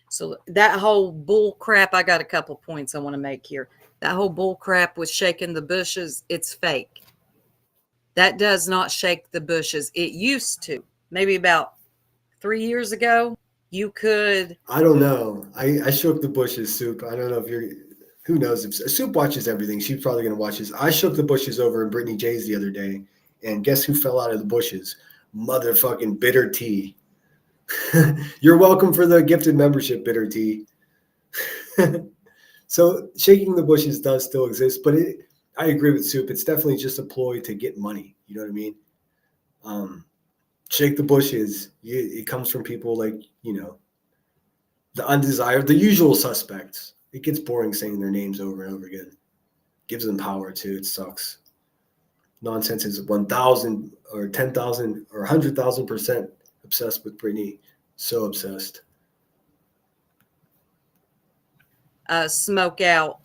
So that whole bull crap, I got a couple points I want to make here. That whole bull crap with shaking the bushes, it's fake. That does not shake the bushes. It used to. Maybe about 3 years ago, you could. I don't know. I shook the bushes, Soup. I don't know if you're. Who knows? If Soup watches everything, she's probably going to watch this. I shook the bushes over in Brittany J's the other day. And guess who fell out of the bushes? Motherfucking Bitter Tea. You're welcome for the gifted membership, Bitter Tea. So shaking the bushes does still exist, but I agree with Soup. It's definitely just a ploy to get money. You know what I mean? Shake the bushes. It comes from people like, the undesired, the usual suspects. It gets boring saying their names over and over again. Gives them power too. It sucks. Nonsense is 1,000 or 10,000 or 100,000% obsessed with Brittany. So obsessed. Smoke out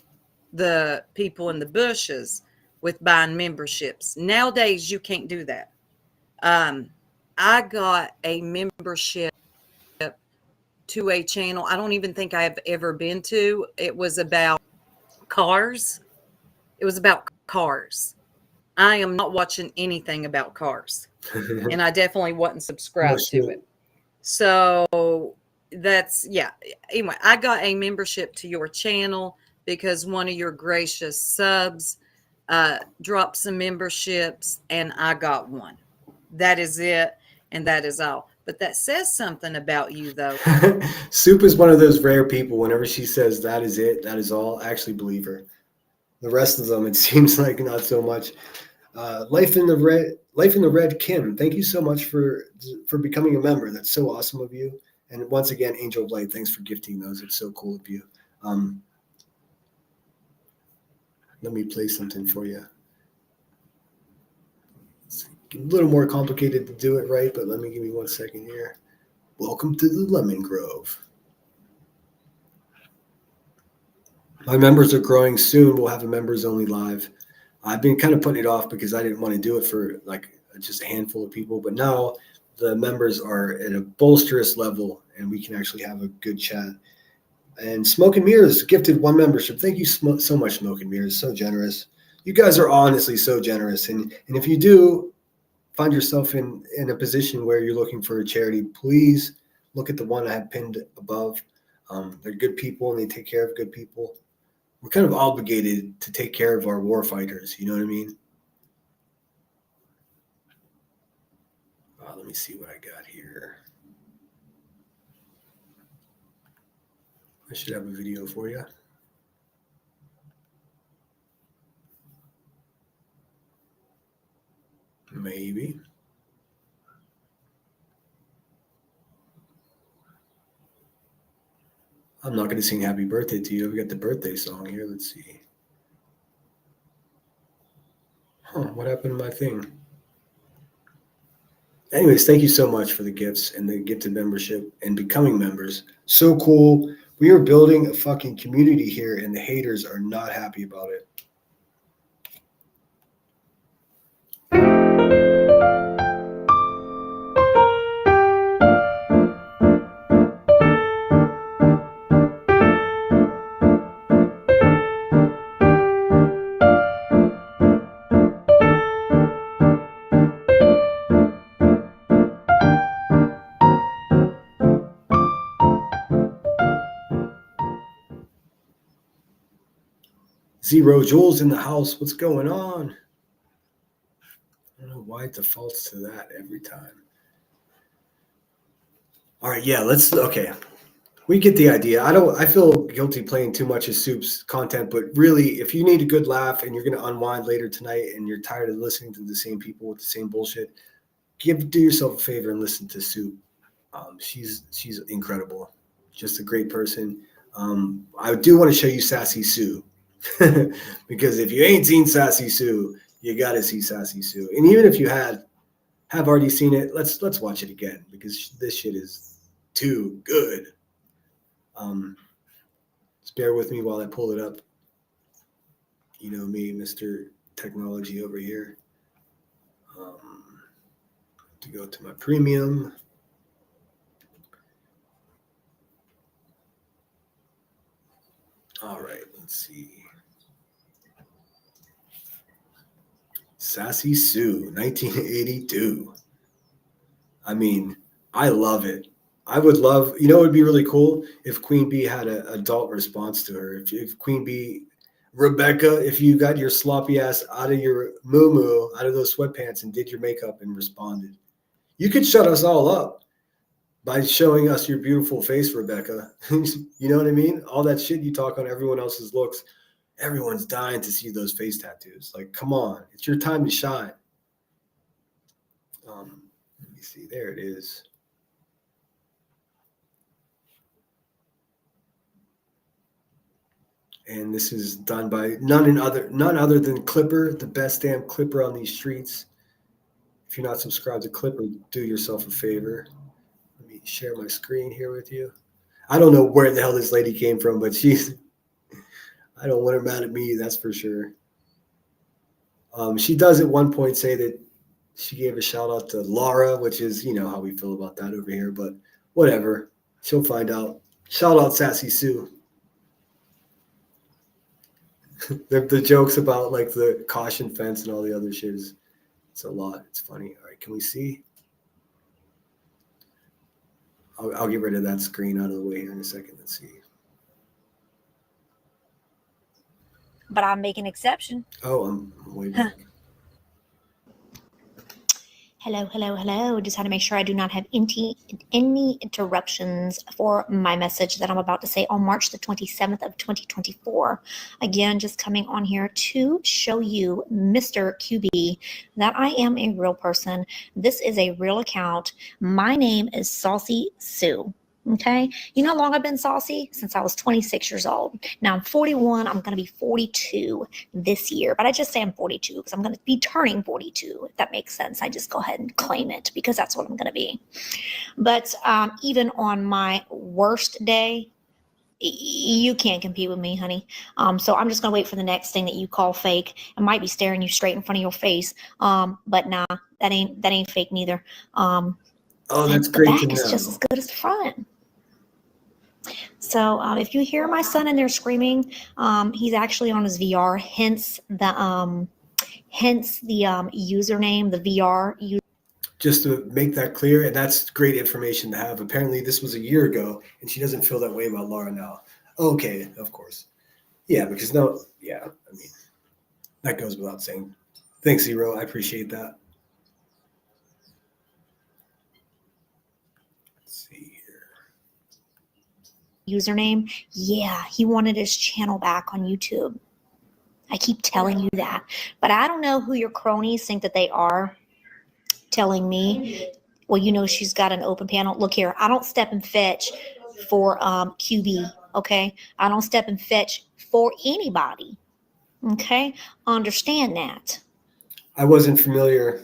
the people in the bushes with buying memberships. Nowadays, you can't do that. I got a membership to a channel I don't even think I've ever been to. It was about cars. It was about cars. I am not watching anything about cars. And I definitely wasn't subscribed to it. So that's, yeah. Anyway, I got a membership to your channel because one of your gracious subs dropped some memberships and I got one. That is it. And that is all. But that says something about you, though. Soup is one of those rare people. Whenever she says that is it, that is all, I actually believe her. The rest of them, it seems like not so much. Life in the Red, Kim. Thank you so much for becoming a member. That's so awesome of you. And once again, Angel of Light, thanks for gifting those. It's so cool of you. Let me play something for you. It's a little more complicated to do it right, but let me give me 1 second here. Welcome to the Lemon Grove. My members are growing soon. We'll have a members only live. I've been kind of putting it off because I didn't want to do it for like just a handful of people, but now the members are at a bolsterous level and we can actually have a good chat. And Smoke and Mirrors gifted 1 membership. Thank you so much, Smoke and Mirrors. So generous. You guys are honestly so generous. And if you do find yourself in a position where you're looking for a charity, please look at the one I have pinned above. They're good people and they take care of good people. We're kind of obligated to take care of our war fighters. You know what I mean? Let me see what I got here. I should have a video for you. Maybe. I'm not going to sing happy birthday to you. I've got the birthday song here. Let's see. What happened to my thing? Anyways, thank you so much for the gifts and the gifted membership and becoming members. So cool. We are building a fucking community here and the haters are not happy about it. Zero Jules in the house. What's going on? I don't know why it defaults to that every time. All right, yeah, okay. We get the idea. I feel guilty playing too much of Soup's content, but really, if you need a good laugh and you're going to unwind later tonight and you're tired of listening to the same people with the same bullshit, do yourself a favor and listen to Soup. She's incredible. Just a great person. I do want to show you Sassy Sue. Because if you ain't seen Sassy Sue, you got to see Sassy Sue. And even if you have already seen it, let's watch it again because this shit is too good. Just bear with me while I pull it up. You know me, Mr. Technology over here. To go to my premium. All right, let's see. Sassy Sue, 1982. I mean, I love it. I would love, it would be really cool if Queen Bee had an adult response to her. If Queen Bee, Rebecca, if you got your sloppy ass out of your moo-moo, out of those sweatpants and did your makeup and responded. You could shut us all up by showing us your beautiful face, Rebecca. You know what I mean? All that shit you talk on everyone else's looks. Everyone's dying to see those face tattoos. Like, come on. It's your time to shine. Let me see. There it is. And this is done by none other than Clipper, the best damn Clipper on these streets. If you're not subscribed to Clipper, do yourself a favor. Let me share my screen here with you. I don't know where the hell this lady came from, but I don't want her mad at me, that's for sure. She does at one point say that she gave a shout out to Laura, which is, how we feel about that over here, but whatever. She'll find out. Shout out Sassy Sue. The jokes about like the caution fence and all the other shit is, it's a lot. It's funny. All right, can we see? I'll get rid of that screen out of the way here in a second. Let's see. But I make an exception. Oh, I'm way back. Hello. Just had to make sure I do not have any interruptions for my message that I'm about to say on March the 27th of 2024. Again, just coming on here to show you, Mr. QB, that I am a real person. This is a real account. My name is Saucy Sue. Okay. You know how long I've been saucy? Since I was 26 years old. Now I'm 41. I'm going to be 42 this year, but I just say I'm 42 because I'm going to be turning 42. If that makes sense. I just go ahead and claim it because that's what I'm going to be. But even on my worst day, you can't compete with me, honey. So I'm just going to wait for the next thing that you call fake. I might be staring you straight in front of your face. But nah, that ain't fake neither. Oh, that's great to know. It's just as good as the front. So if you hear my son in there screaming, he's actually on his VR, hence the username, the VR. Just to make that clear, and that's great information to have. Apparently, this was a year ago, and she doesn't feel that way about Laura now. Okay, of course. Yeah, because I mean, that goes without saying. Thanks, Zero. I appreciate that. Username, yeah, he wanted his channel back on YouTube. I keep telling you that, but I don't know who your cronies think that they are telling me, well, you know, she's got an open panel. Look here, I don't step and fetch for QB, okay? I don't step and fetch for anybody, okay? Understand that. I wasn't familiar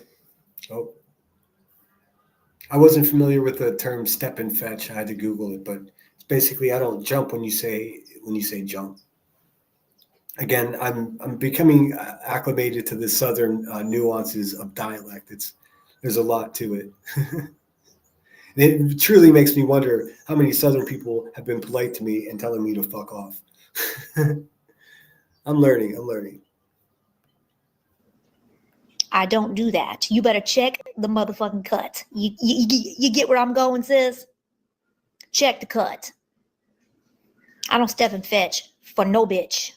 with the term step and fetch. I had to Google it, but basically, I don't jump when you say jump. Again, I'm becoming acclimated to the Southern nuances of dialect. There's a lot to it. It truly makes me wonder how many Southern people have been polite to me and telling me to fuck off. I'm learning. I don't do that. You better check the motherfucking cut. You get where I'm going, sis? Check the cut. I don't step and fetch for no bitch.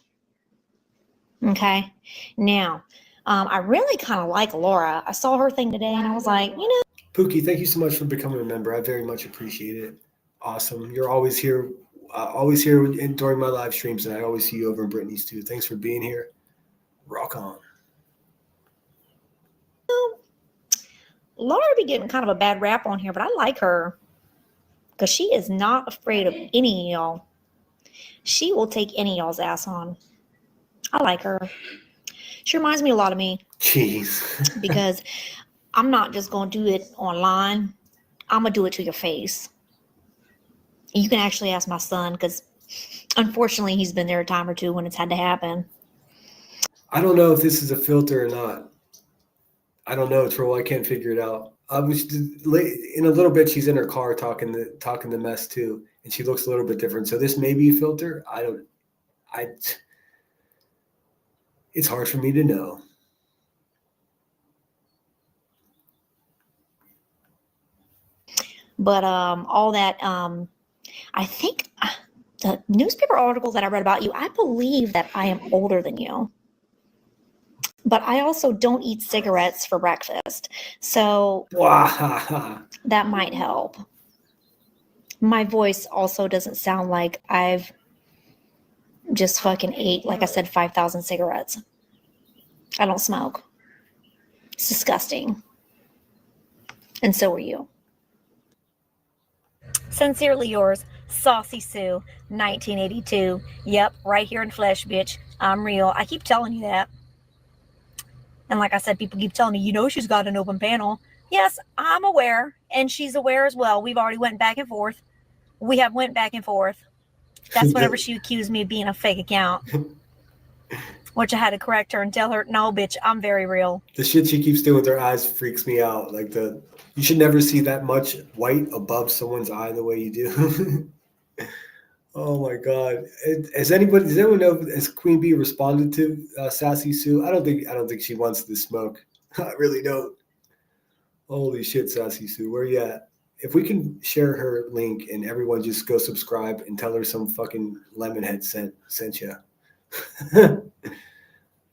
Okay. Now, I really kind of like Laura. I saw her thing today and I was like, you know. Pookie, thank you so much for becoming a member. I very much appreciate it. Awesome. You're always here during my live streams, and I always see you over in Brittany's too. Thanks for being here. Rock on. Laura be getting kind of a bad rap on here, but I like her because she is not afraid of any of y'all. She will take any of y'all's ass on. I like her. She reminds me a lot of me. Jeez. Because I'm not just going to do it online. I'm going to do it to your face. You can actually ask my son because unfortunately he's been there a time or two when it's had to happen. I don't know if this is a filter or not. I don't know, Troll. I can't figure it out. In a little bit, she's in her car talking the mess too, and she looks a little bit different. So this may be a filter. It's hard for me to know. But all that, I think the newspaper article that I read about you, I believe that I am older than you. But I also don't eat cigarettes for breakfast. So that might help. My voice also doesn't sound like I've just fucking ate, like I said, 5,000 cigarettes. I don't smoke. It's disgusting. And so are you. Sincerely yours, Saucy Sue, 1982. Yep, right here in flesh, bitch. I'm real. I keep telling you that. And like I said, people keep telling me, you know, she's got an open panel. Yes, I'm aware. And she's aware as well. We've already went back and forth. We have went back and forth. That's whenever she accused me of being a fake account. which I had to correct her and tell her, no, bitch, I'm very real. The shit she keeps doing with her eyes freaks me out. Like you should never see that much white above someone's eye the way you do. Oh my God! Does anyone know has Queen Bee responded to Sassy Sue? I don't think she wants the smoke. I really don't. Holy shit, Sassy Sue, where you at? If we can share her link and everyone just go subscribe and tell her some fucking lemonhead sent you.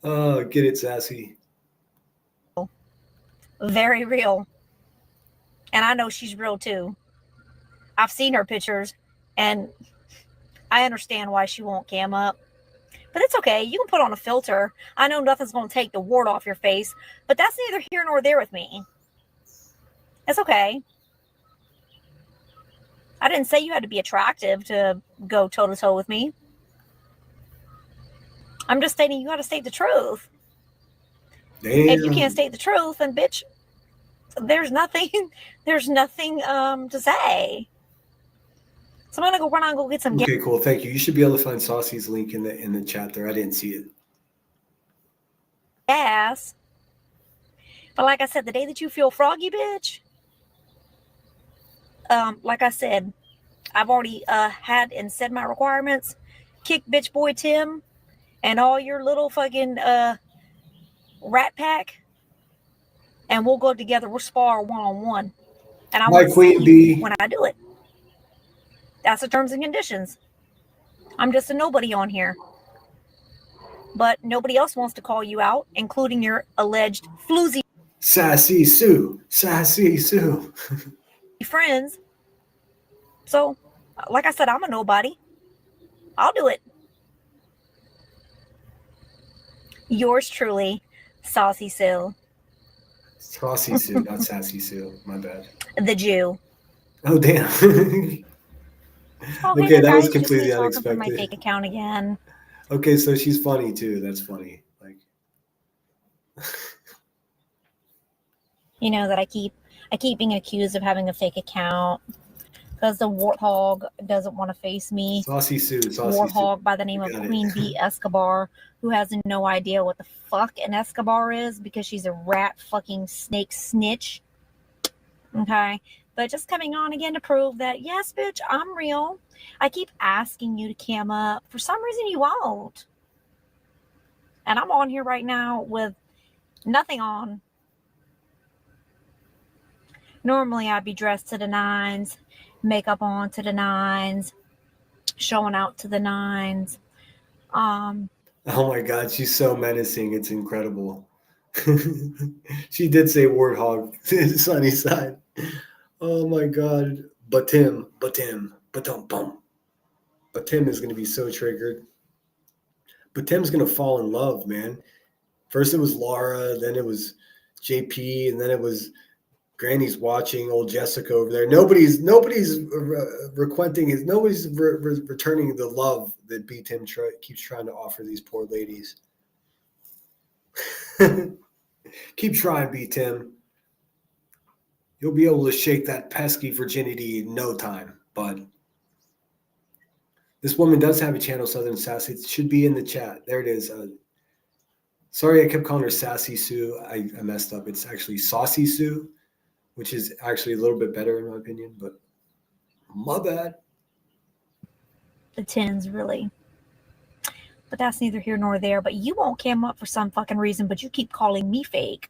Oh, get it, Sassy. Very real. And I know she's real too. I've seen her pictures and I understand why she won't cam up. But it's okay. You can put on a filter. I know nothing's going to take the wart off your face, but that's neither here nor there with me. It's okay. I didn't say you had to be attractive to go toe-to-toe with me. I'm just stating you got to state the truth. Damn. If you can't state the truth, then bitch, there's nothing to say. So I'm gonna go run out and go get some. Okay, cool. Thank you. You should be able to find Saucy's link in the chat there. I didn't see it. Gas. But like I said, the day that you feel froggy, bitch. Like I said, I've already had and said my requirements. Kick bitch boy Tim and all your little fucking rat pack, and we'll go together. We'll spar 1-on-1, and I will see you when I do it. That's the terms and conditions. I'm just a nobody on here. But nobody else wants to call you out, including your alleged floozy Sassy Sue. Sassy Sue. friends. So, like I said, I'm a nobody. I'll do it. Yours truly, Saucy Sue. Saucy Sue, not Sassy Sue. My bad. The Jew. Oh, damn. Okay, that was completely unexpected. My fake account again. Okay, so she's funny too. That's funny. Like, you know that I keep being accused of having a fake account because the warthog doesn't want to face me. Saucy Sue. Warthog by the name of Queen Bee Escobar, who has no idea what the fuck an Escobar is because she's a rat fucking snake snitch. Okay. But just coming on again to prove that, yes, bitch, I'm real. I keep asking you to cam up. For some reason, you won't. And I'm on here right now with nothing on. Normally, I'd be dressed to the nines, makeup on to the nines, showing out to the nines. Oh my God, she's so menacing. It's incredible. She did say warthog, sunny side. Oh my God. But Tim is going to be so triggered. But Tim's going to fall in love, man. First it was Laura, then it was JP, and then it was Granny's watching old Jessica over there. Nobody's requenting nobody's returning the love that B Tim keeps trying to offer these poor ladies. Keep trying, B Tim. You'll be able to shake that pesky virginity in no time, bud. This woman does have a channel, Southern Sassy. It should be in the chat. There it is. Sorry, I kept calling her Sassy Sue. I messed up. It's actually Saucy Sue, which is actually a little bit better in my opinion, but my bad. The tens, really. But that's neither here nor there. But you won't cam up for some fucking reason, but you keep calling me fake.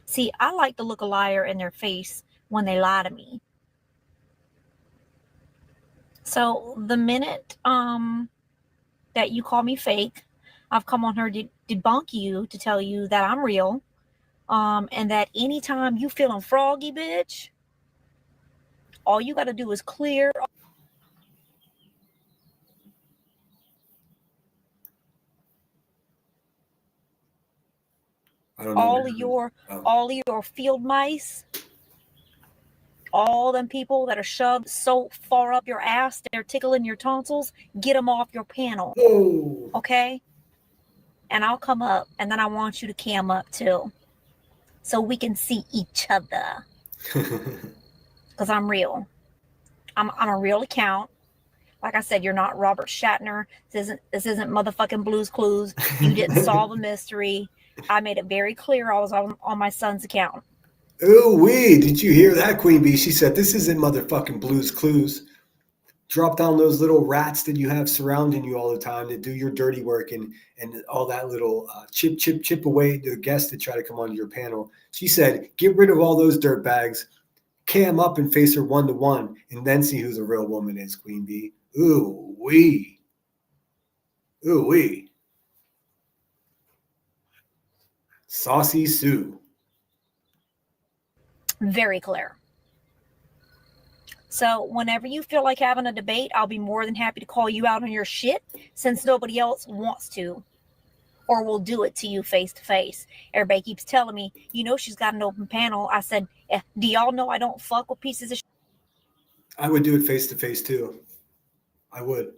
See, I like to look a liar in their face when they lie to me. So the minute that you call me fake, I've come on here to debunk you, to tell you that I'm real. And that anytime you feeling froggy, bitch, all you got to do is clear all of your field mice, all them people that are shoved so far up your ass they're tickling your tonsils, get them off your panel. Whoa. Okay? And I'll come up, and then I want you to cam up too, so we can see each other. Because I'm real. I'm a real account. Like I said, you're not Robert Shatner. This isn't motherfucking Blue's Clues. You didn't solve a mystery. I made it very clear I was on my son's account. Ooh wee! Did you hear that, Queen Bee? She said, "This isn't motherfucking Blue's Clues." Drop down those little rats that you have surrounding you all the time that do your dirty work and all that little chip away to the guests that try to come onto your panel. She said, "Get rid of all those dirt bags, cam up and face her 1-to-1, and then see who the real woman is." Queen Bee. Ooh wee! Ooh wee! Saucy Sue. Very clear. So whenever you feel like having a debate, I'll be more than happy to call you out on your shit, since nobody else wants to or will do it to you face to face. Everybody keeps telling me, she's got an open panel. I said, do y'all know I don't fuck with pieces of shit? I would do it face to face too. I would.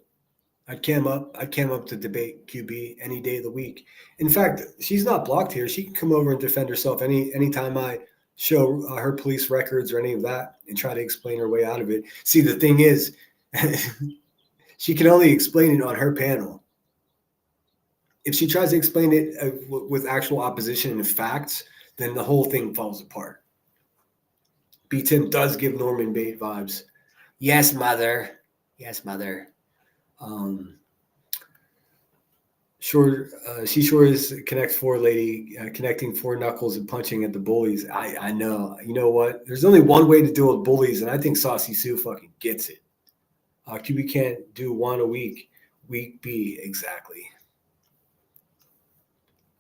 I'd cam up to debate QB any day of the week. In fact, she's not blocked here. She can come over and defend herself anytime I show her police records or any of that and try to explain her way out of it. See, the thing is, she can only explain it on her panel. If she tries to explain it with actual opposition and facts, then the whole thing falls apart. B. Tim does give Norman Bate vibes. Yes, mother. Yes, mother. She sure is Connect Four lady, connecting four knuckles and punching at the bullies. I know. You know what? There's only one way to deal with bullies, and I think Saucy Sue fucking gets it. QB can't do one a week. Week B, exactly.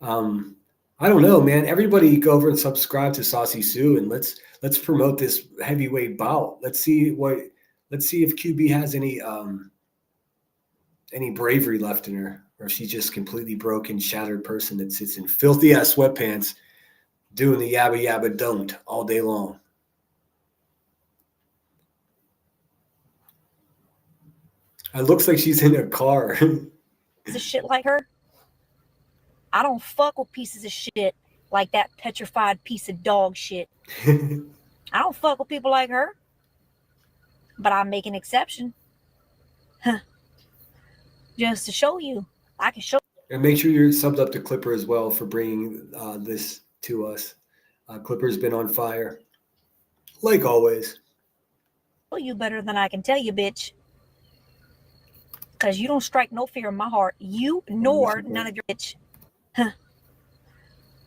I don't know, man. Everybody go over and subscribe to Saucy Sue, and let's promote this heavyweight bout. Let's see if QB has any bravery left in her, or if she's just completely broken, shattered person that sits in filthy ass sweatpants doing the yabba yabba don't all day long. It looks like she's in a car. Pieces of shit like her. I don't fuck with pieces of shit like that petrified piece of dog shit. I don't fuck with people like her. But I make an exception. Huh. Just to show you. I can show. And make sure you're subbed up to Clipper as well for bringing this to us. Clipper's been on fire, like always. You better than I can tell you, bitch. Because you don't strike no fear in my heart. You nor none of your bitch. Huh.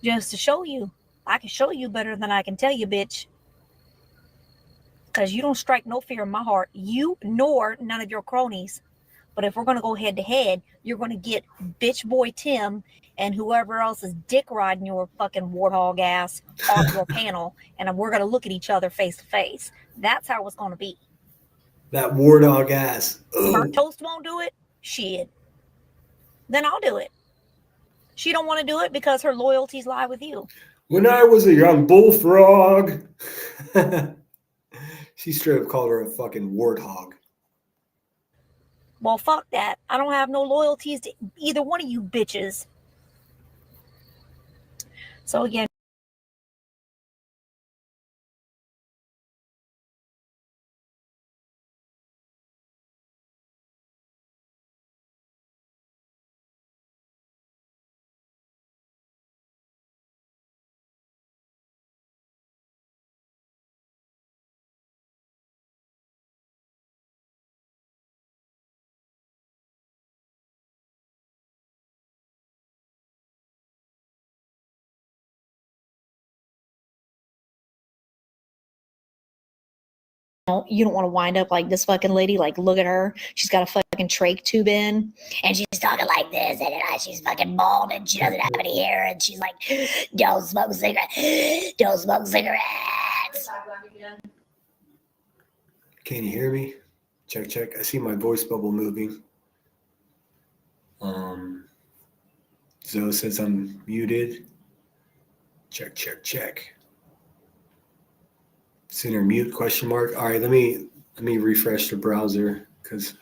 Just to show you. I can show you better than I can tell you, bitch. Because you don't strike no fear in my heart. You nor none of your cronies. But if we're going to go head to head, you're going to get bitch boy Tim and whoever else is dick riding your fucking warthog ass off your panel. And we're going to look at each other face to face. That's how it's going to be. That warthog ass. Her toast won't do it? Shit. Then I'll do it. She don't want to do it because her loyalties lie with you. When I was a young bullfrog. She straight up called her a fucking warthog. Well, fuck that. I don't have no loyalties to either one of you bitches. So again, you don't want to wind up like this fucking lady. Like, look at her. She's got a fucking trach tube in, and she's talking like this, and she's fucking bald, and she doesn't have any hair, and she's like, "Don't smoke cigarettes. Don't smoke cigarettes." Can you hear me? Check, check. I see my voice bubble moving. Zoe says I'm muted. Check, check, check. Center mute question mark. All right, let me refresh the browser because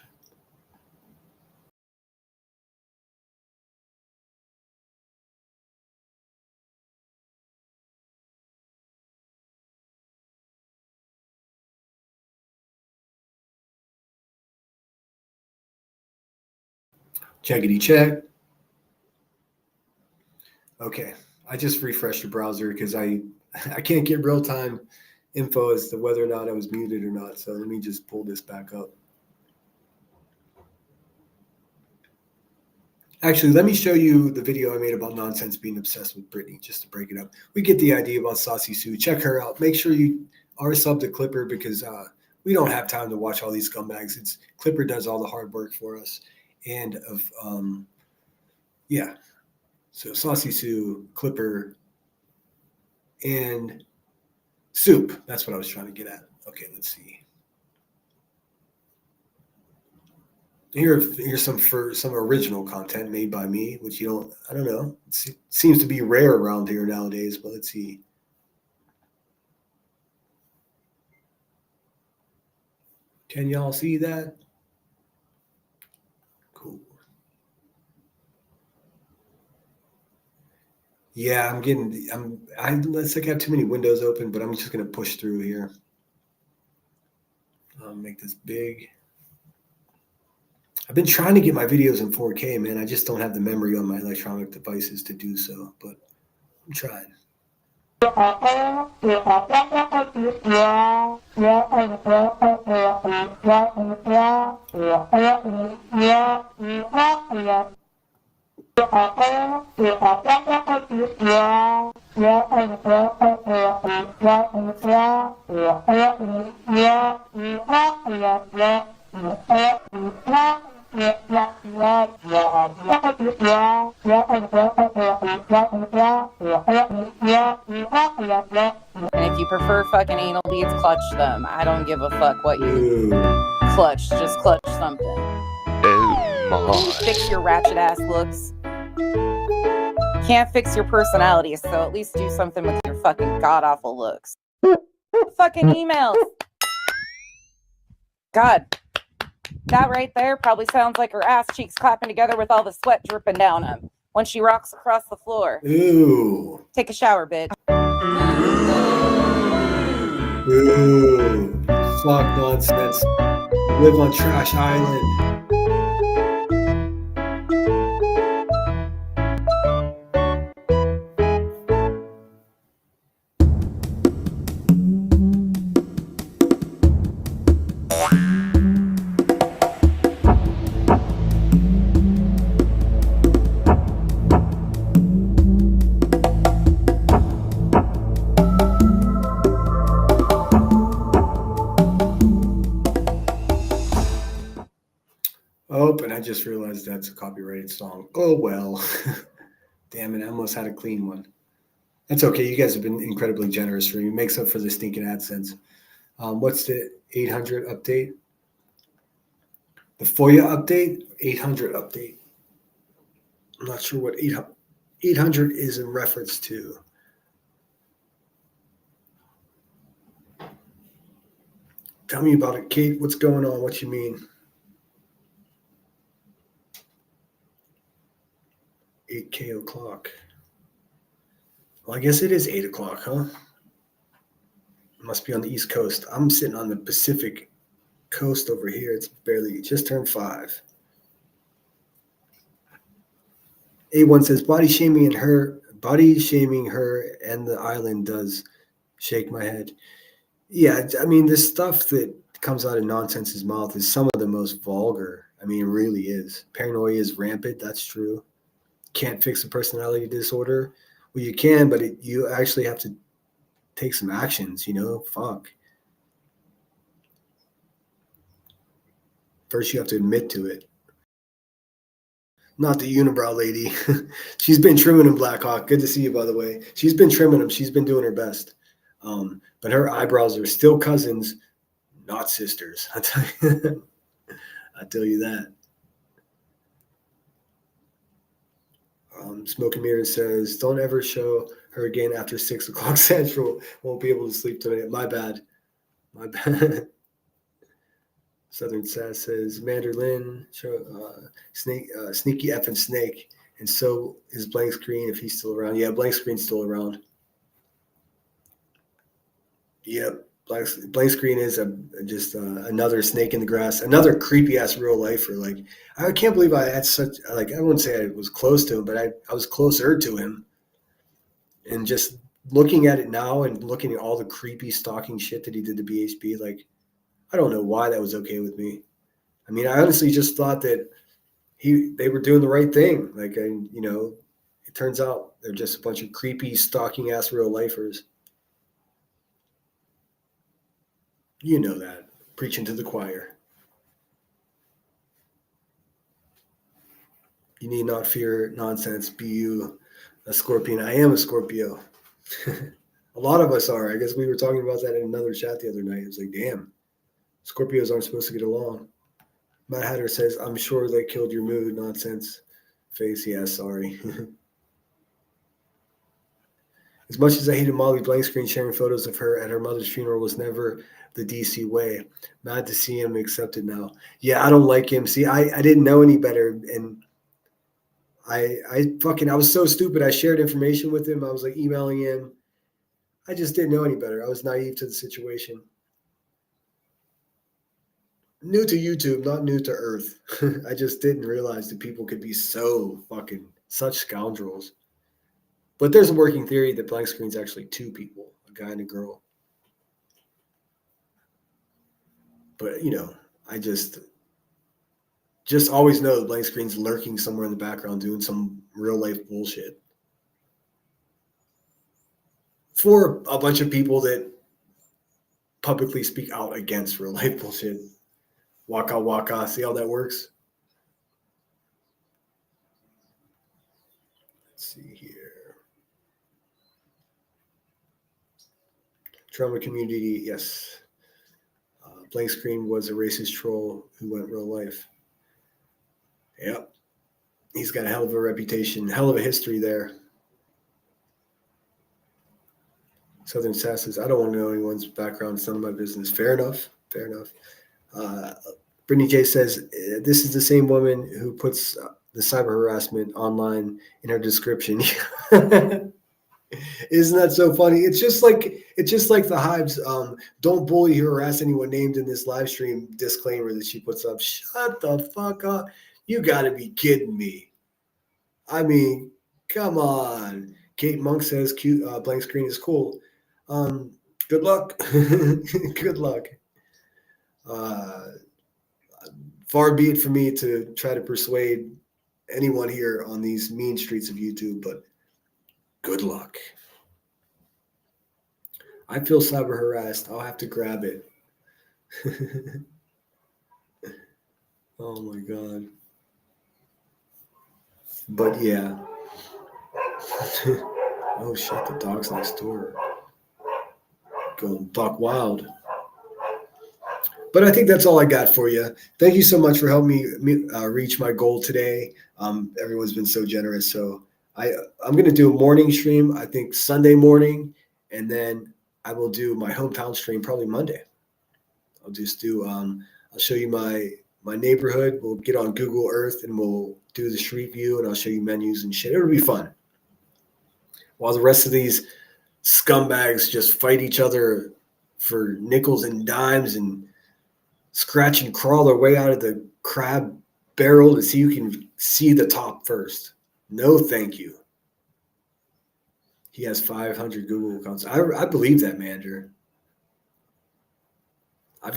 Checkity check. Okay, I just refreshed the browser because I can't get real-time info as to whether or not I was muted or not. So let me just pull this back up. Actually, let me show you the video I made about nonsense being obsessed with Britney, just to break it up. We get the idea about Saucy Sue. Check her out. Make sure you are subbed to Clipper because we don't have time to watch all these scumbags. Clipper does all the hard work for us. And yeah. So Saucy Sue, Clipper, and Soup. That's what I was trying to get at. Okay, let's see. Here's some original content made by me, which I don't know. It seems to be rare around here nowadays, but let's see. Can y'all see that? Cool. Yeah, let's like have too many windows open, but I'm just gonna push through here. Make this big. I've been trying to get my videos in 4K, man. I just don't have the memory on my electronic devices to do so, but I'm trying. And if you prefer fucking anal beads, clutch them. I don't give a fuck what you clutch. Just clutch something. Oh my. Fix your ratchet ass looks. Can't fix your personality, so at least do something with your fucking god awful looks. Fucking emails. God. That right there probably sounds like her ass cheeks clapping together with all the sweat dripping down them when she rocks across the floor. Ooh. Take a shower, bitch. Ooh. Fuck nonsense. Live on Trash Island. Oh, and I just realized that's a copyrighted song. Oh, well. Damn it, I almost had a clean one. That's okay. You guys have been incredibly generous for me. It makes up for the stinking AdSense. What's the 800 update? The FOIA update? 800 update. I'm not sure what 800 is in reference to. Tell me about it, Kate. What's going on? What you mean? 8 o'clock. Well, I guess it is 8 o'clock, huh? It must be on the East Coast. I'm sitting on the Pacific Coast over here. It's just turned 5. A1 says body shaming her and the island does shake my head. Yeah, I mean, the stuff that comes out of Nonsense's mouth is some of the most vulgar. I mean, it really is. Paranoia is rampant. That's true. Can't fix a personality disorder. Well, you can, but you actually have to take some actions, fuck. First, you have to admit to it. Not the unibrow lady. She's been trimming them, Blackhawk. Good to see you, by the way. She's been trimming them. She's been doing her best. But her eyebrows are still cousins, not sisters. I tell you that. Smoke and Mirror says, don't ever show her again after 6 o'clock Central. Won't be able to sleep tonight. My bad. Southern Sass says, Manderlin, sneaky effing snake. And so is Blank Screen if he's still around. Yeah, Blank Screen's still around. Yep. Blank screen is just another snake in the grass, another creepy ass real lifer. Like, I can't believe I had such, like, I wouldn't say I was close to him, but I was closer to him. And just looking at it now and looking at all the creepy stalking shit that he did to BHB, like, I don't know why that was okay with me. I mean, I honestly just thought that they were doing the right thing. Like, it turns out they're just a bunch of creepy stalking ass real lifers. You know that. Preaching to the choir. You need not fear nonsense. Be you a Scorpion. I am a Scorpio. A lot of us are. I guess we were talking about that in another chat the other night. It was like, damn, Scorpios aren't supposed to get along. Matt Hatter says, I'm sure they killed your mood. Nonsense face. Yeah, sorry. As much as I hated Molly Blank Screen, sharing photos of her at her mother's funeral was never the DC way. Mad to see him accepted now. Yeah, I don't like him. See, I didn't know any better. And I was so stupid. I shared information with him. I was like emailing him. I just didn't know any better. I was naive to the situation. New to YouTube, not new to Earth. I just didn't realize that people could be so fucking such scoundrels. But there's a working theory that Blank Screen's actually two people, a guy and a girl. But, I just always know that Blank Screen's lurking somewhere in the background doing some real life bullshit. For a bunch of people that publicly speak out against real life bullshit. Waka waka. See how that works? Let's see here. Trauma community, yes. Blank Screen was a racist troll who went real life. Yep. He's got a hell of a reputation, hell of a history there. Southern Sass says, I don't want to know anyone's background. It's none of my business. Fair enough. Fair enough. Brittany J says, this is the same woman who puts the cyber harassment online in her description. Isn't that so funny? It's just like the Hives. Don't bully or harass anyone named in this live stream disclaimer that she puts up. Shut the fuck up. You got to be kidding me. I mean, come on. Kate Monk says cute Blank Screen is cool. Good luck. Good luck. Far be it for me to try to persuade anyone here on these mean streets of YouTube, but good luck. I feel cyber harassed. I'll have to grab it. Oh my God. But yeah. Oh shit, the dog's next door. Going buck wild. But I think that's all I got for you. Thank you so much for helping me reach my goal today. Everyone's been so generous. So I'm going to do a morning stream, I think Sunday morning, and then I will do my hometown stream probably Monday. I'll just do, I'll show you my neighborhood. We'll get on Google Earth and we'll do the street view and I'll show you menus and shit. It'll be fun. While the rest of these scumbags just fight each other for nickels and dimes and scratch and crawl their way out of the crab barrel to see who can see the top first. No, thank you. He has 500 Google accounts. I believe that, manager. I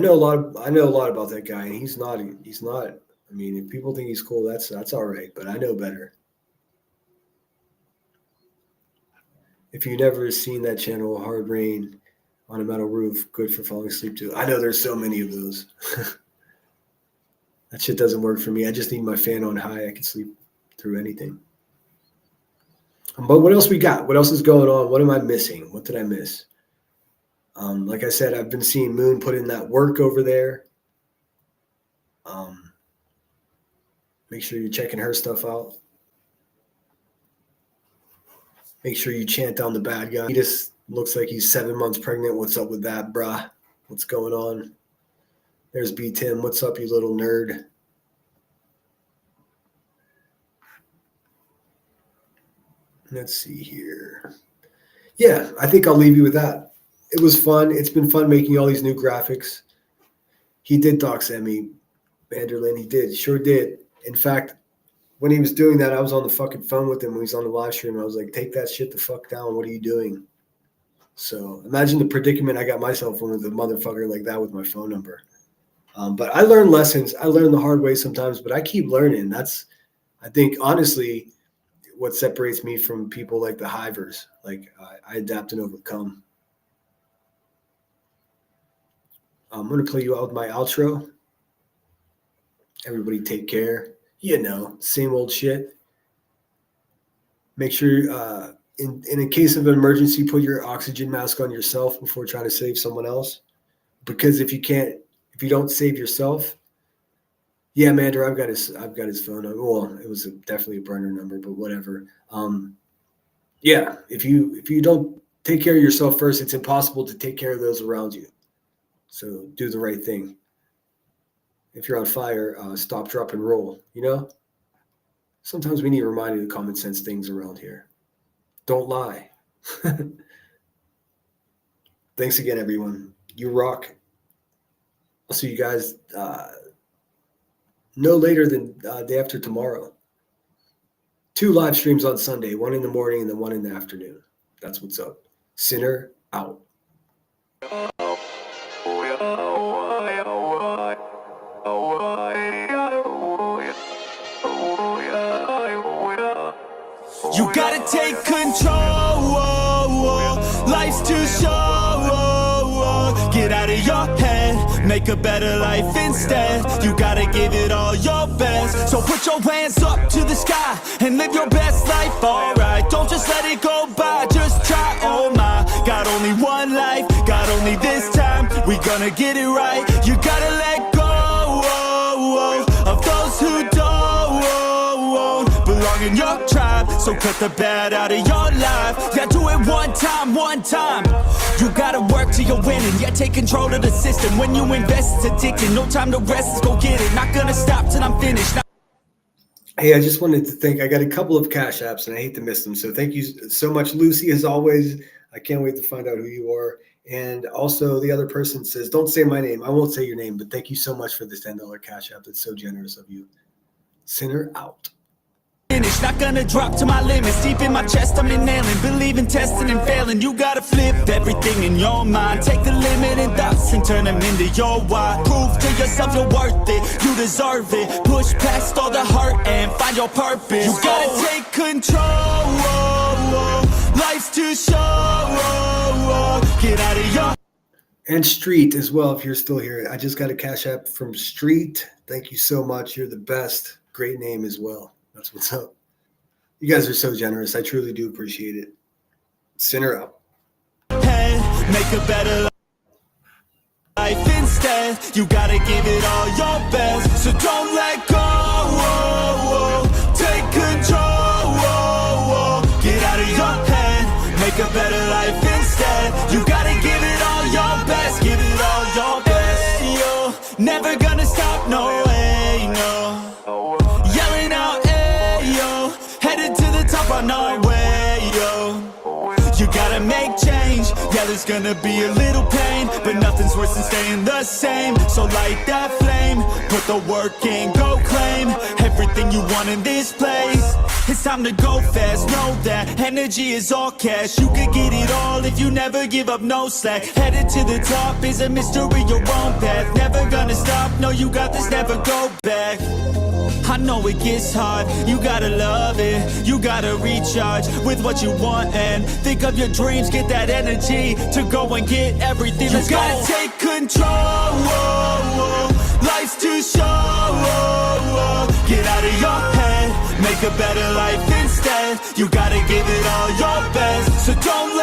know a lot about that guy, and he's not. I mean, if people think he's cool, that's all right. But I know better. If you've never seen that channel, Hard Rain on a Metal Roof, good for falling asleep to. I know there's so many of those. That shit doesn't work for me. I just need my fan on high. I can sleep through anything. But what else we got? What else is going on? What am I missing? What did I miss? Like I said, I've been seeing Moon put in that work over there. Make sure you're checking her stuff out. Make sure you chant down the bad guy. He just looks like he's 7 months pregnant. What's up with that, brah? What's going on? There's B Tim. What's up, you little nerd? Let's see here. Yeah, I think I'll leave you with that. it was fun. It's been fun making all these new graphics. He did dox Emmy Vanderlyn. He did, sure did. In fact, when he was doing that, I was on the fucking phone with him when he's on the live stream. I was like, take that shit the fuck down. What are you doing? So imagine the predicament I got myself in with a motherfucker like that with my phone number. But I learned lessons. I learned the hard way sometimes, but I keep learning. That's, I think, honestly, what separates me from people like the hivers. Like, I adapt and overcome. I'm going to play you out with my outro. Everybody take care. You know, same old shit. Make sure, in a case of an emergency, put your oxygen mask on yourself before trying to save someone else. Because if you don't save yourself, yeah, Mander, I've got his phone. Well, it was definitely a burner number, but whatever. Yeah, if you don't take care of yourself first, it's impossible to take care of those around you. So do the right thing. If you're on fire, stop, drop, and roll. You know, sometimes we need reminding of common sense things around here. Don't lie. Thanks again, everyone. You rock. I'll see you guys no later than day after tomorrow. 2 live streams on Sunday, 1 in the morning and then 1 in the afternoon. That's what's up. Sinner out. You gotta take control. Life's too short. Get out of your head, make a better life instead. You gotta give it all your best. So put your hands up to the sky and live your best life, alright. Don't just let it go by, just try, oh my. Got only one life, got only this time. We gonna get it right. You gotta let go of those who don't belong in your tribe. So cut the bad out of your life. Yeah, do it one time. You gotta work till you're winning. Yeah, take control of the system. When you invest, it's addicting. No time to rest, let's go get it. Not gonna stop till I'm finished. Hey, I just wanted to thank, I got a couple of cash apps and I hate to miss them. So thank you so much, Lucy, as always. I can't wait to find out who you are. And also the other person says, don't say my name. I won't say your name, but thank you so much for this $10 cash app. That's so generous of you. Sinner out. Finish, not gonna drop to my limits. Deep in my chest, I'm inhaling. Believe in testing and failing. You gotta flip everything in your mind. Take the limiting thoughts and turn them into your why. Prove to yourself you're worth it. You deserve it. Push past all the hurt and find your purpose. You gotta take control. Life's too short. Get out of your... And Street as well, if you're still here. I just got a cash app from Street. Thank you so much. You're the best. Great name as well. That's what's up. You guys are so generous. I truly do appreciate it. Sinner out. Hey, make a better life instead. You gotta give it all your best. So don't let go. Take control. Get out of your head. Make a better life instead. You gotta give it all your best. Give it all your best. You're never gonna stop. No way, no. Yelling out, headed to the top on our way, yo. You gotta make change. Yeah, there's gonna be a little pain, but nothing's worse than staying the same. So light that flame, put the work in, go claim everything you want in this place. It's time to go fast, know that energy is all cash. You could get it all if you never give up, no slack. Headed to the top is a mystery, your own path. Never gonna stop, no, you got this, never go back. I know it gets hard, you gotta love it. You gotta recharge with what you want and think of your dreams. Get that energy to go and get everything. You gotta take control. Life's too short. Get out of your head, make a better life instead. You gotta give it all your best. So don't